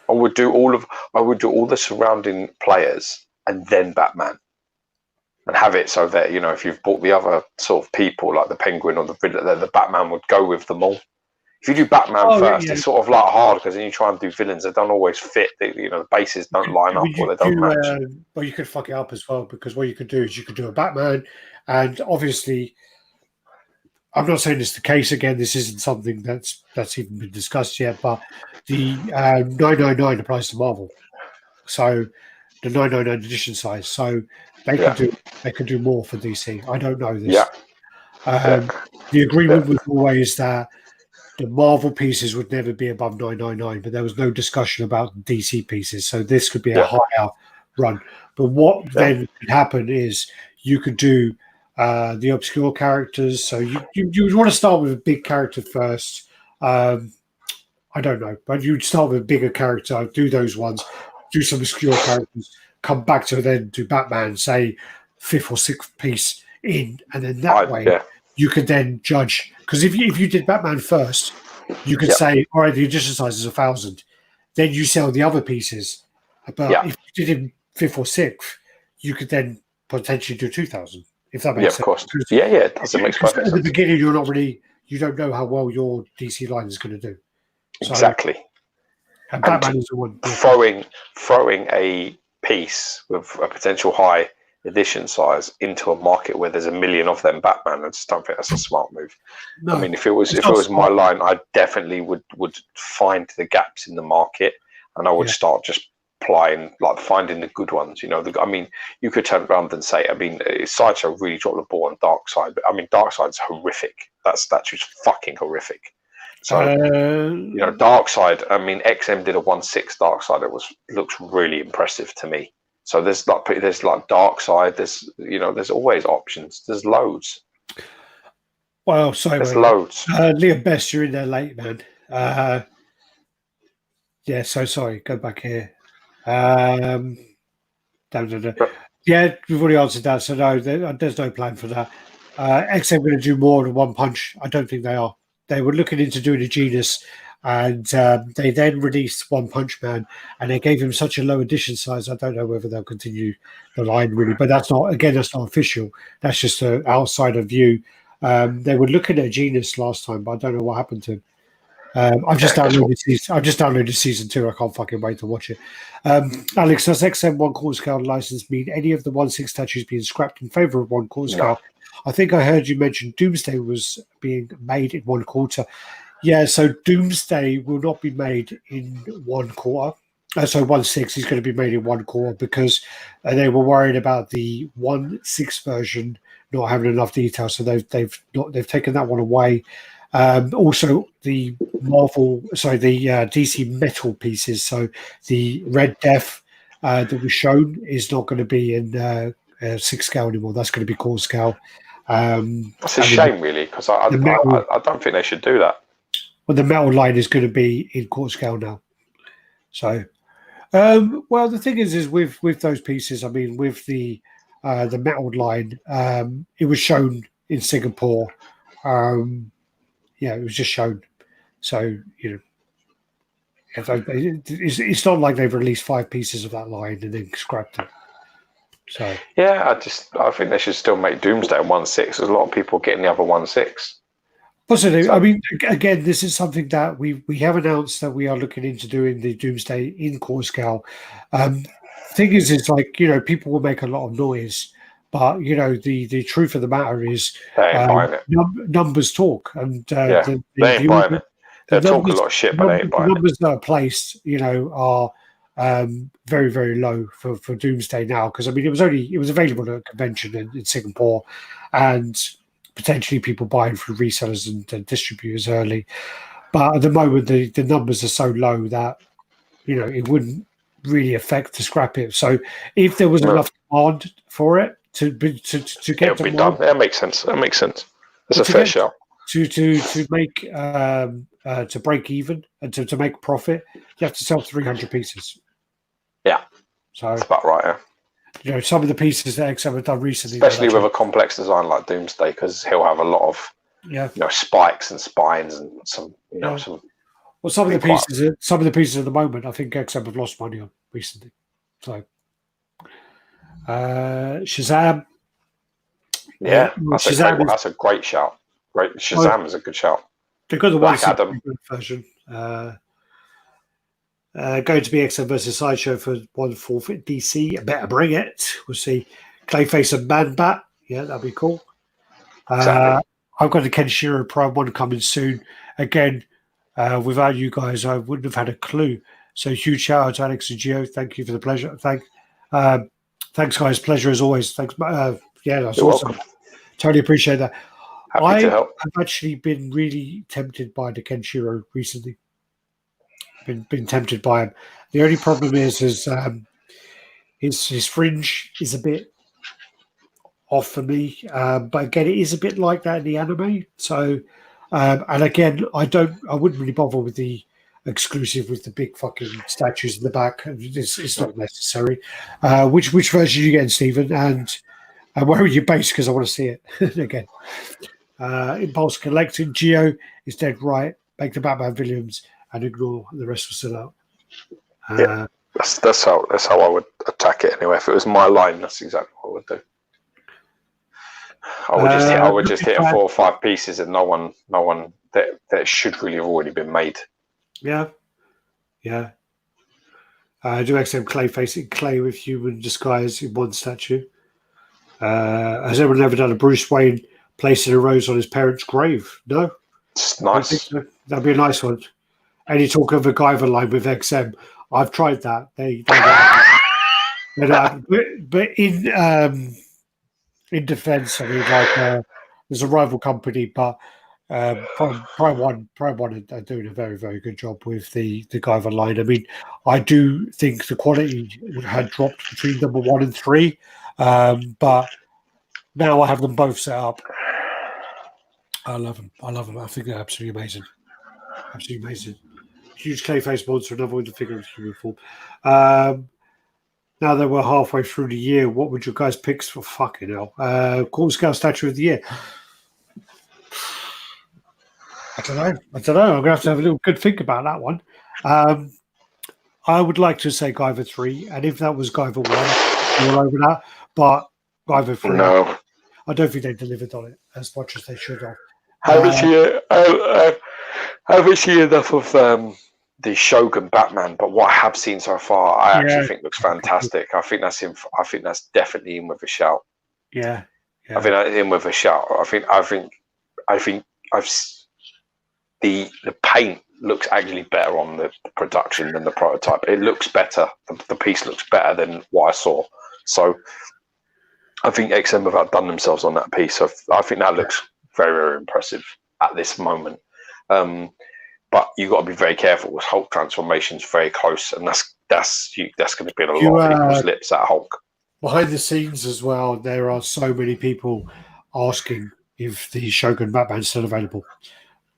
I would do all the surrounding players and then Batman, and have it so that if you've bought the other sort of people like the Penguin or the Riddler, the Batman would go with them all. If you do Batman first, it's sort of like hard because then you try and do villains that don't always fit. The bases don't line up or they don't match. Well, you could fuck it up as well, because what you could do is you could do a Batman, and obviously, I'm not saying it's the case again. This isn't something that's even been discussed yet, but the 999 applies to Marvel, so the 999 edition size, so they can do more for DC. I don't know this. The agreement was always that the Marvel pieces would never be above 999, but there was no discussion about DC pieces. So this could be a higher run. But what then could happen is you could do the obscure characters. So you would want to start with a big character first. I don't know, but you'd start with a bigger character, do those ones, do some obscure characters, come back to then do Batman, say 5th or 6th piece in, and then that way you could then judge. Because if you did Batman first, you could say, all right, the edition size is 1,000. Then you sell the other pieces. But if you did him 5th or 6th, you could then potentially do 2,000. If that makes sense. Of course. It does. It makes perfect sense. At the beginning, you don't know how well your DC line is going to do. So, exactly. And Batman is the one. Throwing a piece with a potential high edition size into a market where there's a million of them Batman, I just don't think that's a smart move. No, I mean, if it was my line, I definitely would find the gaps in the market, and I would start just finding the good ones. I mean, you could turn around and say, I mean, Sideshow really dropped the ball on Darkseid, but I mean, Darkseid's horrific. That statue's fucking horrific. So Darkseid. I mean, XM did a 1/6 Darkseid. It looks really impressive to me. So there's Darkseid. There's always options. There's loads. Well, sorry, there's loads. Liam Best, you're in there late, man. So sorry. Go back here. No. Yeah, we've already answered that. So no, there's no plan for that. XM going to do more than One Punch? I don't think they are. They were looking into doing a Genus, and they then released One Punch Man, and they gave him such a low edition size. I don't know whether they'll continue the line really, but that's not official. That's just an outsider view. They were looking at Genus last time, but I don't know what happened to him. I've just downloaded season 2. I can't fucking wait to watch it. Alex, does XM 1 quarter scale license mean any of the 1/6 statues being scrapped in favour of 1 quarter scale? No. I think I heard you mention Doomsday was being made in 1/4. Yeah, so Doomsday will not be made in 1/4. So 1/6 is going to be made in 1/4 because they were worried about the 1/6 version not having enough detail. So they've taken that one away. Also, the DC metal pieces. So the Red Death that was shown is not going to be in 6 scale anymore. That's going to be quarter scale. That's a shame, really, because I don't think they should do that. Well, the metal line is going to be in quarter scale now. So, well, the thing is with those pieces, I mean, with the metal line, it was shown in Singapore. Yeah, it was just shown. So, it's not like they've released 5 pieces of that line and then scrapped them. So yeah, I think they should still make Doomsday 1/6. There's a lot of people getting the other 1/6. Possibly. So, I mean, again, this is something that we have announced that we are looking into doing the Doomsday in core scale. Thing is, it's like, people will make a lot of noise, but the truth of the matter is they ain't buying it. Numbers talk, and they ain't buying it. They'll talk a lot of shit, but they ain't buying it. The numbers that are placed, are very, very low for Doomsday now, because I mean it was available at a convention in Singapore, and potentially people buying through resellers and distributors early. But at the moment, the numbers are so low that it wouldn't really affect to scrap it. So if there was enough demand for it to get it'll be done. That makes sense. It's a fair shout. To make to break even and to make profit, you have to sell 300 pieces. Yeah, so that's about right. Yeah. Some of the pieces that XM have done recently, especially with a complex design like Doomsday, because he'll have a lot of spikes and spines and some some. Well, some of the pieces at the moment, I think XM have lost money on recently. So Shazam. Yeah, that's a great shout. Great, Shazam is a good shout. They've got the Black Adam version. Going to be XM versus Sideshow for 1/4 DC. I better bring it. We'll see. Clayface and Man-Bat. Yeah, that'd be cool. Exactly. I've got the Kenshiro Prime 1 coming soon. Again, without you guys, I wouldn't have had a clue. So huge shout out to Alex and Gio. Thank you for the pleasure. Thanks, guys. Pleasure as always. Thanks. Yeah, that's awesome. Welcome. Totally appreciate that. Happy to help. I've actually been really tempted by the Kenshiro recently. Been tempted by him. The only problem is his fringe is a bit off for me. But again, it is a bit like that in the anime. So, and again, I wouldn't really bother with the exclusive with the big fucking statues in the back. It's not necessary. Which version are you getting, Stephen? And where are you based? Because I want to see it again. Impulse collecting. Geo is dead right. Make the Batman Williams and ignore the rest of the setup. Yeah, that's how I would attack it anyway. If it was my line, that's exactly what I would do. I would just hit 4 or 5 pieces, and no one that should really have already been made. Yeah. Do XM Clayface in clay with human disguise in one statue. Has anyone ever done a Bruce Wayne placing a rose on his parents' grave? No. It's nice. So. That'd be a nice one. Any talk of a Guyver line with XM? I've tried that. But in defence, I mean, there's a rival company, but Prime One are doing a very, very good job with the Guyver line. I mean, I do think the quality had dropped between number 1 and 3, but now I have them both set up. I love them. I think they're absolutely amazing. Huge Clayface monster, another one to figure in human form. Now that we're halfway through the year, what would your guys pick for fucking hell? Quarter scale statue of the year. I don't know. I'm gonna have to have a little good think about that one. I would like to say Guyver 3, and if that was Guyver 1, all over that. But Guyver 3, No. I don't think they delivered on it as much as they should have. Haven't seen enough of the Shogun Batman, but what I have seen so far, I actually think looks fantastic. I think that's him. I think that's definitely in with a shout. Yeah. I think that's in with a shout. I think the paint looks actually better on the production than the prototype. It looks better. The piece looks better than what I saw. So I think XM have outdone themselves on that piece. So I think that looks very, very impressive at this moment. But you've got to be very careful with Hulk transformations very close, and that's going to be a lot of people's lips at Hulk. Behind the scenes as well, there are so many people asking if the Shogun Batman is still available.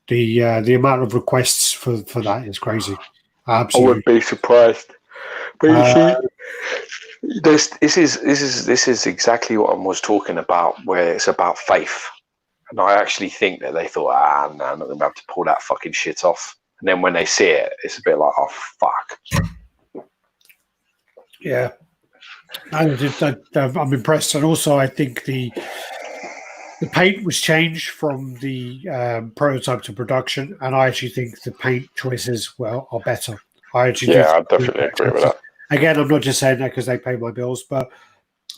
The amount of requests for that is crazy. Absolutely. I wouldn't be surprised. But you see, this is exactly what I was talking about, where it's about faith. And I actually think that they thought, no, I'm not going to have to pull that fucking shit off. And then when they see it, it's a bit like, oh, fuck. Yeah. I'm impressed. And also, I think the paint was changed from the prototype to production. And I actually think the paint choices are better. I definitely agree with that. Again, I'm not just saying that because they pay my bills, but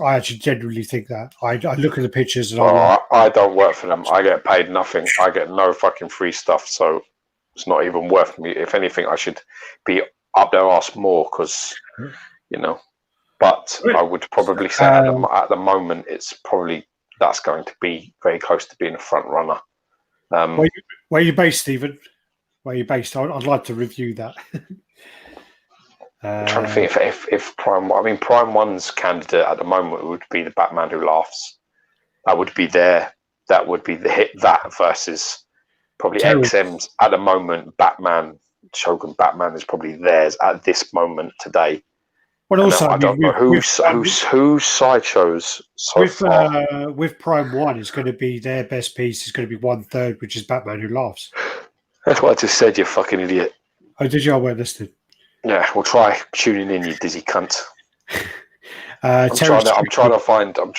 I actually genuinely think that. I look at the pictures and I don't work for them. I get paid nothing. I get no fucking free stuff, so it's not even worth me. If anything, I should be up their ass more because, But I would probably say at the moment, it's probably that's going to be very close to being a front runner. Where are you based, Stephen? Where are you based? I'd like to review that. I'm trying to think if Prime 1's candidate at the moment would be the Batman Who Laughs. That would be that would be the hit versus probably XM's at the moment. Shogun Batman is probably theirs at this moment today. Well, also I don't know whose Sideshows so far. With Prime 1, it's going to be their best piece. It's going to be 1/3, which is Batman Who Laughs. That's what I just said, you fucking idiot. Oh, did you? I weren't listening. Yeah, we'll try tuning in, you dizzy cunt. I was trying to find. So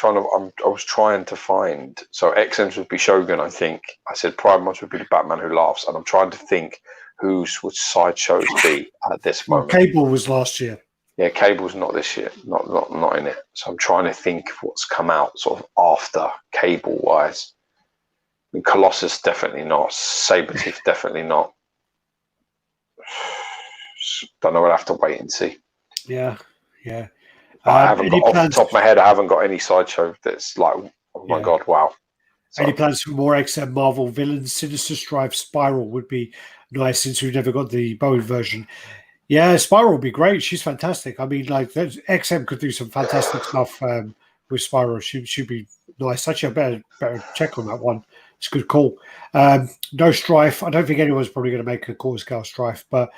XM's would be Shogun, I think. I said Prime 1's would be the Batman Who Laughs, and I'm trying to think whose would Sideshows be at this moment. Cable was last year. Yeah, Cable's not this year, not in it. So I'm trying to think what's come out sort of after Cable wise. I mean, Colossus definitely not. Sabretooth definitely not. Don't know. I'll have to wait and see. Yeah. I haven't got off the top of my head. I haven't got any Sideshow that's like, oh my god, wow. So, any plans for more XM Marvel villains? Sinister Strife Spiral would be nice since we've never got the Bowen version. Yeah, Spiral would be great. She's fantastic. I mean, like XM could do some fantastic stuff with Spiral. She'd be nice. Actually, I better check on that one. It's a good call. No Strife. I don't think anyone's probably going to make a quarter scale Strife, but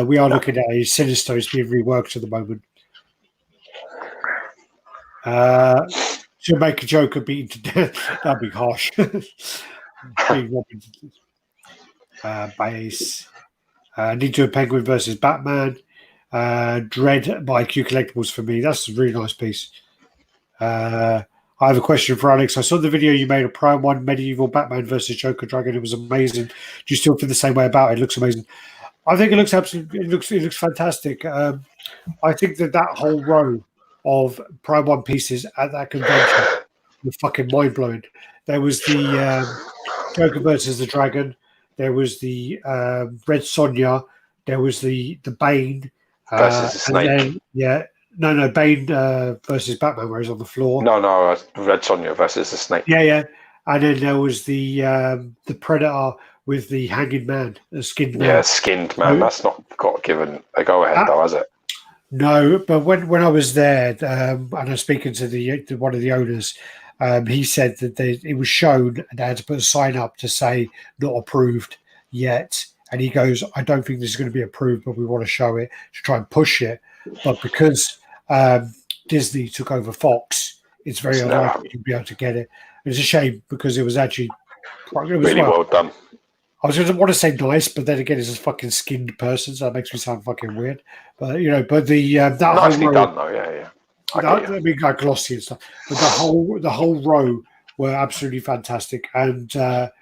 we are looking at a Sinister is being reworked at the moment. She'll make a Joker beaten to death. That'd be harsh. Base. Need to a Penguin versus Batman. Dread by Q Collectibles for me. That's a really nice piece. I have a question for Alex. I saw the video you made of Prime 1 Medieval Batman versus Joker Dragon. It was amazing. Do you still feel the same way about it? It looks amazing. I think it looks absolutely. It looks fantastic. I think that whole row of Prime 1 pieces at that convention were fucking mind blowing. There was the Joker versus the Dragon. There was the Red Sonja. There was the Bane versus the Snake. Then, Bane versus Batman, where he's on the floor. No, Red Sonja versus the Snake. Yeah. And then there was the Predator with the hanging man, the skinned man. Yeah, skinned man. That's not got given a go ahead though, has it? No, but when I was there and I was speaking to one of the owners, he said that it was shown and they had to put a sign up to say not approved yet. And he goes, I don't think this is going to be approved, but we want to show it to try and push it. But because Disney took over Fox, it's very unlikely you'll be able to get it. It's a shame because it was actually really well done. I was going to want to say nice, but then again, it's a fucking skinned person, so that makes me sound fucking weird. But but the that nicely whole row, done though, yeah. I mean, like glossy and stuff. But the whole row were absolutely fantastic, and the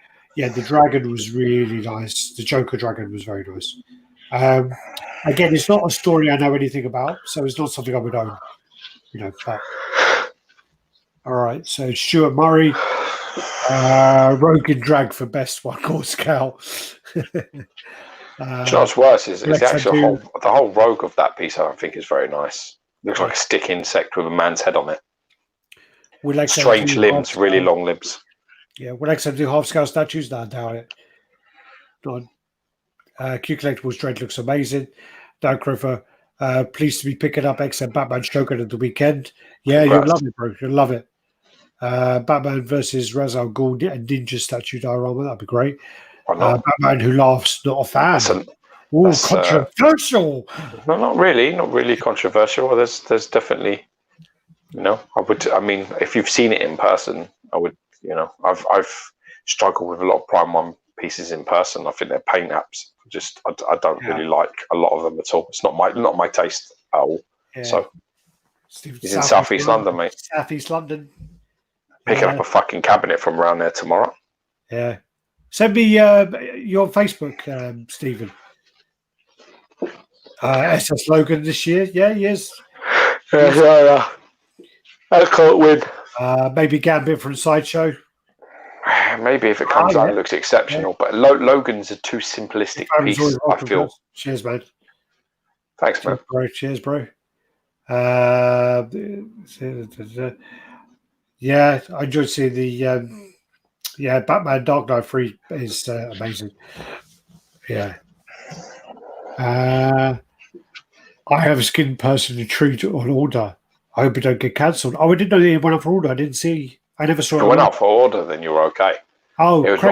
dragon was really nice. The Joker dragon was very nice. Again, it's not a story I know anything about, so it's not something I would own. But all right. So Stuart Murray, Rogan drag for best one core scout. Do you know what's worse is actually the whole rogue of that piece. I don't think is very nice. Looks like a stick insect with a man's head on it. Strange limbs, really long limbs. Yeah, will XM do half scale statues? No, I doubt it. Q Collectibles Dread looks amazing. Dan Crofer, pleased to be picking up XM Batman Shogun at the weekend. Yeah, you'll love it, bro. You'll love it. Batman versus Ra's al Ghul and Ninja statue diorama. That'd be great. Batman Who Laughs, not a fan. Controversial. No, not really controversial. There's definitely, I mean, if you've seen it in person, I would, I've struggled with a lot of Prime 1 pieces in person. I think they're paint apps. I don't really like a lot of them at all. It's not my taste at all. Yeah. So he's in South East London, mate. South East London. Picking up a fucking cabinet from around there tomorrow. Yeah. Send me your Facebook, Stephen. SS Logan this year. Yeah, yes. Yeah. I can't win. Maybe Gambit from Sideshow. Maybe if it comes out, it looks exceptional. Yeah. But Logan's a too simplistic piece, I feel. Cheers, man. Thanks, man. Cheers, bro. Yeah, I enjoyed seeing the Batman Dark Knight 3 is amazing. Yeah. I have a skin person treat on order. I hope it don't get cancelled. Oh, I didn't know it went up for order. I never saw it. If it went up for order, then you're okay. Oh, it's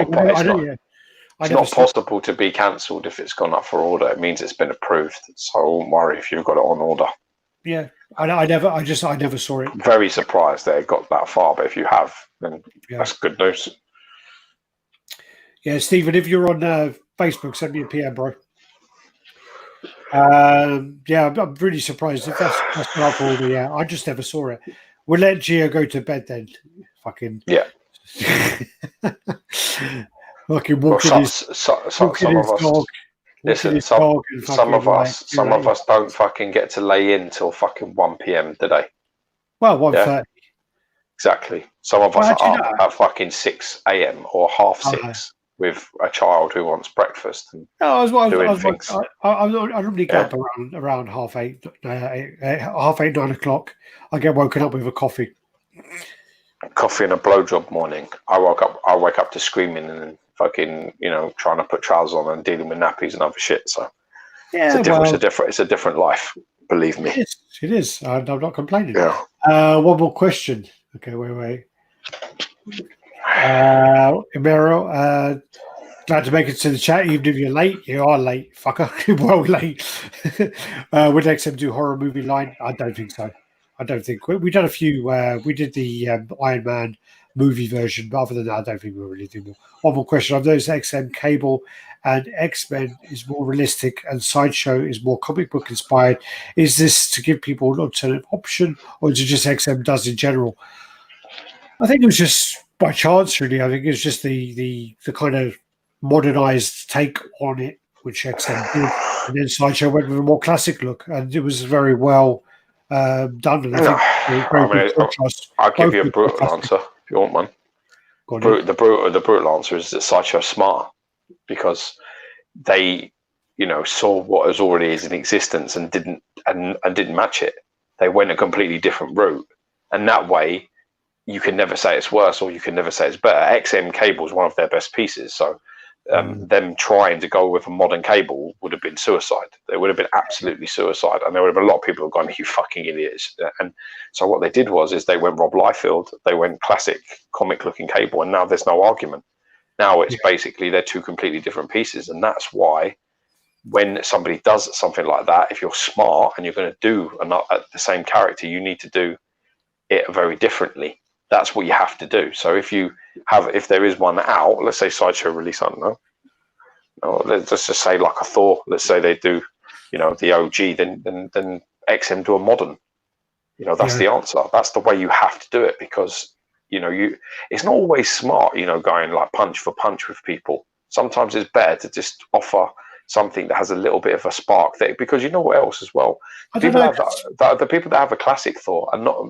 not possible to be cancelled if it's gone up for order. It means it's been approved. So don't worry if you've got it on order. Yeah, I never saw it. Very surprised that it got that far, but if you have, then that's good news. Yeah, Stephen, if you're on Facebook, send me a PM, bro. I'm really surprised if that's not up for order. Yeah, I just never saw it. We'll let Gio go to bed then. Fucking fucking walking his dog. Listen, some of us don't fucking get to lay in till fucking 1 PM today. Well, 1:30. Exactly. Some of us are up at fucking 6 AM or half 6 with a child who wants breakfast. And I normally get up around half 8, 9 o'clock. I get woken up with a coffee. Coffee and a blowjob morning. I wake up to screaming and fucking, trying to put trousers on and dealing with nappies and other shit. So it's a different life. Believe me. It is. I'm not complaining. Yeah. One more question. Okay, wait. Emero, glad to make it to the chat, even if you're late. You are late, fucker. Well late. Would XM do horror movie line? I don't think so. I don't think we've done a few. We did the Iron Man movie version, but other than that, I don't think we'll really do more. One more question. I've noticed XM Cable and X-Men is more realistic and Sideshow is more comic book inspired. Is this to give people an alternative option, or is it just XM does in general? I think it was just by chance, really. I think it was just the kind of modernized take on it, which XM did, and then Sideshow went with a more classic look, and it was very well done. And I'll give you a brutal answer if you want one. The brutal answer is that Sideshow smart because they, saw what is already is in existence and didn't match it. They went a completely different route, and that way, you can never say it's worse or you can never say it's better. XM Cable is one of their best pieces, so them trying to go with a modern cable would have been suicide. They would have been absolutely suicide, and there would have been a lot of people who have gone, "You fucking idiots!" And so what they did is they went Rob Liefeld, they went classic comic-looking cable, and now there's no argument. Now it's basically they're two completely different pieces, and that's why when somebody does something like that, if you're smart and you're going to do the same character, you need to do it very differently. That's what you have to do. So if there is one out, let's say Sideshow release, I don't know, let's just say like a Thor. Let's say they do, the OG, then XM do a modern. That's the answer. That's the way you have to do it, because it's not always smart, going like punch for punch with people. Sometimes it's better to just offer something that has a little bit of a spark there, because you know what else as well? The people that have a classic Thor are not,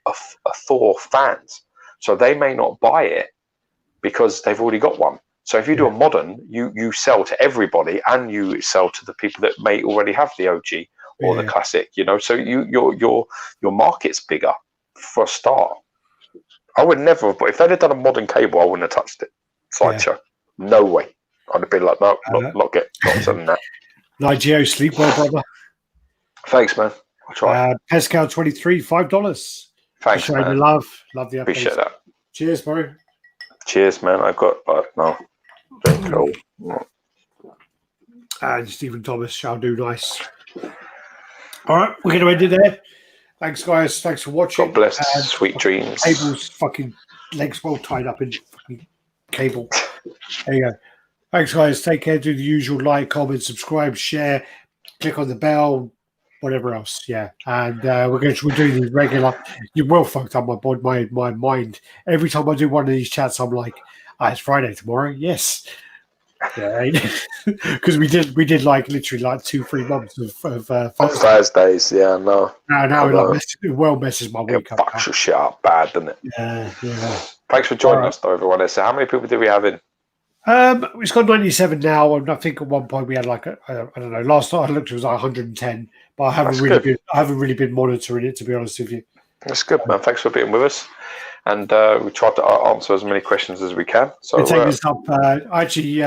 a Thor fans. So they may not buy it because they've already got one. So if you do a modern, you sell to everybody, and you sell to the people that may already have the OG or the classic, so your market's bigger for a start. I would never have, but if they'd have done a modern cable, I wouldn't have touched it. Sideshow. No way. I'd have been like, no, not selling that. Nigeo, sleep well, brother. Thanks, man. I'll try. Pescal 23, $5. Thanks, man. Love the updates. Appreciate that. Cheers, bro. Cheers, man. I've got, no. Cool. And Stephen Thomas shall do nice. All right, we're going to end it there. Thanks, guys. Thanks for watching. God bless. Sweet dreams. Cable's fucking legs well tied up in fucking cable. There you go. Thanks, guys. Take care. Do the usual: like, comment, subscribe, share, click on the bell, whatever else. Yeah, and we're doing these regular. You're well fucked up my mind. Every time I do one of these chats, I'm like, it's Friday tomorrow. Yes. Yeah, because we did like literally like 2-3 months of Thursdays. Yeah, no. Now it messes my week up. Fucks your shit up bad, doesn't it? Yeah. Thanks for joining us, though, everyone. So, how many people do we have in? It's got 97 now, and I think at one point we had like I don't know. Last time I looked, it was like 110, but I haven't really been monitoring it, to be honest with you. That's good, man. Thanks for being with us, and we tried to answer as many questions as we can. So we'll take this up. Actually,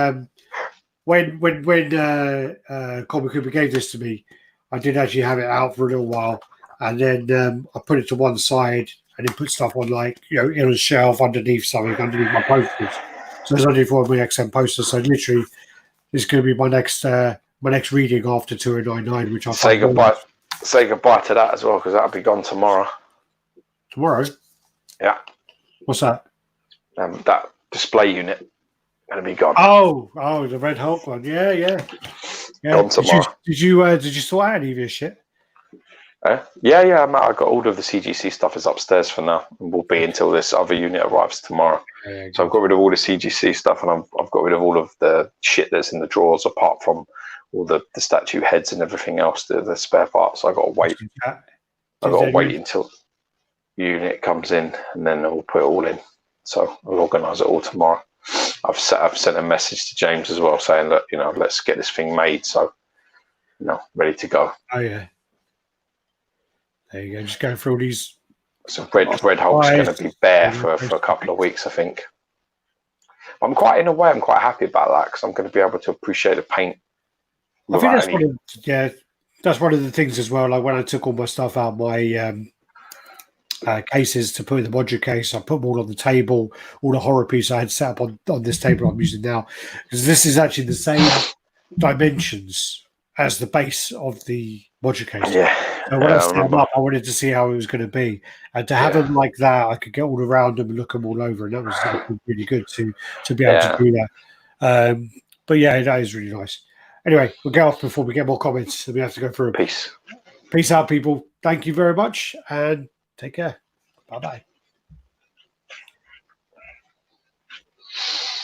when Comic Cooper gave this to me, I did actually have it out for a little while, and then I put it to one side and then put stuff on like in a shelf underneath my posters. So there's only 4 of my XM posters. So literally, this is going to be my next reading after 2099, which I'll say goodbye. Say goodbye to that as well, because that'll be gone tomorrow. Tomorrow? Yeah. What's that? That display unit going to be gone. Oh, the Red Hulk one. Yeah. Gone tomorrow. Did you sort out any of your shit? Yeah. I got all of the CGC stuff is upstairs for now, and will be until this other unit arrives tomorrow. Yeah, so I've got rid of all the CGC stuff, and I've got rid of all of the shit that's in the drawers, apart from all the statue heads and everything else, the spare parts. I got to wait. I got to wait until the unit comes in, and then we'll put it all in. So I'll organise it all tomorrow. I've sent a message to James as well, saying that let's get this thing made, so ready to go. Oh yeah. There you go. Just going through all these. So Red Hulk's going to be bare for a couple of weeks, I think. I'm quite happy about that, because I'm going to be able to appreciate the paint. I think that's one of the things as well. Like when I took all my stuff out, my cases to put in the modular case, I put them all on the table. All the horror pieces I had set up on this table I'm using now, because this is actually the same dimensions as the base of the modular case. Yeah. So when I set them up, I wanted to see how it was going to be, and to have them like that, I could get all around them and look them all over, and that was really good to be able to do that. But yeah, that is really nice. Anyway, we'll get off before we get more comments, so we have to go through. Peace. Peace out, people. Thank you very much, and take care. Bye-bye.